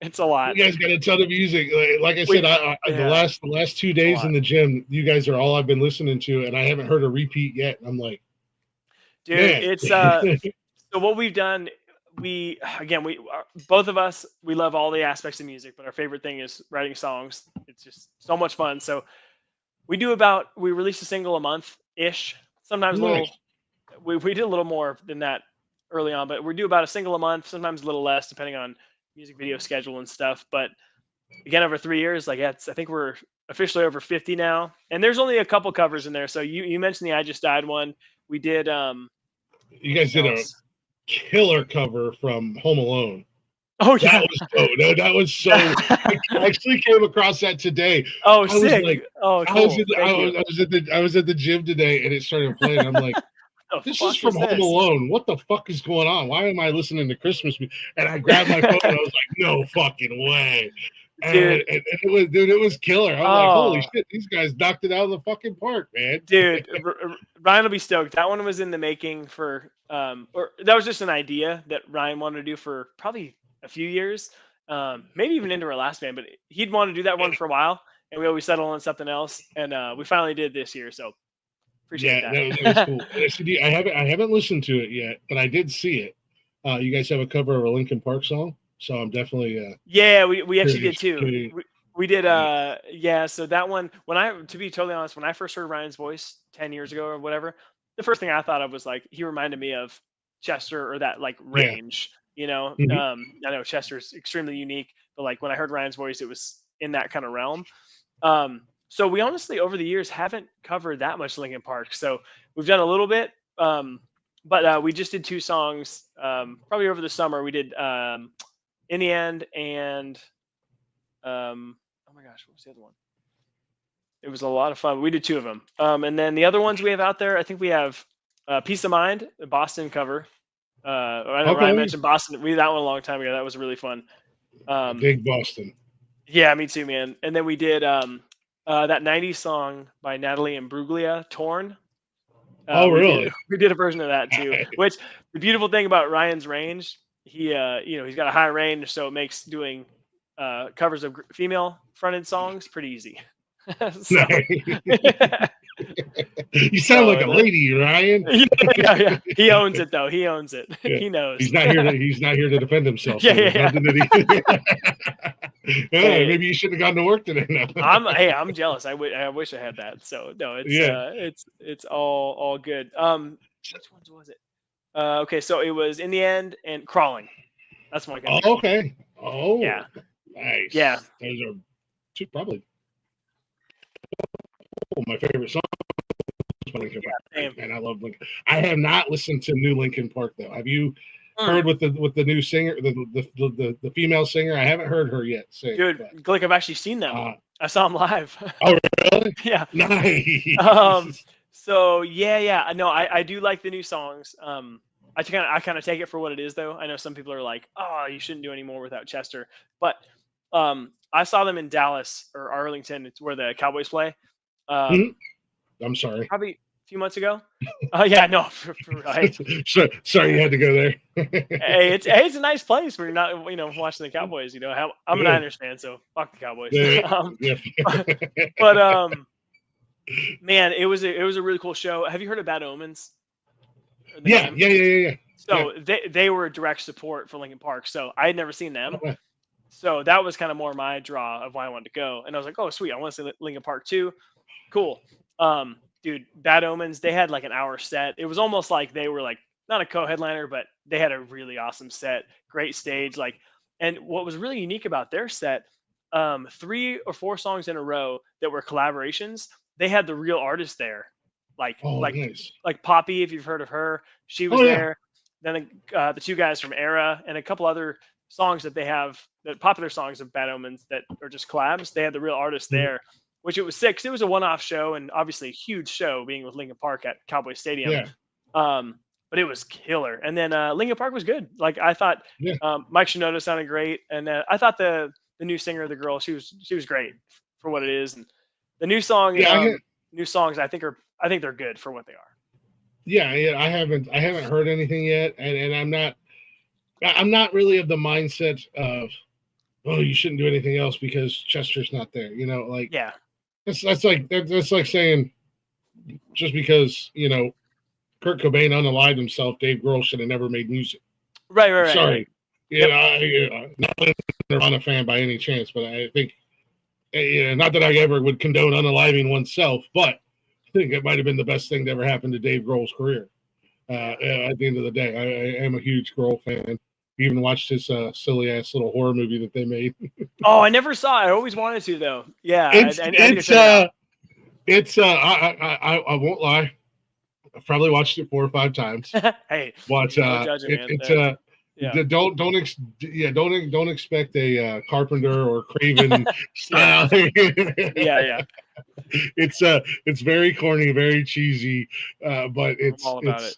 Speaker 4: It's a lot.
Speaker 1: You guys got a ton of music. Like I said, the last 2 days in the gym, you guys are all I've been listening to, and I haven't heard a repeat yet. I'm like,
Speaker 4: dude, man. It's so what we've done. We both of us, we love all the aspects of music, but our favorite thing is writing songs. It's just so much fun. So we release a single a month ish. Sometimes we did a little more than that early on, but we do about a single a month, sometimes a little less depending on music video schedule and stuff. But again, over 3 years, I think we're officially over 50 now. And there's only a couple covers in there. So you mentioned the I Just Died one. We did
Speaker 1: you guys did a killer cover from Home Alone.
Speaker 4: Oh
Speaker 1: That
Speaker 4: yeah.
Speaker 1: was that was so. I actually came across that today.
Speaker 4: Oh,
Speaker 1: I was
Speaker 4: sick.
Speaker 1: like,
Speaker 4: Oh, cool. Thank you.
Speaker 1: I was at the gym today, and it started playing. I'm like,
Speaker 4: What the
Speaker 1: this is
Speaker 4: fuck
Speaker 1: from
Speaker 4: is
Speaker 1: Home
Speaker 4: this?
Speaker 1: Alone. What the fuck is going on? Why am I listening to Christmas music? And I grabbed my phone, and I was like, no fucking way.
Speaker 4: Dude.
Speaker 1: And it was killer. I was like, holy shit, these guys knocked it out of the fucking park, man.
Speaker 4: Dude, Ryan will be stoked. That one was in the making for, or that was just an idea that Ryan wanted to do for probably a few years, maybe even into our last band. But he'd want to do that one for a while, and we always settled on something else, and we finally did this year. So appreciate
Speaker 1: Yeah,
Speaker 4: that.
Speaker 1: that was cool. I haven't listened to it yet, but I did see it. You guys have a cover of a Linkin Park song, so I'm definitely
Speaker 4: Yeah, we actually did
Speaker 1: curious.
Speaker 4: too. We did yeah, so that one, to be totally honest, when I first heard Ryan's voice 10 years ago or whatever, the first thing I thought of was like he reminded me of Chester or that like
Speaker 1: Yeah.
Speaker 4: range, you know.
Speaker 1: Mhm.
Speaker 4: I know Chester's extremely unique, but like when I heard Ryan's voice, it was in that kind of realm. So we honestly over the years haven't covered that much Linkin Park. So we've done a little bit, but we just did two songs probably over the summer. We did In the End and oh my gosh, what was the other one? It was a lot of fun. We did two of them. And then the other ones we have out there, I think we have Peace of Mind, a Boston cover. I know Ryan
Speaker 1: Okay.
Speaker 4: mentioned Boston. We did that one a long time ago. That was really fun.
Speaker 1: Big Boston.
Speaker 4: Yeah, me too, man. And then we did that 90s song by Natalie and Bruglia, Torn.
Speaker 1: Oh,
Speaker 4: We
Speaker 1: really?
Speaker 4: did a version of that too. Which the beautiful thing about Ryan's range, he's got a high range, so it makes doing covers of female fronted songs pretty easy. So
Speaker 1: You sound like a lady, Ryan.
Speaker 4: yeah, he owns it though. He owns it.
Speaker 1: Yeah.
Speaker 4: He knows.
Speaker 1: He's not here to defend himself.
Speaker 4: Yeah,
Speaker 1: So
Speaker 4: yeah. Hey.
Speaker 1: Maybe you should have gone to work today. Now.
Speaker 4: I'm jealous. I wish I had that. So no, it's all good. Which ones was it? Okay, so it was In the End and Crawling. That's one.
Speaker 1: Oh, okay. Oh,
Speaker 4: yeah,
Speaker 1: nice.
Speaker 4: Yeah,
Speaker 1: those are two probably my favorite songs. Linkin Park, and I love Linkin. I have not listened to new Linkin Park though. Have you heard with the new singer, the female singer? I haven't heard her yet.
Speaker 4: Dude, Glick, I've actually seen them. I saw them live.
Speaker 1: Oh, really?
Speaker 4: Yeah.
Speaker 1: Nice.
Speaker 4: So yeah. No, I do like the new songs. I kind of take it for what it is though. I know some people are like, oh, you shouldn't do any more without Chester, but I saw them in Dallas or Arlington. It's where the Cowboys play.
Speaker 1: I'm sorry.
Speaker 4: Probably a few months ago. Yeah, no, right.
Speaker 1: Sorry you had to go there.
Speaker 4: Hey, it's a nice place where you're not, watching the Cowboys. I'm a Niners fan, so fuck the Cowboys. But man, it was a really cool show. Have you heard of Bad Omens?
Speaker 1: Yeah.
Speaker 4: So they were direct support for Linkin Park. So I had never seen them. Okay. So that was kind of more my draw of why I wanted to go. And I was like, oh, sweet, I want to see Linkin Park too. Cool. Dude, Bad Omens, they had like an hour set. It was almost like they were like not a co-headliner, but they had a really awesome set, great stage. And what was really unique about their set, 3 or 4 songs in a row that were collaborations, they had the real artist there.
Speaker 1: Nice.
Speaker 4: Like Poppy, if you've heard of her, she was there. Then the two guys from Era and a couple other songs that they have, the popular songs of Bad Omens that are just collabs. They had the real artist there. Which it was sick. It was a one-off show and obviously a huge show being with Linkin Park at Cowboy Stadium.
Speaker 1: Yeah.
Speaker 4: But it was killer. And then Linkin Park was good. Like I thought Mike Shinoda sounded great. And I thought the new singer, the girl, she was great for what it is. And the new song, new songs, I think they're good for what they are.
Speaker 1: Yeah. I haven't heard anything yet. And I'm not really of the mindset of, oh, you shouldn't do anything else because Chester's not there. Yeah. That's like saying just because Kurt Cobain unalived himself, Dave Grohl should have never made music.
Speaker 4: Right.
Speaker 1: Sorry, not a Nirvana fan by any chance, but I think not that I ever would condone unaliving oneself, but I think it might have been the best thing that ever happened to Dave Grohl's career. At the end of the day, I am a huge Grohl fan. Even watched his silly ass little horror movie that they made.
Speaker 4: Oh, I never saw it. I always wanted to though. Yeah,
Speaker 1: I won't lie. I've probably watched it 4 or 5 times.
Speaker 4: Hey,
Speaker 1: watch.
Speaker 4: No judging, man. Yeah.
Speaker 1: Don't expect a Carpenter or Craven style.
Speaker 4: Yeah.
Speaker 1: It's very corny, very cheesy, but
Speaker 4: I'm all about it.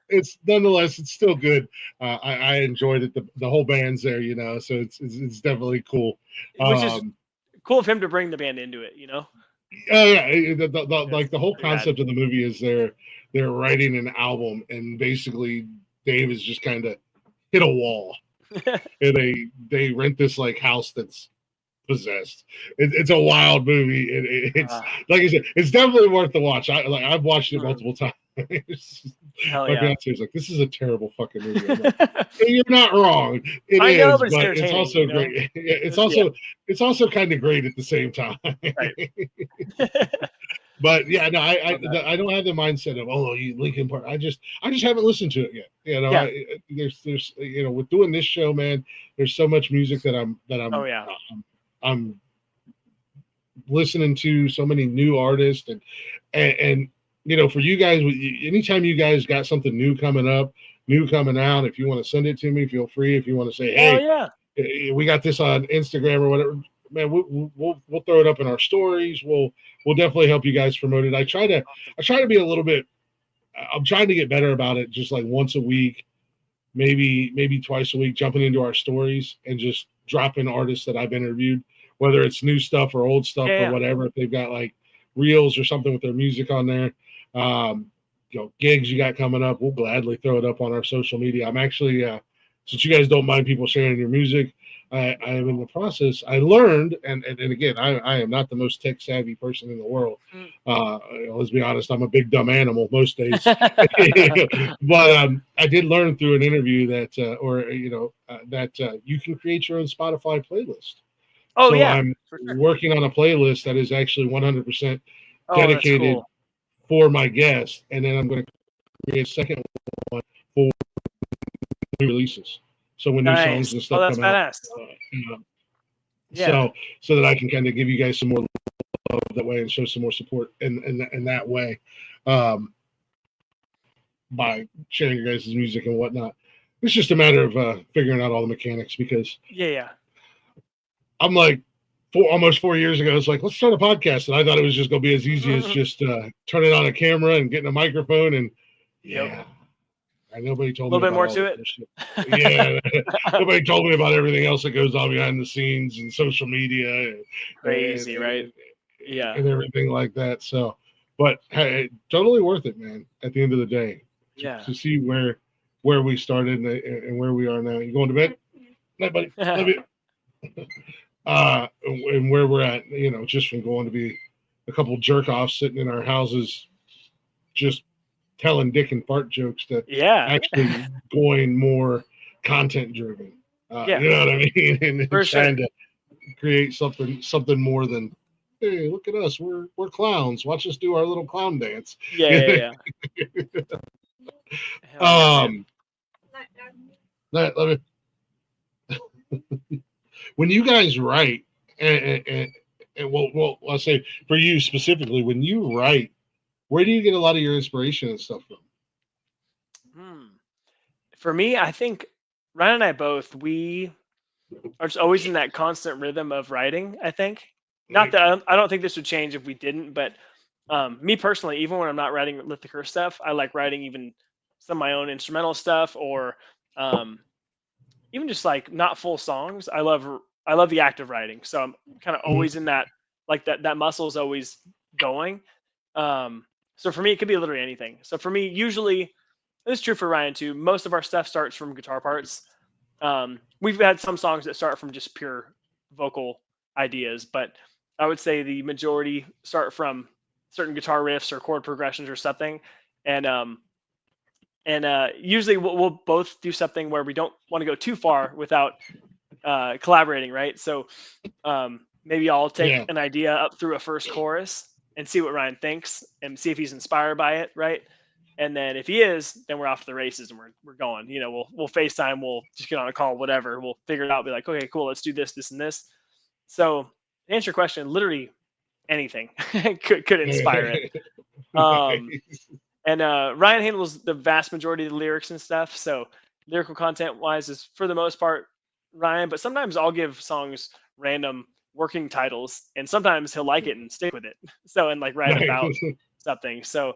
Speaker 1: it's nonetheless it's still good. I enjoyed it. The whole band's there, so it's definitely cool.
Speaker 4: Which is cool of him to bring the band into it,
Speaker 1: Oh yeah, like the whole
Speaker 4: pretty rad.
Speaker 1: concept of the movie is they're writing an album, and basically Dave is just kind of hit a wall, and they rent this like house that's possessed. It's a wild movie. It's like I said, it's definitely worth the watch. I've watched it multiple times.
Speaker 4: Hell
Speaker 1: My
Speaker 4: yeah.
Speaker 1: fiance was like, "This is a terrible fucking movie." I'm like, "Hey, you're not wrong. It
Speaker 4: I
Speaker 1: is,
Speaker 4: know, but it's
Speaker 1: but it's
Speaker 4: entertaining,
Speaker 1: also great. It's also kind of great at the same time.
Speaker 4: Right.
Speaker 1: But yeah, no, I don't have the mindset of you Linkin Park. I just haven't listened to it yet.
Speaker 4: Yeah.
Speaker 1: There's with doing this show, man. There's so much music that I'm
Speaker 4: Oh yeah.
Speaker 1: I'm listening to, so many new artists, and for you guys, anytime you guys got something new coming up, new coming out, if you want to send it to me, feel free. If you want to say, hey, we got this on Instagram or whatever, man, we'll throw it up in our stories. We'll definitely help you guys promote it. I try to be a little bit. I'm trying to get better about it. Just like once a week, maybe twice a week, jumping into our stories and just dropping artists that I've interviewed, whether it's new stuff or old stuff or whatever. If they've got like reels or something with their music on there, gigs you got coming up, we'll gladly throw it up on our social media. I'm actually, since you guys don't mind people sharing your music, I am in the process. I learned, and again, I am not the most tech savvy person in the world. Let's be honest, I'm a big dumb animal most days. But I did learn through an interview that, you can create your own Spotify playlist.
Speaker 4: Oh,
Speaker 1: so
Speaker 4: yeah,
Speaker 1: I'm working on a playlist that is actually 100% dedicated for my guests, and then I'm going to create a second one for new releases. So when new songs and stuff come out, so that I can kind of give you guys some more love that way and show some more support in that way, by sharing your guys' music and whatnot. It's just a matter of figuring out all the mechanics, because I'm like almost 4 years ago, it's like, let's start a podcast, and I thought it was just going to be as easy as just turning on a camera and getting a microphone, and nobody told me
Speaker 4: a little bit more to
Speaker 1: it. Nobody told me about everything else that goes on behind the scenes and social media,
Speaker 4: crazy, right?
Speaker 1: And everything like that. So, but hey, totally worth it, man. At the end of the day, to see where we started and where we are now. You going to bed? Night, buddy. Love you. And where we're at, just from going to be a couple jerk offs sitting in our houses, just telling dick and fart jokes, to actually going more content driven. You know what I mean? And trying to create something more than, hey, look at us, we're clowns. Watch us do our little clown dance. Let me. When you guys write, and well, I'll say for you specifically, when you write, where do you get a lot of your inspiration and stuff from?
Speaker 4: For me, I think Ryan and I both, we are just always in that constant rhythm of writing, I think. Not that I don't think this would change if we didn't, but me personally, even when I'm not writing Lift the Curse stuff, I like writing even some of my own instrumental stuff, or even just like not full songs. I love the act of writing. So I'm kind of always in that, like that muscle is always going. So for me, it could be literally anything. So for me, usually, this is true for Ryan too, most of our stuff starts from guitar parts. We've had some songs that start from just pure vocal ideas, but I would say the majority start from certain guitar riffs or chord progressions or something. And usually we'll both do something where we don't want to go too far without collaborating, right? So maybe I'll take an idea up through a first chorus and see what Ryan thinks and see if he's inspired by it, right? And then if he is, then we're off to the races and we're going. We'll FaceTime, we'll just get on a call, whatever. We'll figure it out, be like, okay, cool, let's do this, this, and this. So to answer your question, literally anything could inspire it. And Ryan handles the vast majority of the lyrics and stuff. So lyrical content wise is for the most part Ryan, but sometimes I'll give songs random working titles, and sometimes he'll like it and stick with it. So and like write
Speaker 1: Nice.
Speaker 4: about something. So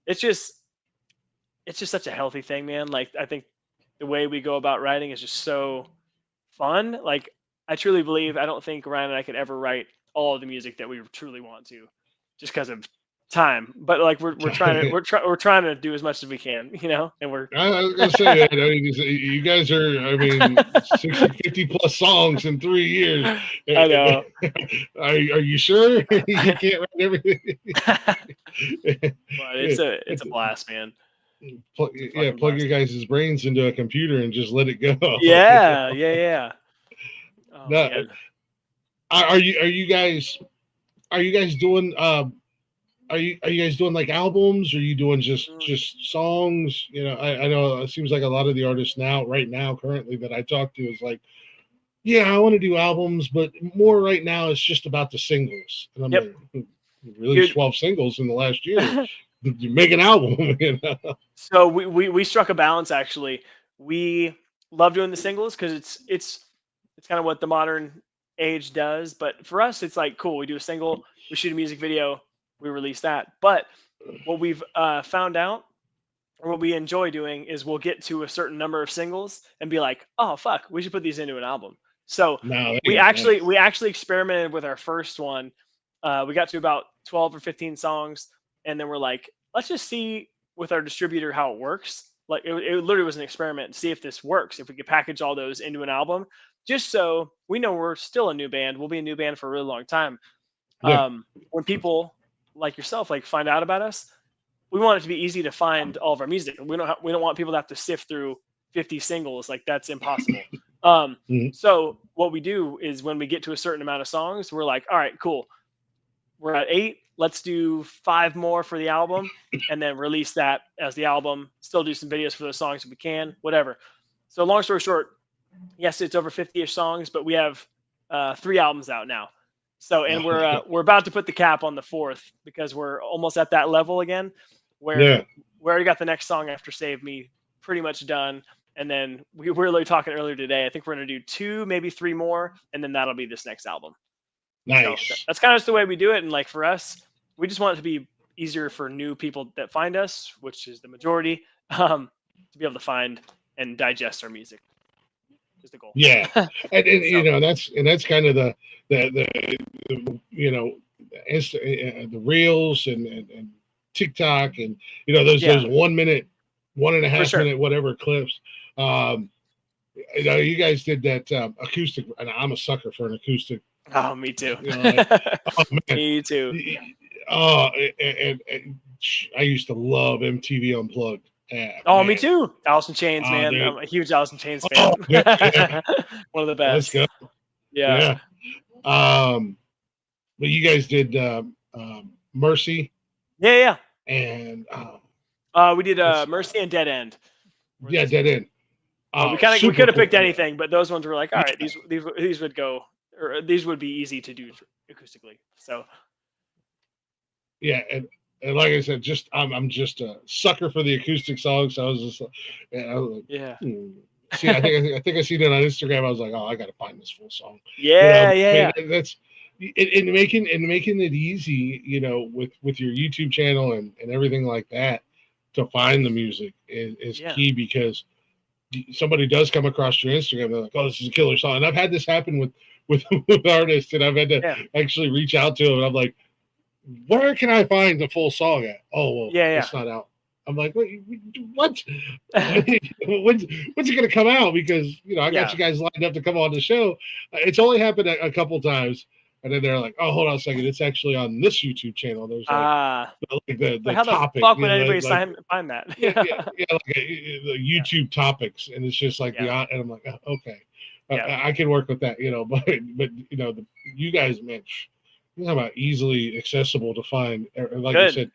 Speaker 4: it's just it's just such a healthy thing, man. Like I think the way we go about writing is just so fun. Like I truly believe I don't think Ryan and I could ever write all of the music that we truly want to, just because of time. But like we're trying to do as much as we can, you know. And we're
Speaker 1: I was gonna say that. I mean, you guys are. I mean, 60, 50 plus songs in 3 years.
Speaker 4: I know.
Speaker 1: Are you sure you can't write everything?
Speaker 4: But it's a blast, man.
Speaker 1: Plug your guys' brains into a computer and just let it go.
Speaker 4: Yeah. Oh,
Speaker 1: No,
Speaker 4: man.
Speaker 1: are you guys doing are you guys doing like albums? Or are you doing just songs? You know, I know it seems like a lot of the artists right now currently that I talk to is like, yeah, I want to do albums, but more right now it's just about the singles. And I'm like, you released 12 singles in the last year. You make an album, you know.
Speaker 4: So we struck a balance actually. We love doing the singles because it's kind of what the modern age does. But for us, it's like cool. We do a single, we shoot a music video, we release that. But what we've found out, or what we enjoy doing, is we'll get to a certain number of singles and be like, oh fuck, we should put these into an album. So we actually experimented with our first one. We got to about 12 or 15 songs, and then we're like, let's just see with our distributor how it works. Like it literally was an experiment to see if this works, if we could package all those into an album, just so we know we're still a new band. We'll be a new band for a really long time. When people like yourself like find out about us, we want it to be easy to find all of our music. We don't want people to have to sift through 50 singles. Like that's impossible. So what we do is when we get to a certain amount of songs, we're like, all right, cool. We're at 8. Let's do 5 more for the album, and then release that as the album. Still do some videos for those songs if we can, whatever. So long story short, yes, it's over 50-ish songs, but we have 3 albums out now. So and we're about to put the cap on the 4th because we're almost at that level again, where we already got the next song after Save Me pretty much done. And then we were really talking earlier today. I think we're going to do 2, maybe 3 more, and then that'll be this next album.
Speaker 1: Nice.
Speaker 4: So that's kind of just the way we do it. And like for us, we just want it to be easier for new people that find us, which is the majority, to be able to find and digest our music. Is the goal.
Speaker 1: Yeah, and you know that's kind of the you know the reels and TikTok and you know those 1 minute, 1.5 minute whatever clips. You know, you guys did that acoustic, and I'm a sucker for an acoustic.
Speaker 4: Oh, me too.
Speaker 1: You know, like, oh man,
Speaker 4: me too.
Speaker 1: Oh, and I used to love MTV Unplugged.
Speaker 4: Man. Me too. Alice in Chains, man. Dude. I'm a huge Alice in Chains fan. One of the best.
Speaker 1: Let's go. Yeah. But you guys did Mercy.
Speaker 4: Yeah.
Speaker 1: And
Speaker 4: we did Mercy and Dead End.
Speaker 1: Yeah, Dead End.
Speaker 4: We could have picked anything, but those ones were like, all right, these would go, or these would be easy to do acoustically. So.
Speaker 1: Yeah, and like I said, I'm just a sucker for the acoustic songs. So I was just,
Speaker 4: yeah.
Speaker 1: See, I think I seen it on Instagram. I was like, oh, I got to find this full song.
Speaker 4: Yeah,
Speaker 1: I mean, that's in making it easy, you know, with your YouTube channel and everything like that to find the music is key, because somebody does come across your Instagram. They're like, oh, this is a killer song. And I've had this happen with artists, and I've had to actually reach out to them. And I'm like, where can I find the full song at? Oh, well, it's not out. I'm like, what? When's it going to come out? Because, you know, I got you guys lined up to come on the show. It's only happened a couple times. And then they're like, oh, hold on a second. It's actually on this YouTube channel. There's the
Speaker 4: how
Speaker 1: topic.
Speaker 4: The fuck would anybody find that?
Speaker 1: Like the YouTube topics. And it's just like, and I'm like, oh, okay. I can work with that, you know, but you know, you guys, man, you're talking about easily accessible to find. Like you said,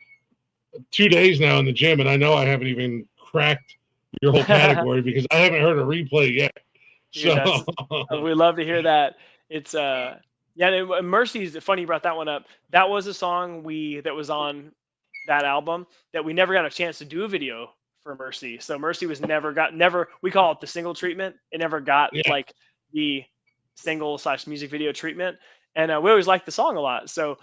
Speaker 1: 2 days now in the gym, and I know I haven't even cracked your whole category because I haven't heard a replay yet. So
Speaker 4: we love to hear that. It's Mercy's funny you brought that one up. That was a song that was on that album that we never got a chance to do a video for Mercy. So Mercy was never, we call it the single treatment. It never got
Speaker 1: Yeah.
Speaker 4: like the single / music video treatment. And we always liked the song a lot. So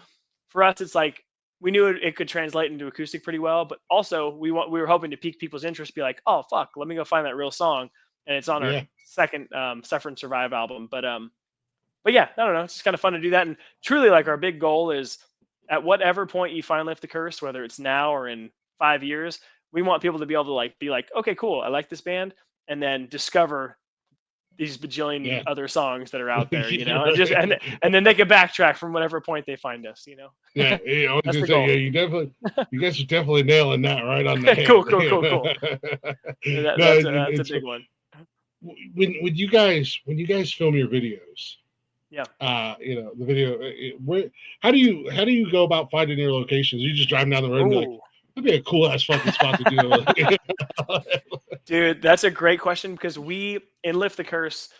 Speaker 4: for us, it's like, we knew it could translate into acoustic pretty well, but also we were hoping to pique people's interest, be like, oh fuck, let me go find that real song. And it's on our second Suffer and Survive album. But yeah, I don't know. It's just kind of fun to do that. And truly, like, our big goal is, at whatever point you find Lift the Curse, whether it's now or in 5 years, we want people to be able to like be like, okay, cool, I like this band, and then discover these bajillion other songs that are out there, you know, and just and then they can backtrack from whatever point they find us, you know.
Speaker 1: Yeah, I was
Speaker 4: That's
Speaker 1: gonna
Speaker 4: the
Speaker 1: say,
Speaker 4: goal.
Speaker 1: you guys are definitely nailing that right on the head.
Speaker 4: Cool. That's a big one.
Speaker 1: When you guys film your videos, you know, the video, how do you go about finding your locations? You just driving down the road and be like, that'd be a cool ass fucking spot to do.
Speaker 4: Dude, that's a great question, because in Lift the Curse,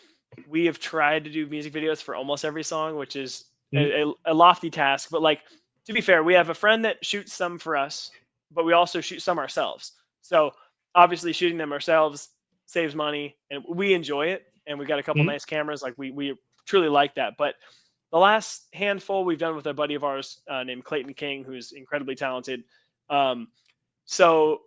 Speaker 4: we have tried to do music videos for almost every song, which is a lofty task. But like, to be fair, we have a friend that shoots some for us, but we also shoot some ourselves. So obviously shooting them ourselves saves money, and we enjoy it. And we got a couple nice cameras. Like, we truly like that. But the last handful we've done with a buddy of ours named Clayton King, who's incredibly talented. So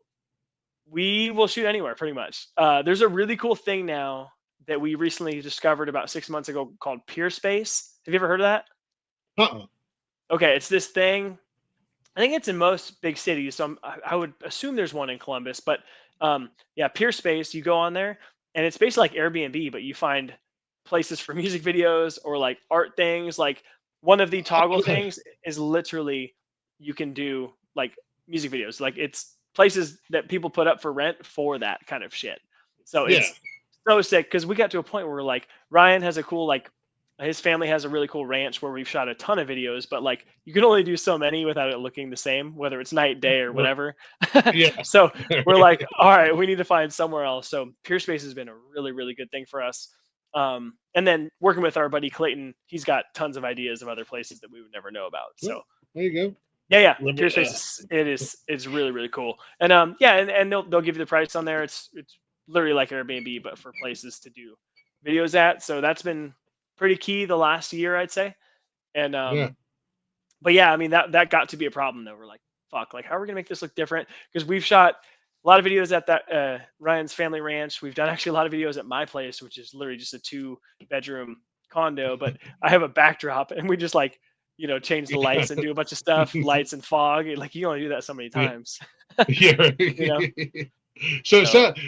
Speaker 4: we will shoot anywhere pretty much. There's a really cool thing now that we recently discovered about 6 months ago called PeerSpace. Have you ever heard of that? Okay, it's this thing. I think it's in most big cities. So I would assume there's one in Columbus. But yeah, PeerSpace, you go on there, and it's basically like Airbnb, but you find places for music videos or like art things. Like, one of the toggle things is literally, you can do like music videos. Like, it's places that people put up for rent for that kind of shit. So it's so sick, because we got to a point where, like, Ryan has a cool, like, his family has a really cool ranch where we've shot a ton of videos, but like, you can only do so many without it looking the same, whether it's night, day, or whatever. So we're like, all right, we need to find somewhere else. So PeerSpace has been a really, really good thing for us. And then working with our buddy Clayton, he's got tons of ideas of other places that we would never know about. So
Speaker 1: there you go.
Speaker 4: Yeah. PeerSpace it's really, really cool. And and they'll give you the price on there. It's literally like Airbnb, but for places to do videos at. So that's been pretty key the last year, I'd say. And but yeah, I mean, that got to be a problem though. We're like, fuck, like, how are we gonna make this look different? Because we've shot a lot of videos at that Ryan's family ranch. We've done actually a lot of videos at my place, which is literally just a 2-bedroom condo, but I have a backdrop, and we just like, you know, change the lights and do a bunch of stuff, lights and fog. Like, you only do that so many times.
Speaker 1: Yeah.
Speaker 4: You know?
Speaker 1: So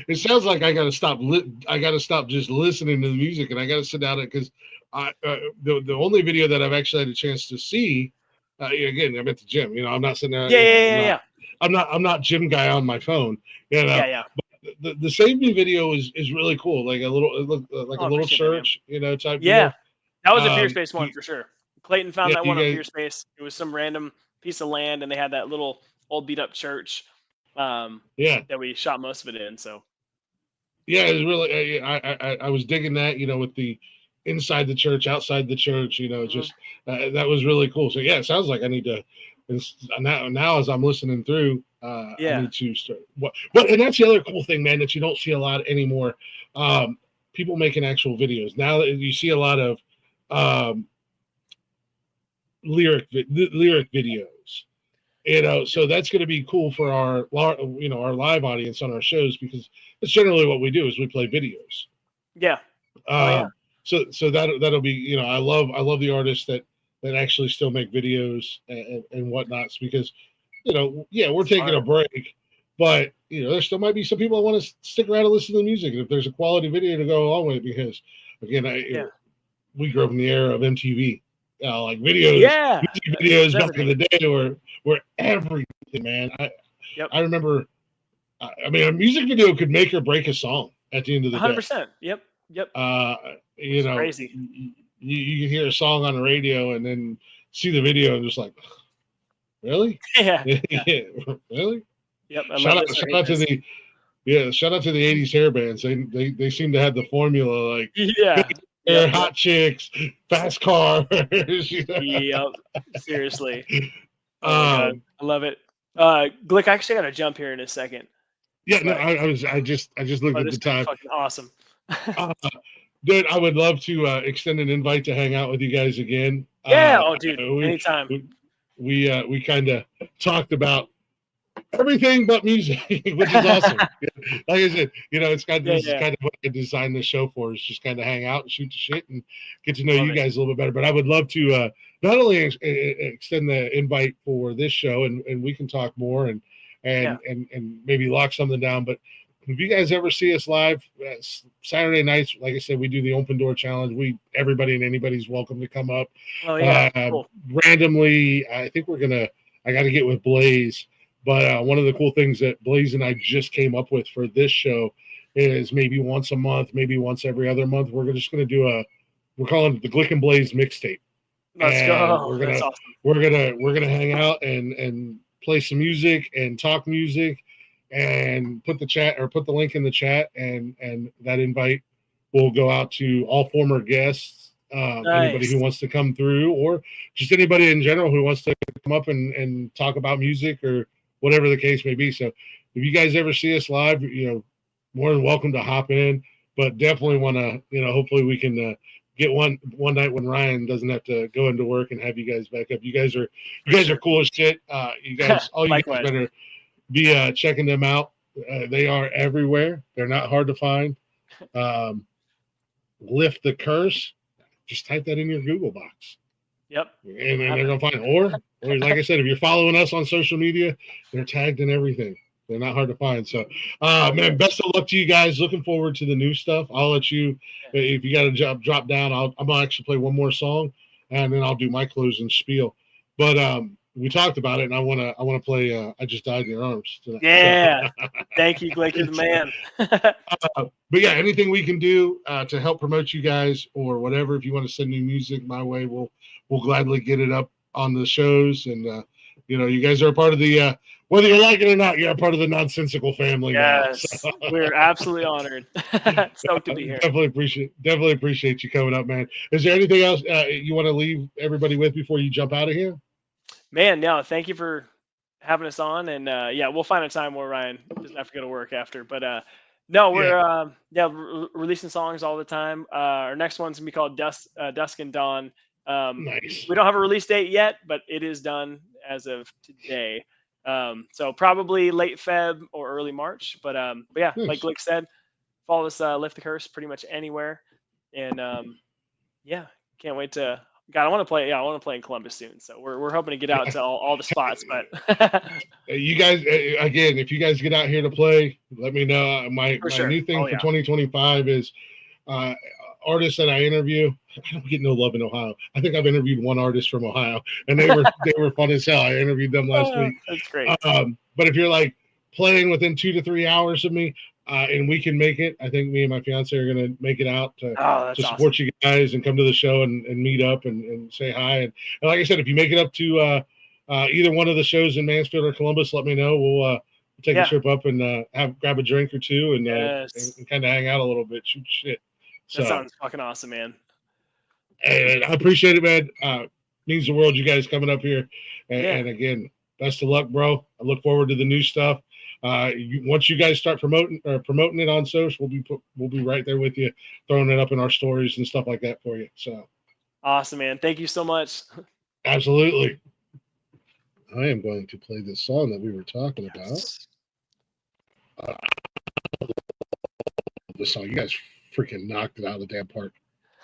Speaker 1: it sounds like I got to stop. I got to stop just listening to the music, and I got to sit down, because the only video that I've actually had a chance to see, again, I'm at the gym. You know, I'm not sitting there. I'm not gym guy on my phone. You know? But the Save Me video is really cool. Like a little church, you know, type.
Speaker 4: Yeah,
Speaker 1: video.
Speaker 4: That was a PeerSpace one for sure. Clayton found that one on PeerSpace. It was some random piece of land, and they had that little old beat up church. That we shot most of it in. So
Speaker 1: yeah, it was really. I was digging that, you know, with the inside the church, outside the church. You know, just that was really cool. So yeah, it sounds like I need to. Now as I'm listening through, I need to start. And that's the other cool thing, man, that you don't see a lot anymore. People making actual videos now. You see a lot of lyric videos, you know, so that's going to be cool for our live audience on our shows, because it's generally what we do is we play videos. So that'll be, you know, I love the artists that actually still make videos and whatnots, because, you know, we're taking a break, but, you know, there still might be some people that want to stick around and listen to the music, and if there's a quality video to go along with it, because again, we grew up in the era of MTV. Like videos, music videos back in the day were everything, man. I remember. I mean, a music video could make or break a song at the end of the
Speaker 4: 100%.
Speaker 1: day.
Speaker 4: Yep.
Speaker 1: You know,
Speaker 4: crazy.
Speaker 1: You can hear a song on the radio and then see the video and just like, really?
Speaker 4: Yeah.
Speaker 1: Really?
Speaker 4: Yep.
Speaker 1: Shout out to the 80s hair bands. They seem to have the formula, like hot chicks, fast cars.
Speaker 4: Yep. Seriously. I love it. Glick, I actually got to jump here in a second.
Speaker 1: Yeah, no, I just looked at the time.
Speaker 4: Fucking awesome.
Speaker 1: Dude, I would love to extend an invite to hang out with you guys again.
Speaker 4: Yeah, dude, anytime.
Speaker 1: We kind of talked about everything but music, which is awesome. Like I said, it's kind of what I designed the show for, is just kind of hang out and shoot the shit and get to know you guys a little bit better. But I would love to not only extend the invite for this show, and we can talk more and maybe lock something down. But if you guys ever see us live Saturday nights, like I said, we do the open door challenge. Everybody and anybody's welcome to come up.
Speaker 4: Oh yeah, cool.
Speaker 1: Randomly. I think I got to get with Blaze. But one of the cool things that Blaze and I just came up with for this show is maybe once a month, maybe once every other month, we're just going to do we're calling it the Glick and Blaze mixtape.
Speaker 4: Let's go.
Speaker 1: That's awesome. We're gonna hang out and play some music and talk music and put the link in the chat, and that invite will go out to all former guests, anybody who wants to come through, or just anybody in general who wants to come up and talk about music or whatever the case may be. So if you guys ever see us live, more than welcome to hop in, but definitely want to, hopefully we can get one night when Ryan doesn't have to go into work and have you guys back up. You guys are cool as shit. You guys, all you guys better be checking them out. They are everywhere. They're not hard to find. Lift the Curse. Just type that in your Google box.
Speaker 4: Yep.
Speaker 1: And then they're gonna find it. Or like I said, if you're following us on social media, they're tagged in everything. They're not hard to find. So man, best of luck to you guys. Looking forward to the new stuff. I'll let you, if you got a drop down, I'm gonna actually play one more song and then I'll do my closing spiel. But we talked about it, and I wanna play I Just Died in Your Arms tonight.
Speaker 4: Yeah. Thank you, Glick. You're the man.
Speaker 1: But yeah, anything we can do to help promote you guys or whatever, if you want to send new music my way, we'll gladly get it up on the shows. And you guys are a part of the whether you like it or not, you're a part of the Nonsensical family.
Speaker 4: Yes,
Speaker 1: now, so.
Speaker 4: We're absolutely honored. Stoked to be here.
Speaker 1: Definitely appreciate you coming up, man. Is there anything else you want to leave everybody with before you jump out of here?
Speaker 4: Man, no, thank you for having us on, and we'll find a time where Ryan doesn't have to go to work after. But no, we're releasing songs all the time. Our next one's gonna be called Dusk and Dawn.
Speaker 1: Nice.
Speaker 4: We don't have a release date yet, but it is done as of today. So probably late Feb or early March. But yeah, nice. Like Glick said, follow us, Lift the Curse, pretty much anywhere. And can't wait to. God, I want to play in Columbus soon. So we're hoping to get out to all the spots. But
Speaker 1: you guys, again, if you guys get out here to play, let me know. My new thing for 2025 is artists that I interview. I don't get no love in Ohio. I think I've interviewed one artist from Ohio, and they were fun as hell. I interviewed them last week.
Speaker 4: That's great.
Speaker 1: But if you're like playing within 2 to 3 hours of me, and we can make it, I think me and my fiance are going to make it out to support awesome. You guys and come to the show and meet up and say hi. And like I said, if you make it up to either one of the shows in Mansfield or Columbus, let me know. We'll take a trip up and grab a drink or two and kind of hang out a little bit, shoot shit. So,
Speaker 4: that sounds fucking awesome, man.
Speaker 1: And I appreciate it, man. Means the world you guys coming up here. And again, best of luck, bro. I look forward to the new stuff. Once you guys start promoting it on social, we'll be right there with you, throwing it up in our stories and stuff like that for you. So
Speaker 4: awesome, man. Thank you so much.
Speaker 1: Absolutely. I am going to play this song that we were talking about. This song, you guys freaking knocked it out of the damn park.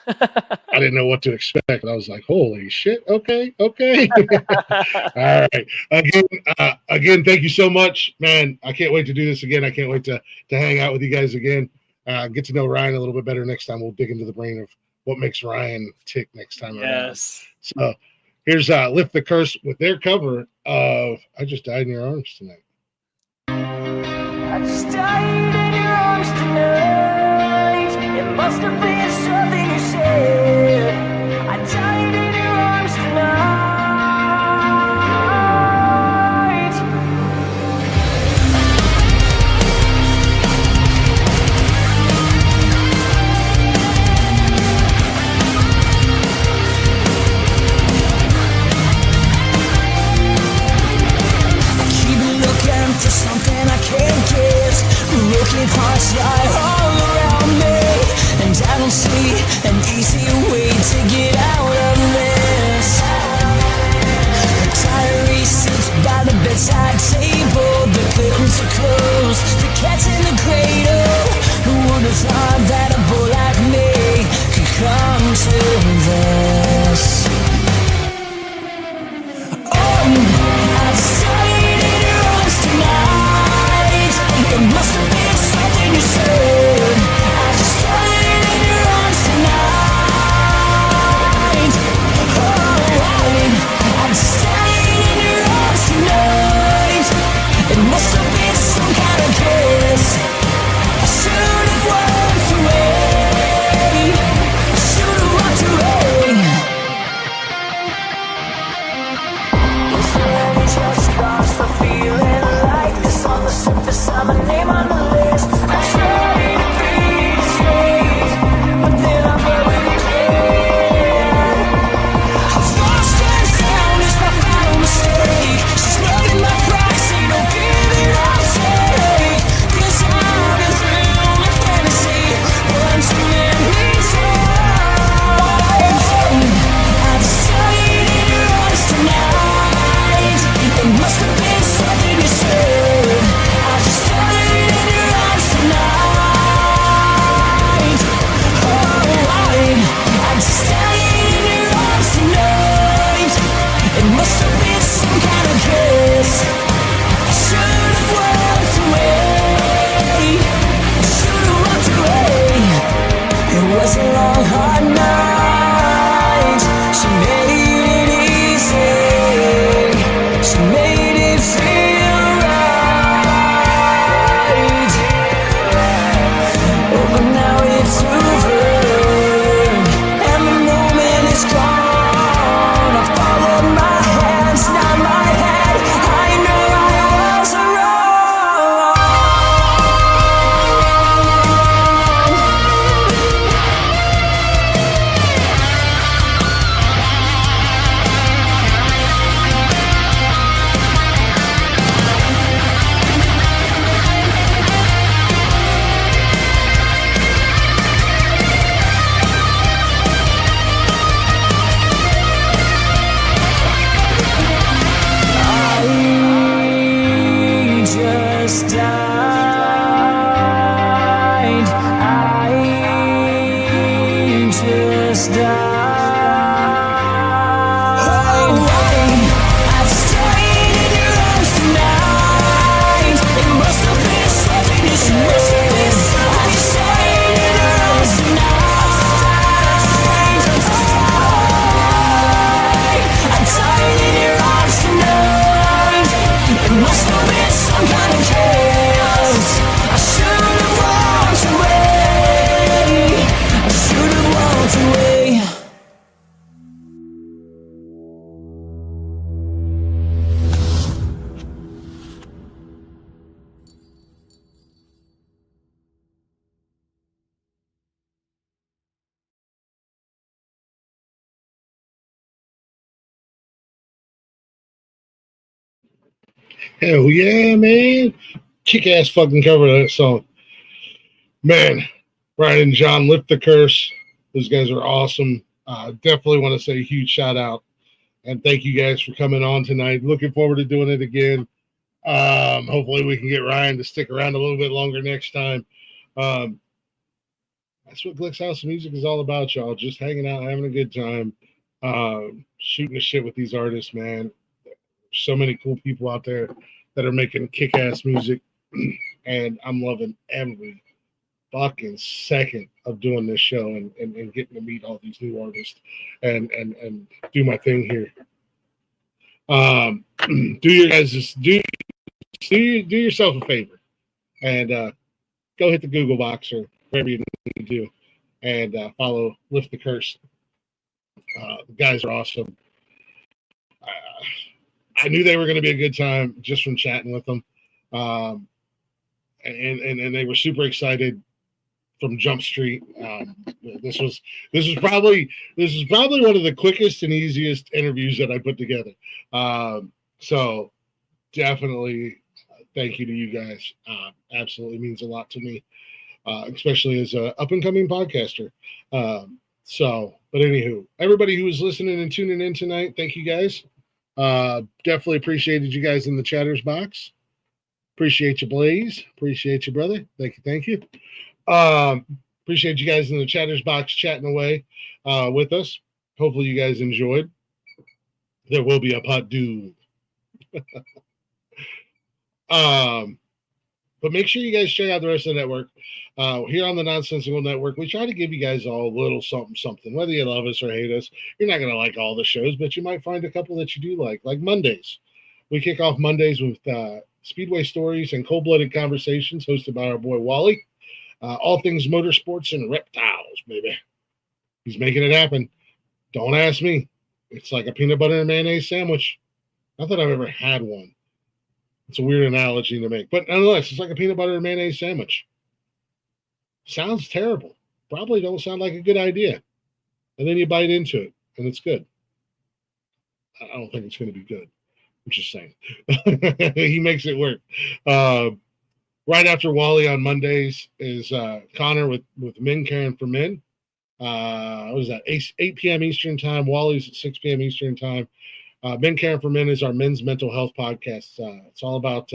Speaker 1: I didn't know what to expect. I was like, holy shit. Okay. All right. Again, thank you so much, man. I can't wait to do this again. I can't wait to hang out with you guys again. Get to know Ryan a little bit better next time. We'll dig into the brain of what makes Ryan tick next time around. So here's Lift the Curse with their cover of I Just Died in Your Arms Tonight.
Speaker 2: I just died in your arms tonight. It must have been something you said. I died in your arms tonight. I keep looking for something I can't get. Twisted hearts lie all around me, and I don't see an easy way to get out of this. The diary sits by the bedside table, the curtains are closed, the cat's in the cradle. Who would have thought that a boy like me could come to this? Oh, I've stayed in your arms tonight. It must have been something you said. I just stayed in your arms tonight. Oh, I'm staying in your arms tonight. It must have been some kind of kiss. I should have walked away. I should have walked away. Is there any just cause for feeling like this? On the surface, I'm a name on the list. I try to be straight, but then I'm going again. I've lost and found is my final mistake. She's loving my proxy, don't give it I'll take. 'Cause I've been through my fantasy one too many times. I've stayed in your arms tonight. It must have been something you said. I just stayed in your arms tonight. Oh, I just stayed in your arms tonight. It must have been some kind of kiss. I should have walked away. I should have walked away. It was a long, hard night. She made it easy. She made it feel right. Oh, but now it's over, and the moment is gone. I followed my hands, not my head. I know I was wrong. I just died. I just died. Oh, I've stayed in your arms tonight. It must have been something you said. I've stayed in your arms tonight. I'm dying in your arms tonight. It must have been some kind of chaos. I should have walked away. I should have walked away.
Speaker 1: Hell yeah, man. Kick ass fucking cover of that song. Man, Brian and John, Lift the Curse. Those guys are awesome. Definitely want to say a huge shout out and thank you guys for coming on tonight. Looking forward to doing it again. Hopefully we can get Ryan to stick around a little bit longer next time. That's what Glick's House of Music is all about, y'all. Just hanging out, having a good time, shooting the shit with these artists, man. So many cool people out there that are making kick-ass music, and I'm loving every fucking second of doing this show and getting to meet all these new artists and do my thing here. Do your guys do yourself a favor and go hit the Google box or wherever you need to do and follow Lift the Curse. The guys are awesome. I knew they were going to be a good time just from chatting with them. And they were super excited from Jump Street. This was probably one of the quickest and easiest interviews that I put together. So definitely thank you to you guys. Absolutely means a lot to me, especially as an up and coming podcaster. But anywho, everybody who was listening and tuning in tonight, thank you guys. Definitely appreciated you guys in the chatters box. Appreciate you, Blaze. Appreciate you, brother. Thank you. Appreciate you guys in the chatters box chatting away with us. Hopefully you guys enjoyed. There will be a pot dude. But make sure you guys check out the rest of the network. Here on the Nonsensical Network, we try to give you guys all a little something. Whether you love us or hate us, you're not going to like all the shows, but you might find a couple that you do like Mondays. We kick off Mondays with Speedway Stories and Cold-Blooded Conversations, hosted by our boy Wally. All things motorsports and reptiles, baby. He's making it happen. Don't ask me. It's like a peanut butter and mayonnaise sandwich. Not that I've ever had one. It's a weird analogy to make. But nonetheless, it's like a peanut butter and mayonnaise sandwich. Sounds terrible. Probably don't sound like a good idea. And then you bite into it, and it's good. I don't think it's going to be good. I'm just saying. He makes it work. Right after Wally on Mondays is Connor with Men Caring for Men. What was that? 8 p.m. Eastern Time. Wally's at 6 p.m. Eastern Time. Men Caring for Men is our men's mental health podcast. It's all about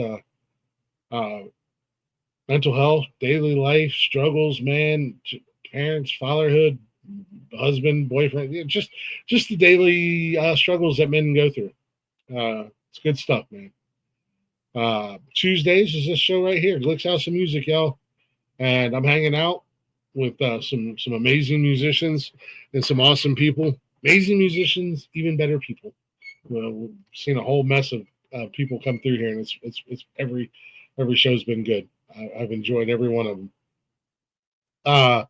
Speaker 1: mental health, daily life, struggles, parents, fatherhood, husband, boyfriend, just the daily struggles that men go through. It's good stuff, man. Tuesdays is this show right here, Glick's House of Music, y'all. And I'm hanging out with some amazing musicians and some awesome people. Amazing musicians, even better people. We've seen a whole mess of people come through here, and it's every show's been good. I've enjoyed every one of them.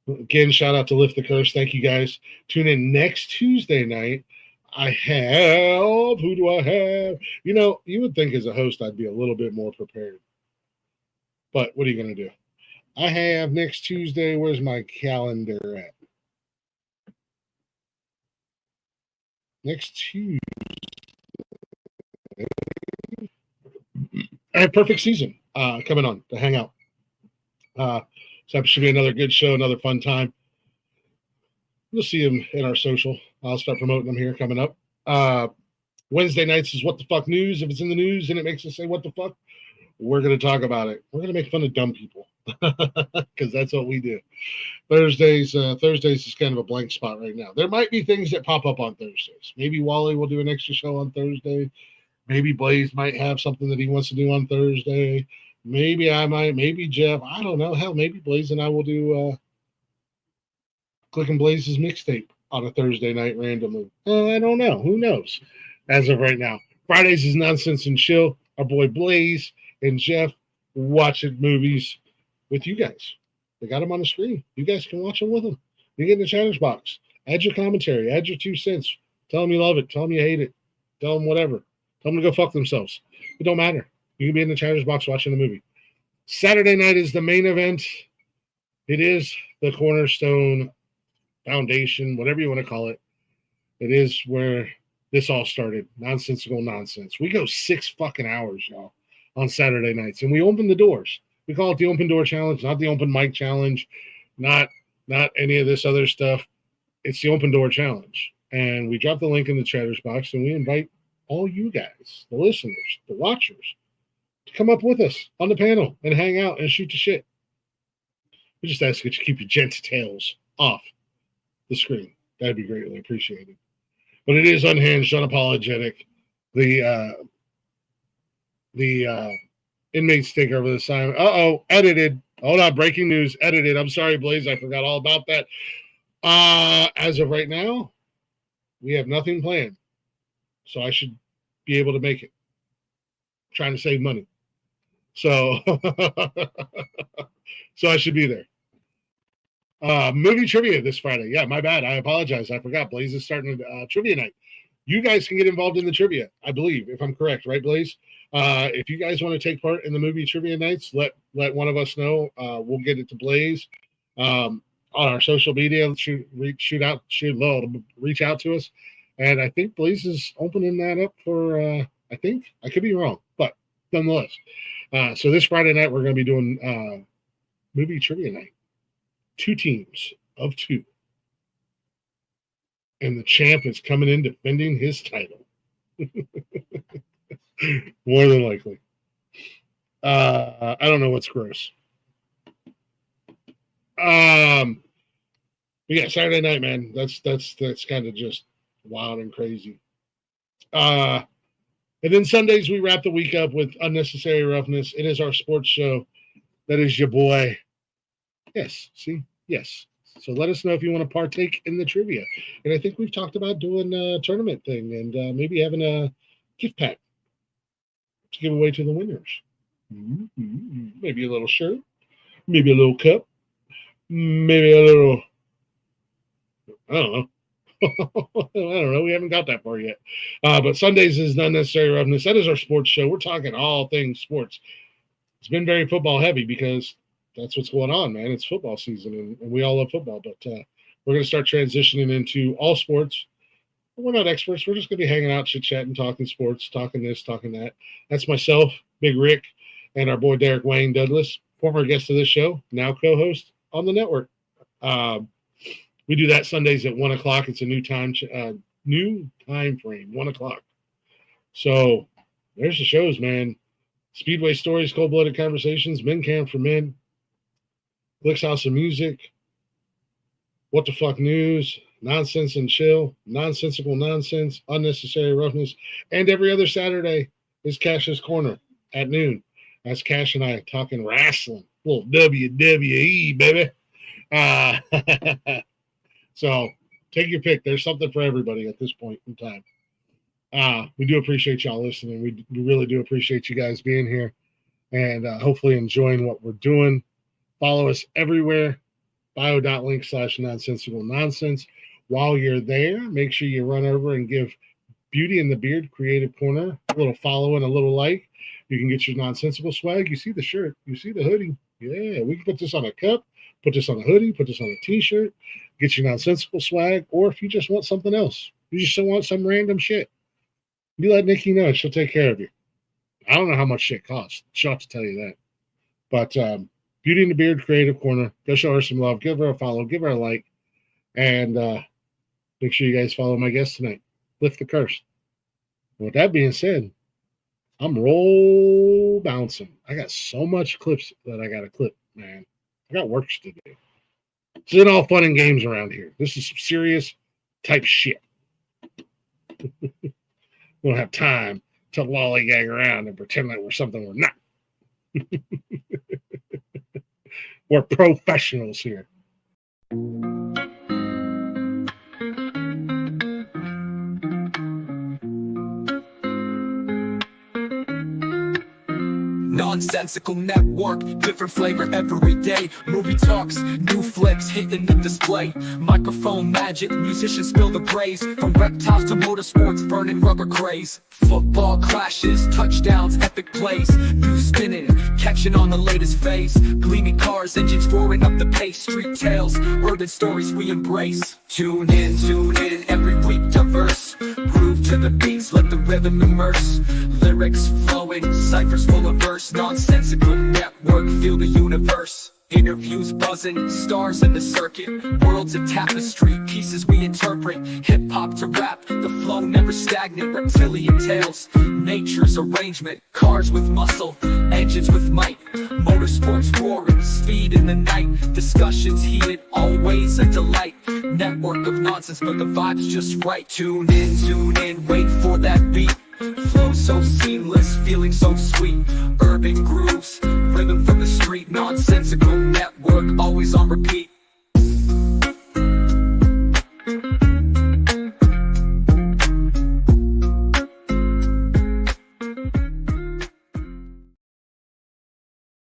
Speaker 1: Again, shout out to Lift the Curse. Thank you guys. Tune in next Tuesday night. Who do I have? You would think as a host I'd be a little bit more prepared. But what are you going to do? I have next Tuesday. Where's my calendar at? Next Tuesday. I have Perfect Season coming on to hang out. So it should be another good show, another fun time. You'll see them in our social. I'll start promoting them here coming up. Wednesday nights is What the Fuck News. If it's in the news and it makes us say what the fuck, we're going to talk about it. We're going to make fun of dumb people because that's what we do. Thursdays is kind of a blank spot right now. There might be things that pop up on Thursdays. Maybe Wally will do an extra show on Thursday. Maybe Blaze might have something that he wants to do on Thursday. Maybe I might. Maybe Jeff. I don't know. Hell, maybe Blaze and I will do Glick and Blaze's mixtape on a Thursday night randomly. I don't know. Who knows? As of right now. Fridays is Nonsense and Chill. Our boy Blaze and Jeff watching movies with you guys. They got them on the screen. You guys can watch them with them. You get in the chatters box. Add your commentary. Add your 2 cents. Tell them you love it. Tell them you hate it. Tell them whatever. Tell them to go fuck themselves. It don't matter. You can be in the chatters box watching the movie. Saturday night is the main event. It is the Cornerstone Foundation, whatever you want to call it. It is where this all started. Nonsensical nonsense. We go 6 fucking hours, y'all, on Saturday nights, and we open the doors. We call it the open door challenge, not the open mic challenge, not any of this other stuff. It's the open door challenge. And we drop the link in the chatters box, and we invite all you guys, the listeners, the watchers, to come up with us on the panel and hang out and shoot the shit. We just ask that you keep your genitals off the screen. That'd be greatly appreciated. But it is unhinged, unapologetic. The inmates take over the sign. Edited. Hold on, breaking news. Edited. I'm sorry, Blaze. I forgot all about that. As of right now, we have nothing planned. So I should be able to make it. Trying to save money. So, so I should be there. Movie trivia this Friday. Yeah, my bad. I apologize. I forgot. Blaze is starting trivia night. You guys can get involved in the trivia, I believe, if I'm correct, right, Blaze? If you guys want to take part in the movie trivia nights, let one of us know. We'll get it to Blaze on our social media. Reach out to us. And I think Blaze is opening that up for. I think I could be wrong, but nonetheless, So this Friday night, we're going to be doing movie trivia night. 2 teams of 2. And the champ is coming in defending his title. More than likely. I don't know what's gross. Yeah, Saturday night, man. That's kind of just wild and crazy. And then Sundays we wrap the week up with Unnecessary Roughness. It is our sports show. That is your boy. Yes, see? Yes. So let us know if you want to partake in the trivia. And I think we've talked about doing a tournament thing and maybe having a gift pack to give away to the winners. Maybe a little shirt, maybe a little cup, maybe a little, I don't know. I don't know. We haven't got that far yet. But Sundays is Unnecessary Roughness. That is our sports show. We're talking all things sports. It's been very football heavy because that's what's going on, man. It's football season, and we all love football. But we're going to start transitioning into all sports. We're not experts. We're just going to be hanging out, chit-chatting, talking sports, talking this, talking that. That's myself, Big Rick, and our boy Derek Wayne Douglas, former guest of this show, now co-host on the network. We do that Sundays at 1 o'clock. It's a new time frame, 1 o'clock. So there's the shows, man. Speedway Stories, Cold-Blooded Conversations, Men Camp for Men, Glick's House of Music, What the Fuck News, Nonsense and Chill, Nonsensical Nonsense, Unnecessary Roughness, and every other Saturday is Cash's Corner at noon. That's Cash and I talking wrestling, a little WWE, baby. So take your pick. There's something for everybody at this point in time. We do appreciate y'all listening. We really do appreciate you guys being here and hopefully enjoying what we're doing. Follow us everywhere. bio.link/nonsensical nonsense. While you're there, make sure you run over and give Beauty and the Beard Creative Corner a little follow and a little like. You can get your nonsensical swag. You see the shirt. You see the hoodie. Yeah, we can put this on a cup, put this on a hoodie, put this on a t-shirt, get your nonsensical swag, or if you just want something else, you just want some random shit, you let Nikki know. She'll take care of you. I don't know how much shit costs. She'll have to tell you that. But Beauty and the Beard Creative Corner, go show her some love. Give her a follow. Give her a like. And make sure you guys follow my guest tonight. Lift the Curse. With that being said, I'm roll bouncing. I got so much clips that I got to clip, man. I got work to do. This isn't all fun and games around here. This is some serious type shit. We don't have time to lollygag around and pretend like we're something we're not. We're professionals here.
Speaker 2: Nonsensical network, different flavor every day. Movie talks, new flicks hitting the display. Microphone magic, musicians spill the praise. From reptiles to motorsports, burning rubber craze. Football clashes, touchdowns, epic plays. News spinning, catching on the latest phase. Gleaming cars, engines roaring up the pace. Street tales, urban stories we embrace. Tune in every week, diverse. Groove to the beats, let the rhythm immerse. Lyrics flowing, ciphers full of verse. Nonsensical network, feel the universe. Interviews buzzing, stars in the circuit. Worlds of tapestry, pieces we interpret. Hip-hop to rap, the flow never stagnant. Reptilian tales, nature's arrangement. Cars with muscle, engines with might. Motorsports roaring, speed in the night. Discussions heated, always a delight. Network of nonsense, but the vibe's just right. Tune in, wait for that beat. Flow so seamless, feeling so sweet. Urban grooves, rhythm from the street. Nonsensical network, always on repeat.